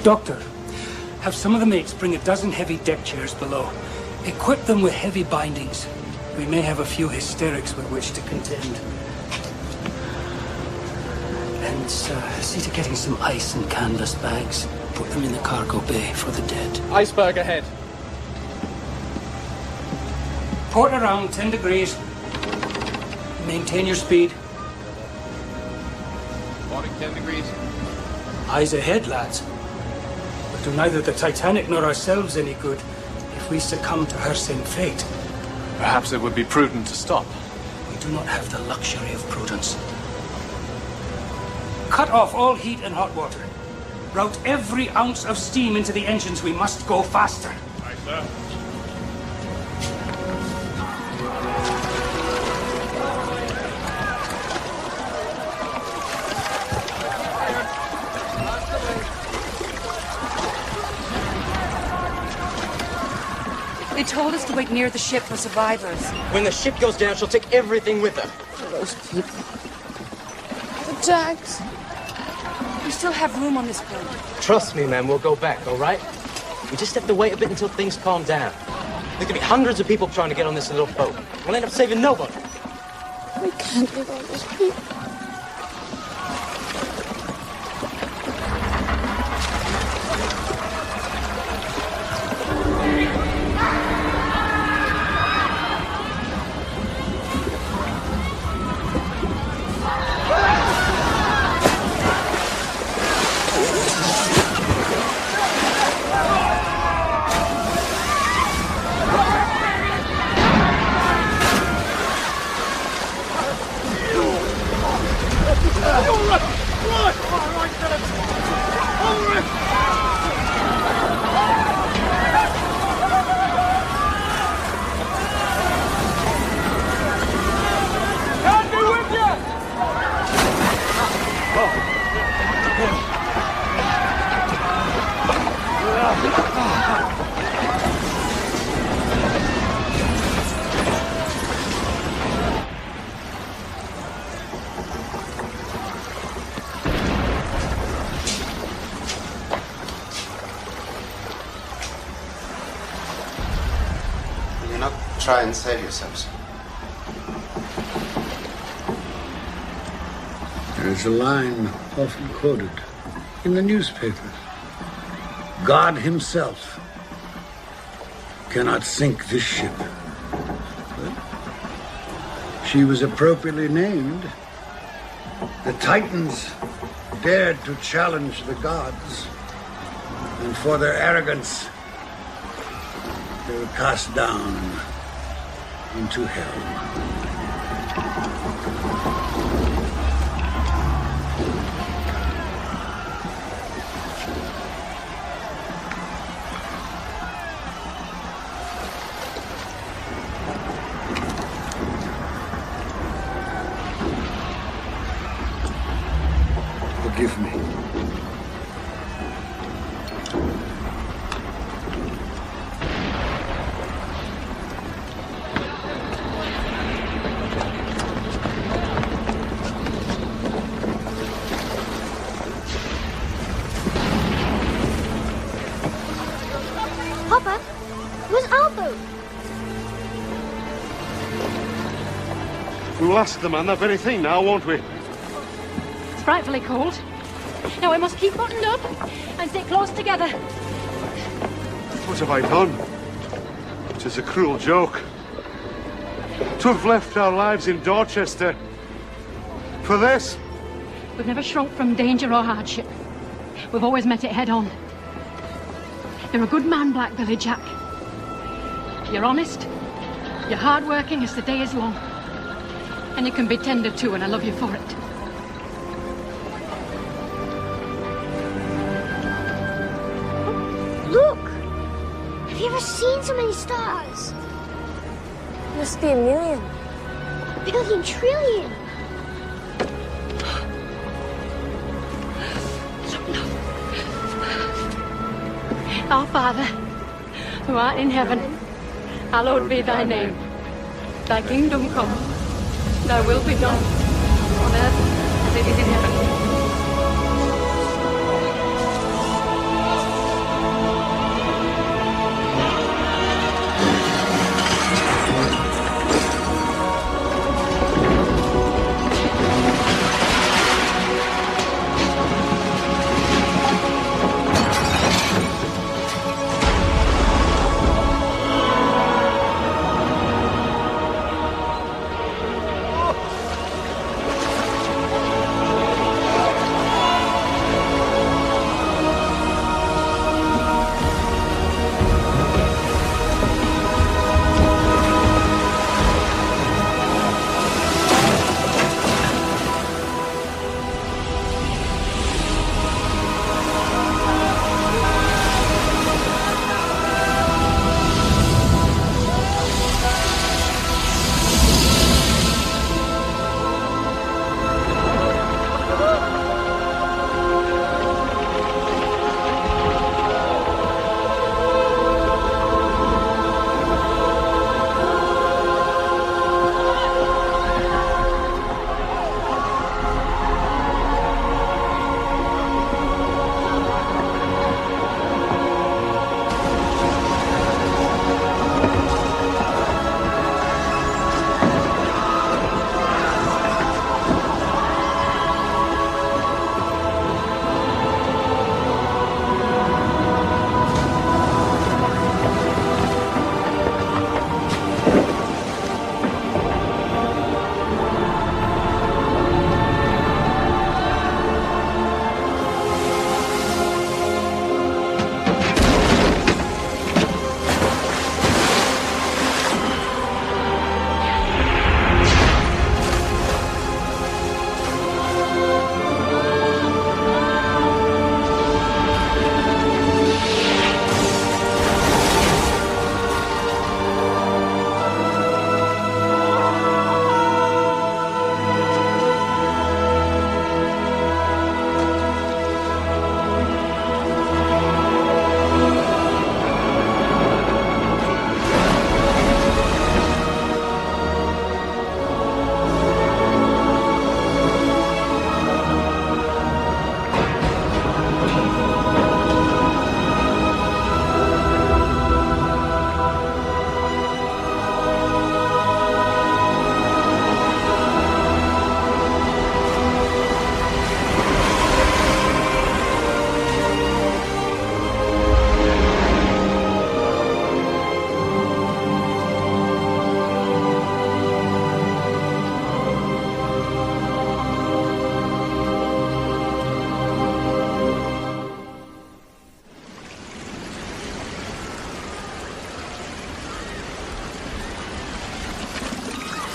Doctor, have some of the mates bring a dozen heavy deck chairs below. Equip them with heavy bindings. We may have a few hysterics with which to contend. And see to getting some ice and canvas bags. Put them in the cargo bay for the dead. Iceberg ahead. Port around 10 degrees. Maintain your speed. Boarding 10 degrees. Eyes ahead, lads. But do neither the Titanic nor ourselves any good if we succumb to her same fate. Perhaps it would be prudent to stop. We do not have the luxury of prudence. Cut off all heat and hot water. Route every ounce of steam into the engines. We must go faster. Aye, sir. They told us to wait near the ship for survivors. When the ship goes down, she'll take everything with her. Those people. The Jacks. We still have room on this boat. Trust me, man, we'll go back, all right? We just have to wait a bit until things calm down. There could be hundreds of people trying to get on this little boat. We'll end up saving nobody. We can't leave all those people. Try and save yourselves. There is a line often quoted in the newspapers. God himself cannot sink this ship. But she was appropriately named. The Titans dared to challenge the gods, and for their arrogance, they were cast down into hell. We'll ask the man that very thing now, won't we? It's frightfully cold. Now we must keep buttoned up and stay close together. What have I done? It is a cruel joke. To have left our lives in Dorchester for this? We've never shrunk from danger or hardship. We've always met it head on. You're a good man, Black Billy Jack. You're honest. You're hard-working as the day is long. And you can be tender too, and I love you for it. Look! Have you ever seen so many stars? Must be a million. Billion, trillion. Our Father, who art in heaven, hallowed be thy name. Thy kingdom come, thy will be done, on earth as it is in heaven.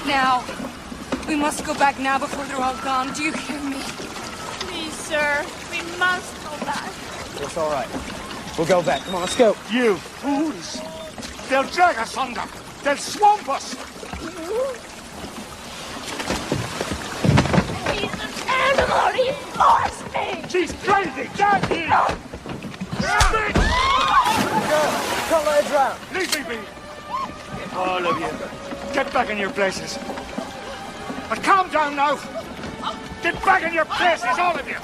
Now, we must go back now before they're all gone. Do you hear me? Please, sir, we must go back. It's all right. We'll go back. Come on, let's go. You fools! They'll drag us under. They'll swamp us. He's an animal. He forced me. She's crazy. Get here. Don't let her drown. Leave me be. All of you. Get back in your places. But calm down now. Get back in your places, all of you.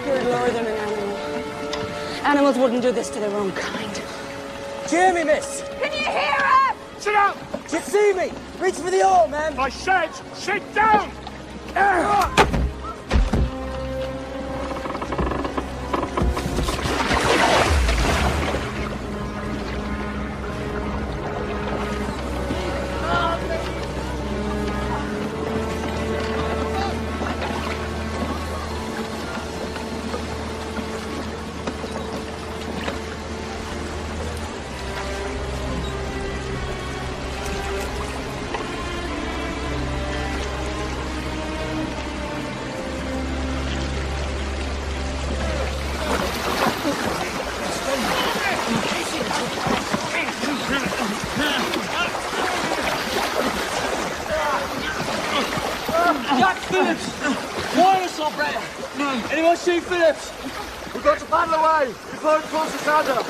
You're lower than an animal. Animals wouldn't do this to their own kind. Hear me, miss. Can you hear her? it up! You see me! Reach for the oar, man! I said, sit down! Anyone see Phillips? We've got to paddle away before it pulls us under.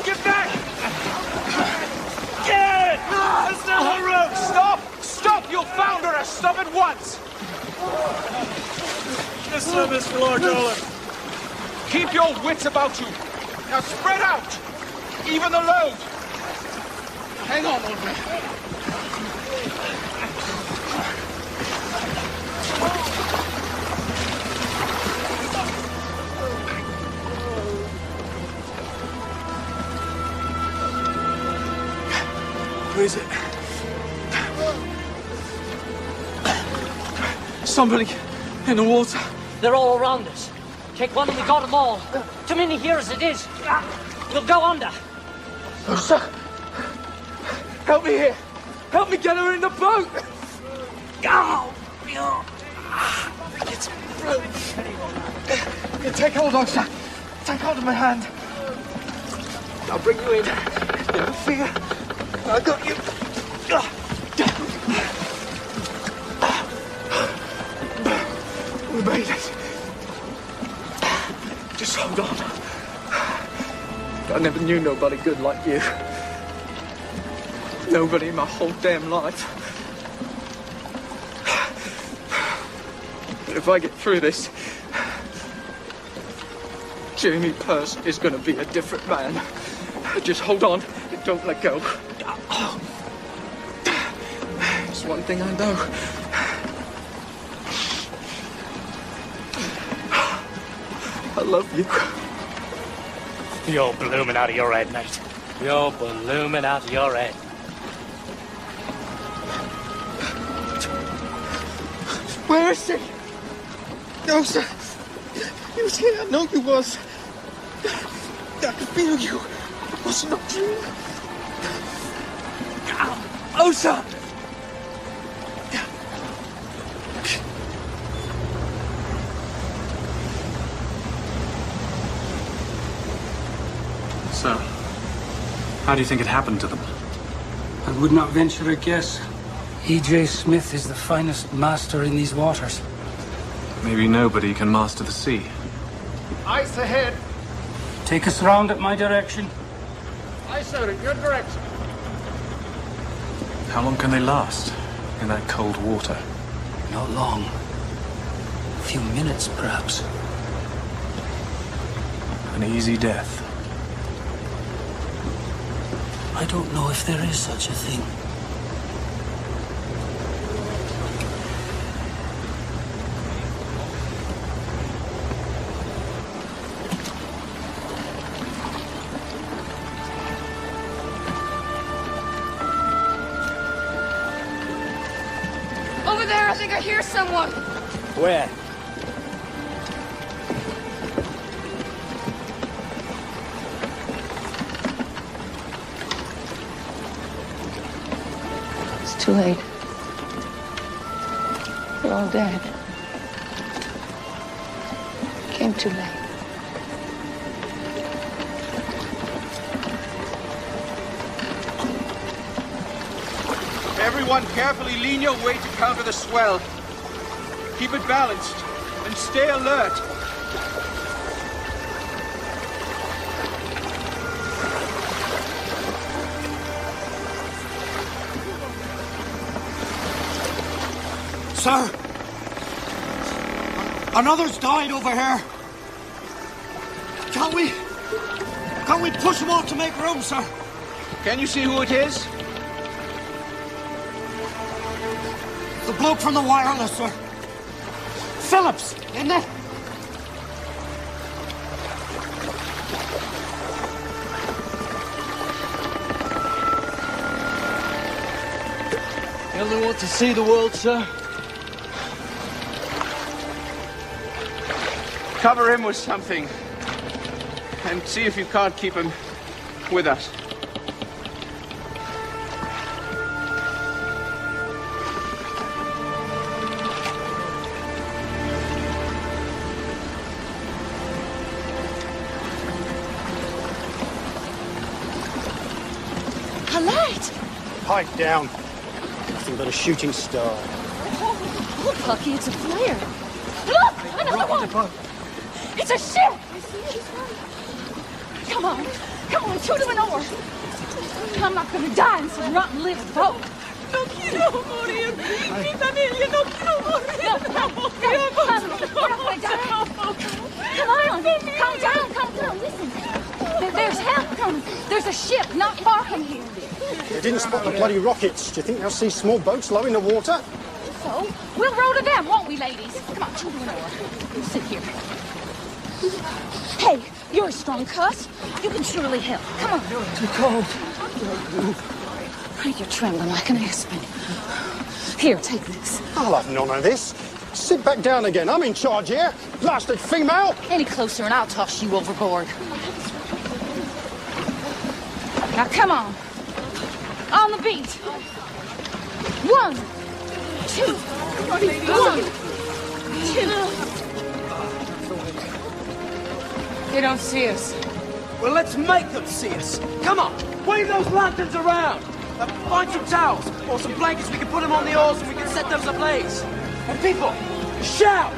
Get back! Get! There's no room! Stop! Stop! You'll founder us! Stop at once! This service, Lord Dolan. Keep your wits about you. Now spread out! Even the load! Hang on, old man. Who is it? Somebody in the water. They're all around us. Take one and we got them all. Too many here as it is. We'll go under. Oh, sir. Help me here. Help me get her in the boat. Oh, it's through. Take hold on, sir. Take hold of my hand. I'll bring you in. Never fear. I got you. We made it. Just hold on. I never knew nobody good like you. Nobody in my whole damn life. But if I get through this, Jamie Purse is going to be a different man. Just hold on and don't let go. There's one thing I know. I love you. You're blooming out of your head, mate. You're blooming out of your head. Where is he? No, sir. He was here. I know he was. I could feel you. It wasn't a dream. Oh, sir. So, how do you think it happened to them? I would not venture a guess. E.J. Smith is the finest master in these waters. Maybe nobody can master the sea. Ice ahead. Take us round at my direction. Ice out in your direction. How long can they last in that cold water? Not long. A few minutes, perhaps. An easy death. I don't know if there is such a thing. Over there, I think I hear someone. Where? It's too late. They're all dead. Came too late. Everyone carefully lean your weight to counter the swell. Keep it balanced and stay alert. Sir! Another's died over here. Can we push them off to make room, sir? Can you see who it is? The bloke from the wireless, sir. Phillips, isn't it? You only want to see the world, sir? Cover him with something. And see if you can't keep him with us. A light! Pipe down. Nothing but a shooting star. Oh, Pucky, it's a flare. Look! Another one! It's a ship! Come on, shoot him an oar. I'm not gonna die in some rotten little boat. No quiero morir. Mi familia no quiero morir. Come on, calm down, listen. There's help coming. There's a ship not far from here. They didn't spot the bloody rockets. Do you think they'll see small boats low in the water? So, we'll row to them, won't we, ladies? Come on, shoot him an oar. You sit here. Hey, you're a strong cuss. You can surely help. Come on. Too cold. You're trembling like an aspen. Here, take this. I'll have none of this. Sit back down again. I'm in charge here. Blasted female. Any closer and I'll toss you overboard. Now, come on. On the beat. 1, 2, 1, 2. They don't see us. Well, let's make them see us. Come on, wave those lanterns around. Find some towels or some blankets. We can put them on the oars and we can set those ablaze. And people, shout!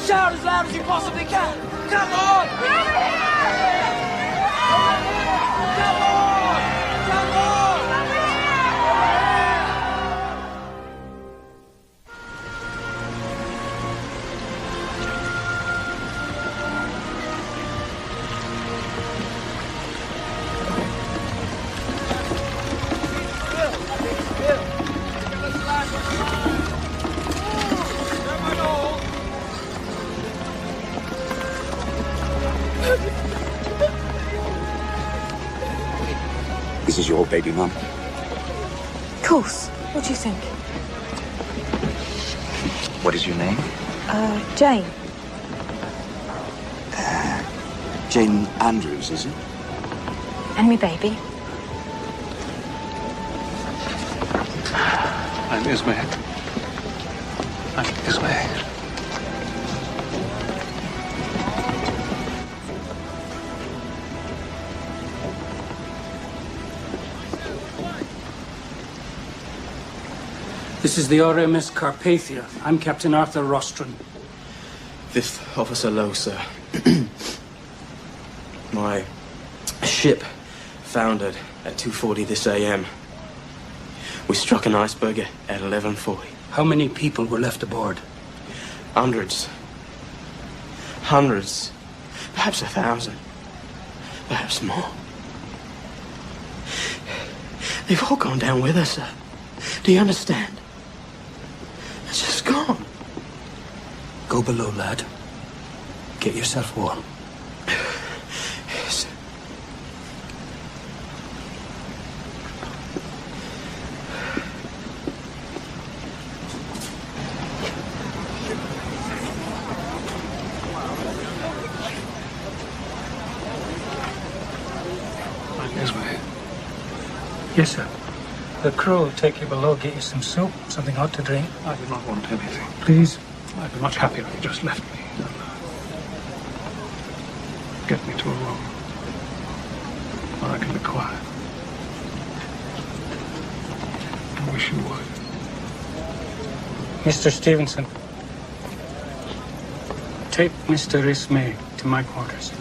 Shout as loud as you possibly can. Come on! Come on! Come on! This is your baby, Mum. Of course. What do you think? What is your name? Jane. Jane Andrews, is it? And me baby. I'm this way. I'm this way. This is the RMS Carpathia. I'm Captain Arthur Rostron. 5th Officer Lowe, sir. My ship foundered at 2:40 this a.m. We struck an iceberg at 11:40. How many people were left aboard? Hundreds. Hundreds. Perhaps 1,000. Perhaps more. They've all gone down with us, sir. Do you understand? It's just gone. Go below, lad. Get yourself warm. Yes. This way. Yes, sir. The crew will take you below, get you some soup, something hot to drink. I do not want anything. Please. I'd be much happier if you just left me. Get me to a room where I can be quiet. I wish you would. Mr. Stevenson, take Mr. Ismay to my quarters.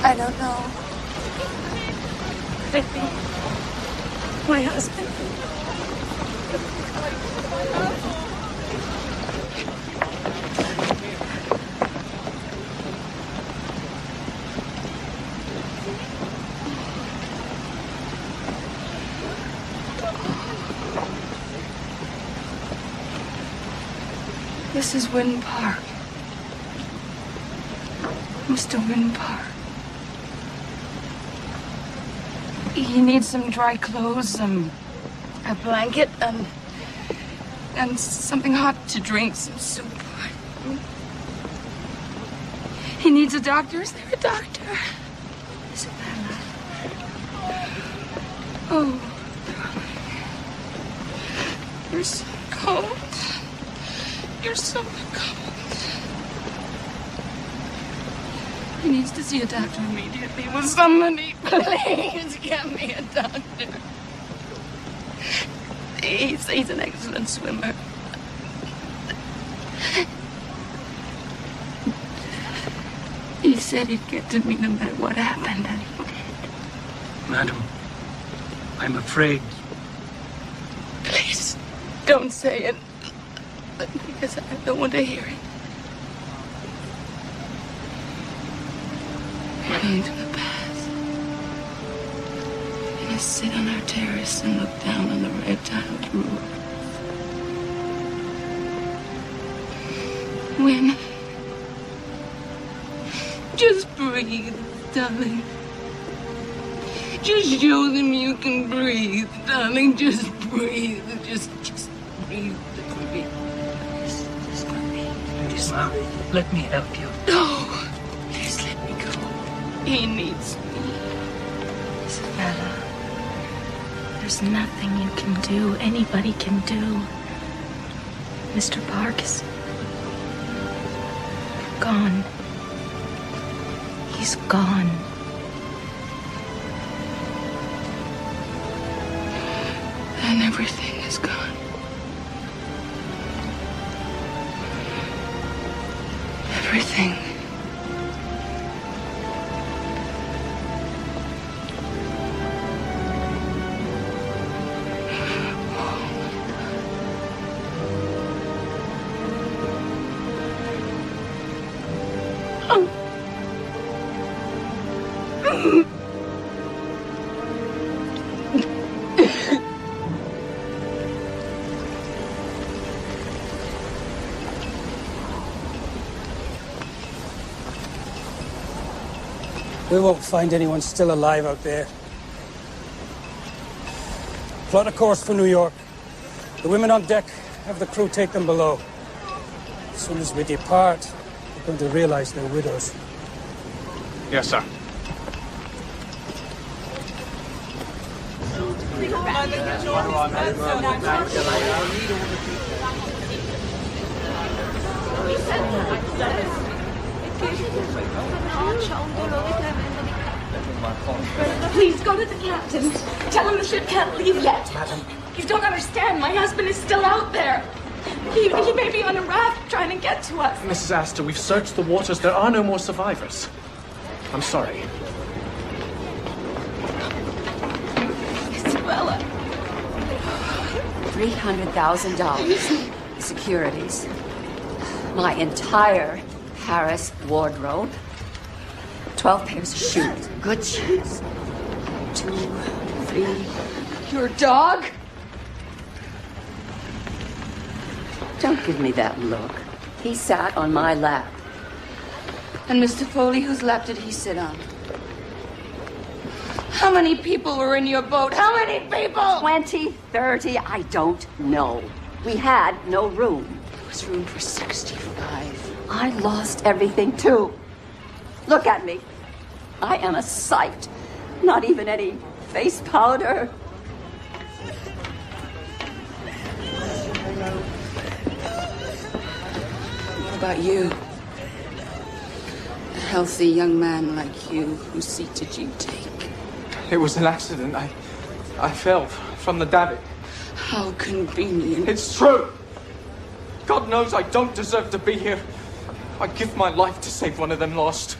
I don't know. My husband. This is Wynn Park. Mr. Wynn Park. He needs some dry clothes, a blanket, and something hot to drink, some soup. He needs a doctor. Is there a doctor? Isabella. Oh, darling. You're so cold. You're so cold. He needs to see a doctor immediately. Will somebody please get me a doctor? He's an excellent swimmer. He said he'd get to me no matter what happened, and he did. Madam, I'm afraid. Please, don't say it. Because I don't want to hear it. We're going to the past. We're going to sit on our terrace and look down on the red-tiled roof. When... Just breathe, darling. Just show them you can breathe, darling. Just breathe. Just breathe. Ma'am, let me help you. No, please let me go. He needs me. Isabella, there's nothing you can do, anybody can do. Mr. Park is gone. He's gone. And everything is gone. Everything. We won't find anyone still alive out there. Plot a course for New York. The women on deck have the crew take them below. As soon as we depart, they're going to realize they're widows. Yes, sir. Please go to the captain. Tell him the ship can't leave yet. Madam. You don't understand. My husband is still out there. He may be on a raft trying to get to us. Mrs. Astor, we've searched the waters. There are no more survivors. I'm sorry. Isabella. $300,000. Securities. My entire Paris wardrobe. 12 pairs of shoes. Good shoes. 2, 3. Your dog? Don't give me that look. He sat on my lap. And Mr. Foley, whose lap did he sit on? How many people were in your boat? How many people? 20, 30, I don't know. We had no room. There was room for 65. I lost everything, too. Look at me. I am a sight. Not even any face powder. What about you? A healthy young man like you, whose seat did you take? It was an accident. I fell from the davit. How convenient. It's true. God knows I don't deserve to be here. I'd give my life to save one of them lost.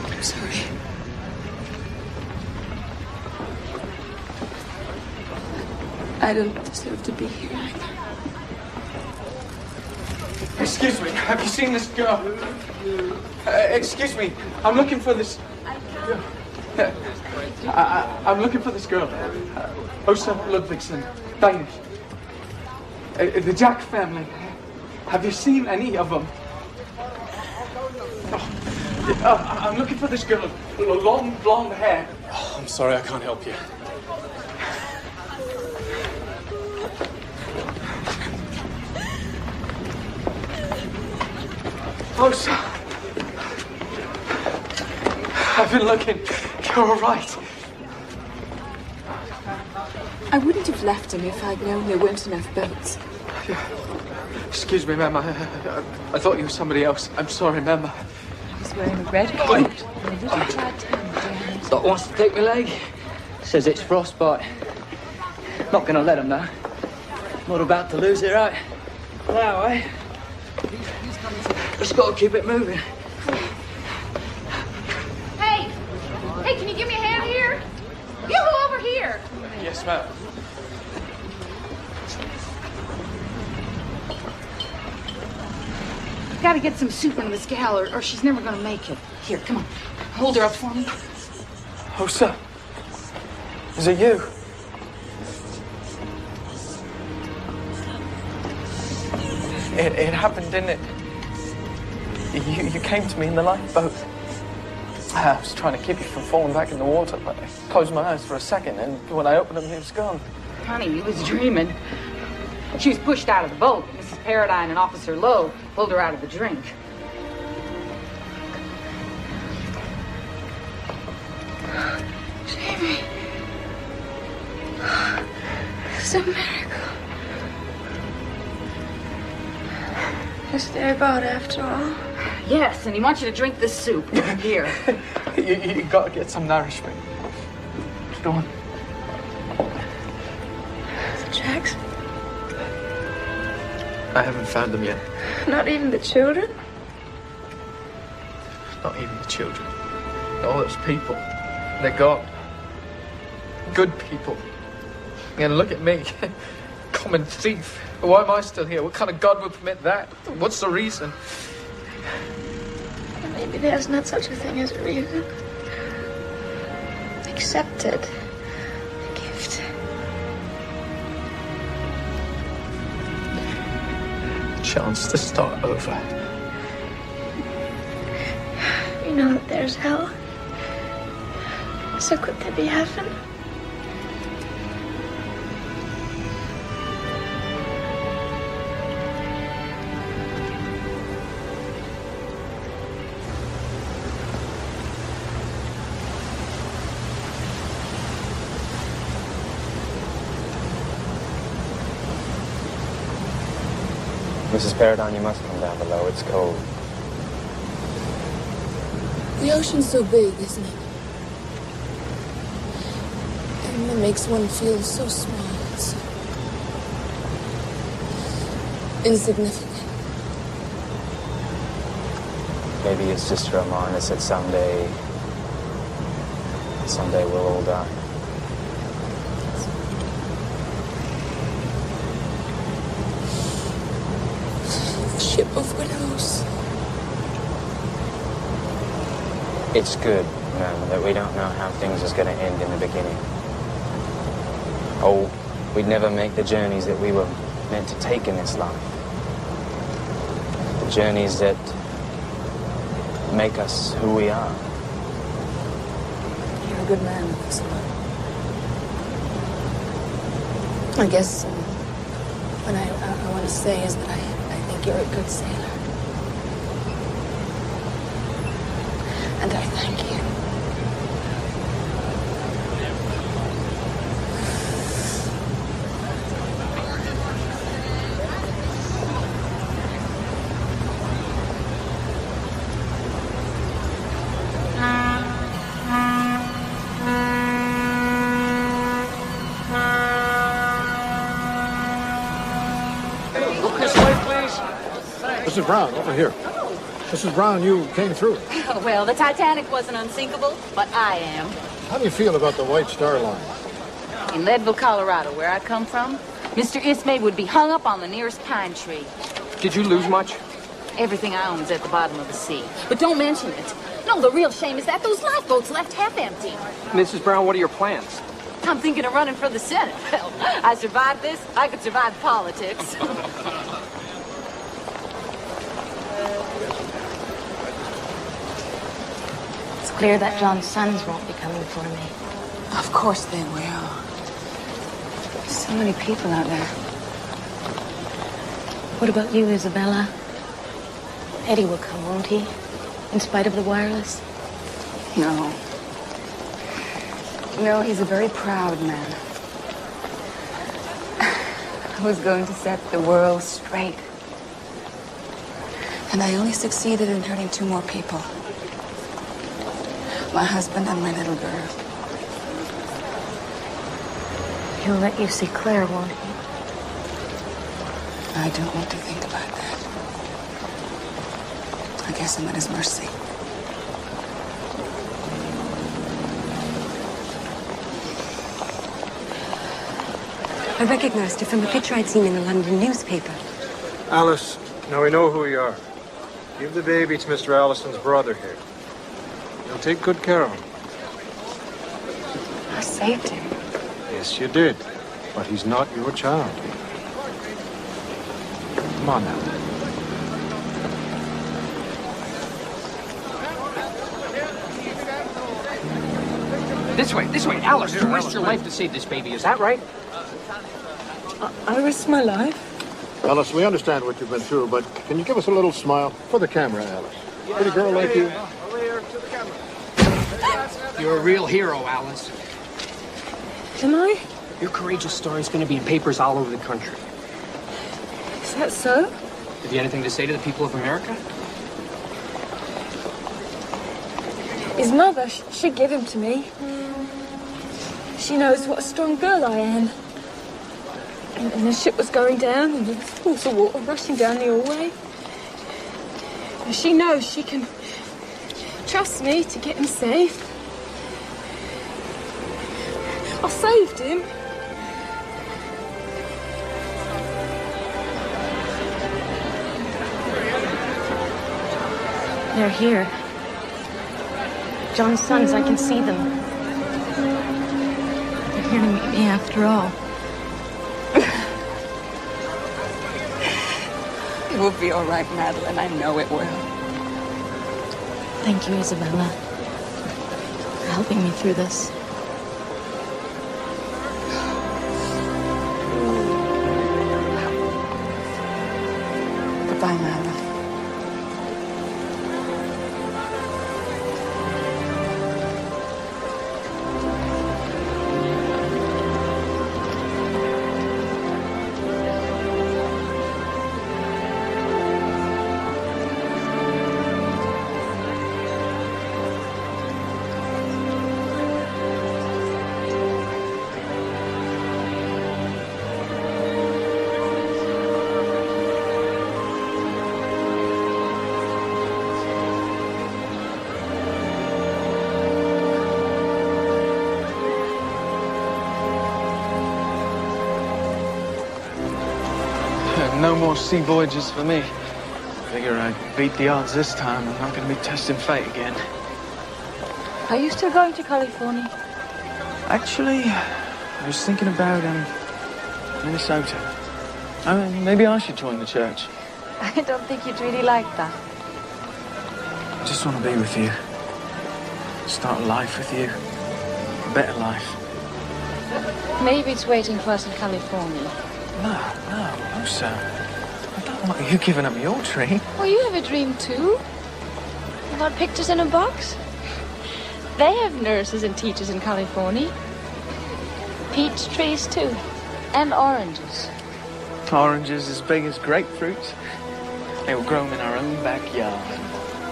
I'm sorry. I don't deserve to be here either. Excuse me, have you seen this girl? Excuse me, I'm looking for this... I'm looking for this girl. Åsa Ludvigsen, Danish. The Jack family. Have you seen any of them? I'm looking for this girl. Long blonde hair. Oh, I'm sorry, I can't help you. Åsa. I've been looking. You're all right. I wouldn't have left him if I'd known there weren't enough boats. Excuse me, ma'am. I thought you were somebody else. I'm sorry, ma'am. I was wearing a red coat and a little Titanic. Doc wants to take my leg. Says it's frostbite. Not gonna let him though. Not about to lose it, right? Now, eh? Just gotta keep it moving. Hey! Hey, can you give me a hand here? You over here! Yes, ma'am. Gotta get some soup into this gal, or she's never gonna make it. Here, come on. Hold her up for me. Åsa. Is it you? It happened, didn't it? You came to me in the lifeboat. I was trying to keep you from falling back in the water, but I closed my eyes for a second, and when I opened them, he was gone. Honey, he was dreaming. She was pushed out of the boat. Mrs. Paradine and Officer Lowe pulled her out of the drink. Jamie. It's a miracle. Is there God after all? Yes, and he wants you to drink this soup. Here. You gotta get some nourishment. Go on. The Jacks? I haven't found them yet. Not even the children? Not even the children. All those people. They're gone. Good people. And look at me. Common thief. Why am I still here? What kind of God would permit that? What's the reason? Maybe there's not such a thing as a reason. Accepted. A gift. Chance to start over. We know that there's hell. So could there be heaven? Mrs. Paradine, you must come down below. It's cold. The ocean's so big, isn't it? And it makes one feel so small and so insignificant. Maybe it's just to remind us that someday we'll all die. Ship of widows. It's good, ma'am, that we don't know how things is going to end in the beginning. Oh, we'd never make the journeys that we were meant to take in this life. The journeys that make us who we are. You're a good man, Officer. I guess what I want to say is that I think you're a good sailor. And I thank you. Look this way, please. Mrs. Brown, over here. Mrs. Brown, you came through. Oh, well, the Titanic wasn't unsinkable, but I am. How do you feel about the White Star Line? In Leadville, Colorado, where I come from, Mr. Ismay would be hung up on the nearest pine tree. Did you lose much? Everything I own is at the bottom of the sea. But don't mention it. No, the real shame is that those lifeboats left half empty. Mrs. Brown, what are your plans? I'm thinking of running for the Senate. Well, I survived this, I could survive politics. It's clear that John's sons won't be coming for me. Of course they will. So many people out there. What about you, Isabella? Eddie will come, won't he? In spite of the wireless? No. No, he's a very proud man. I was going to set the world straight. And I only succeeded in hurting 2 more people. My husband and my little girl. He'll let you see Claire, won't he? I don't want to think about that. I guess I'm at his mercy. I recognized her from a picture I'd seen in a London newspaper. Alice, now we know who you are. Give the baby to Mr. Allison's brother here. He'll take good care of him. I saved him. Yes, you did. But he's not your child. Come on now. This way, Alice. You risked your life to save this baby, is that right? I risked my life. Alice, we understand what you've been through, but can you give us a little smile for the camera, Alice? Pretty girl like you. You're a real hero, Alice. Am I? Your courageous story is going to be in papers all over the country. Is that so? Have you anything to say to the people of America? His mother, she gave him to me. She knows what a strong girl I am. And the ship was going down, and there was pools of water rushing down the hallway. And she knows she can trust me to get him safe. I saved him. They're here. John's sons, I can see them. They're here to meet me after all. It will be all right, Madeline. I know it will. Thank you, Isabella, for helping me through this. Goodbye, Madeline. No more sea voyages for me. Figure I beat the odds this time. I'm not going to be testing fate again. Are you still going to California? Actually, I was thinking about Minnesota. I mean, maybe I should join the church. I don't think you'd really like that. I just want to be with you. Start a life with you. A better life. Maybe it's waiting for us in California. No, sir. I don't want you giving up your dream. Well, you have a dream too. About pictures in a box. They have nurses and teachers in California. Peach trees too. And oranges. Oranges as big as grapefruits. They will grow them in our own backyard.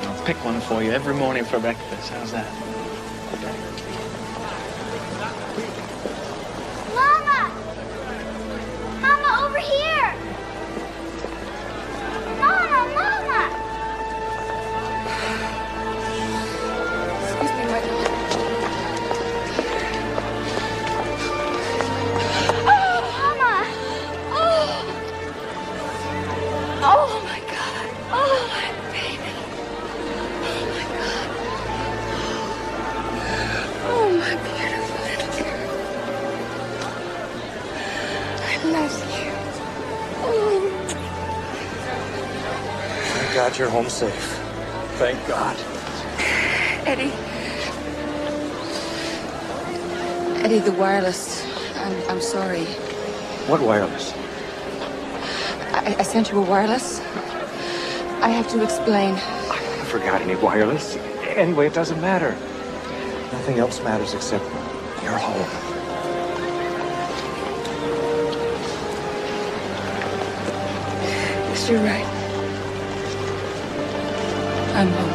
I'll pick one for you every morning for breakfast. How's that? Mama! Mama, over here! Mama! Excuse me right now. glad you're home safe. Thank God. Eddie. Eddie, the wireless. I'm sorry. What wireless? I sent you a wireless. I have to explain. I never got any wireless. Anyway, it doesn't matter. Nothing else matters except you're home. Yes, you're right. I'm home.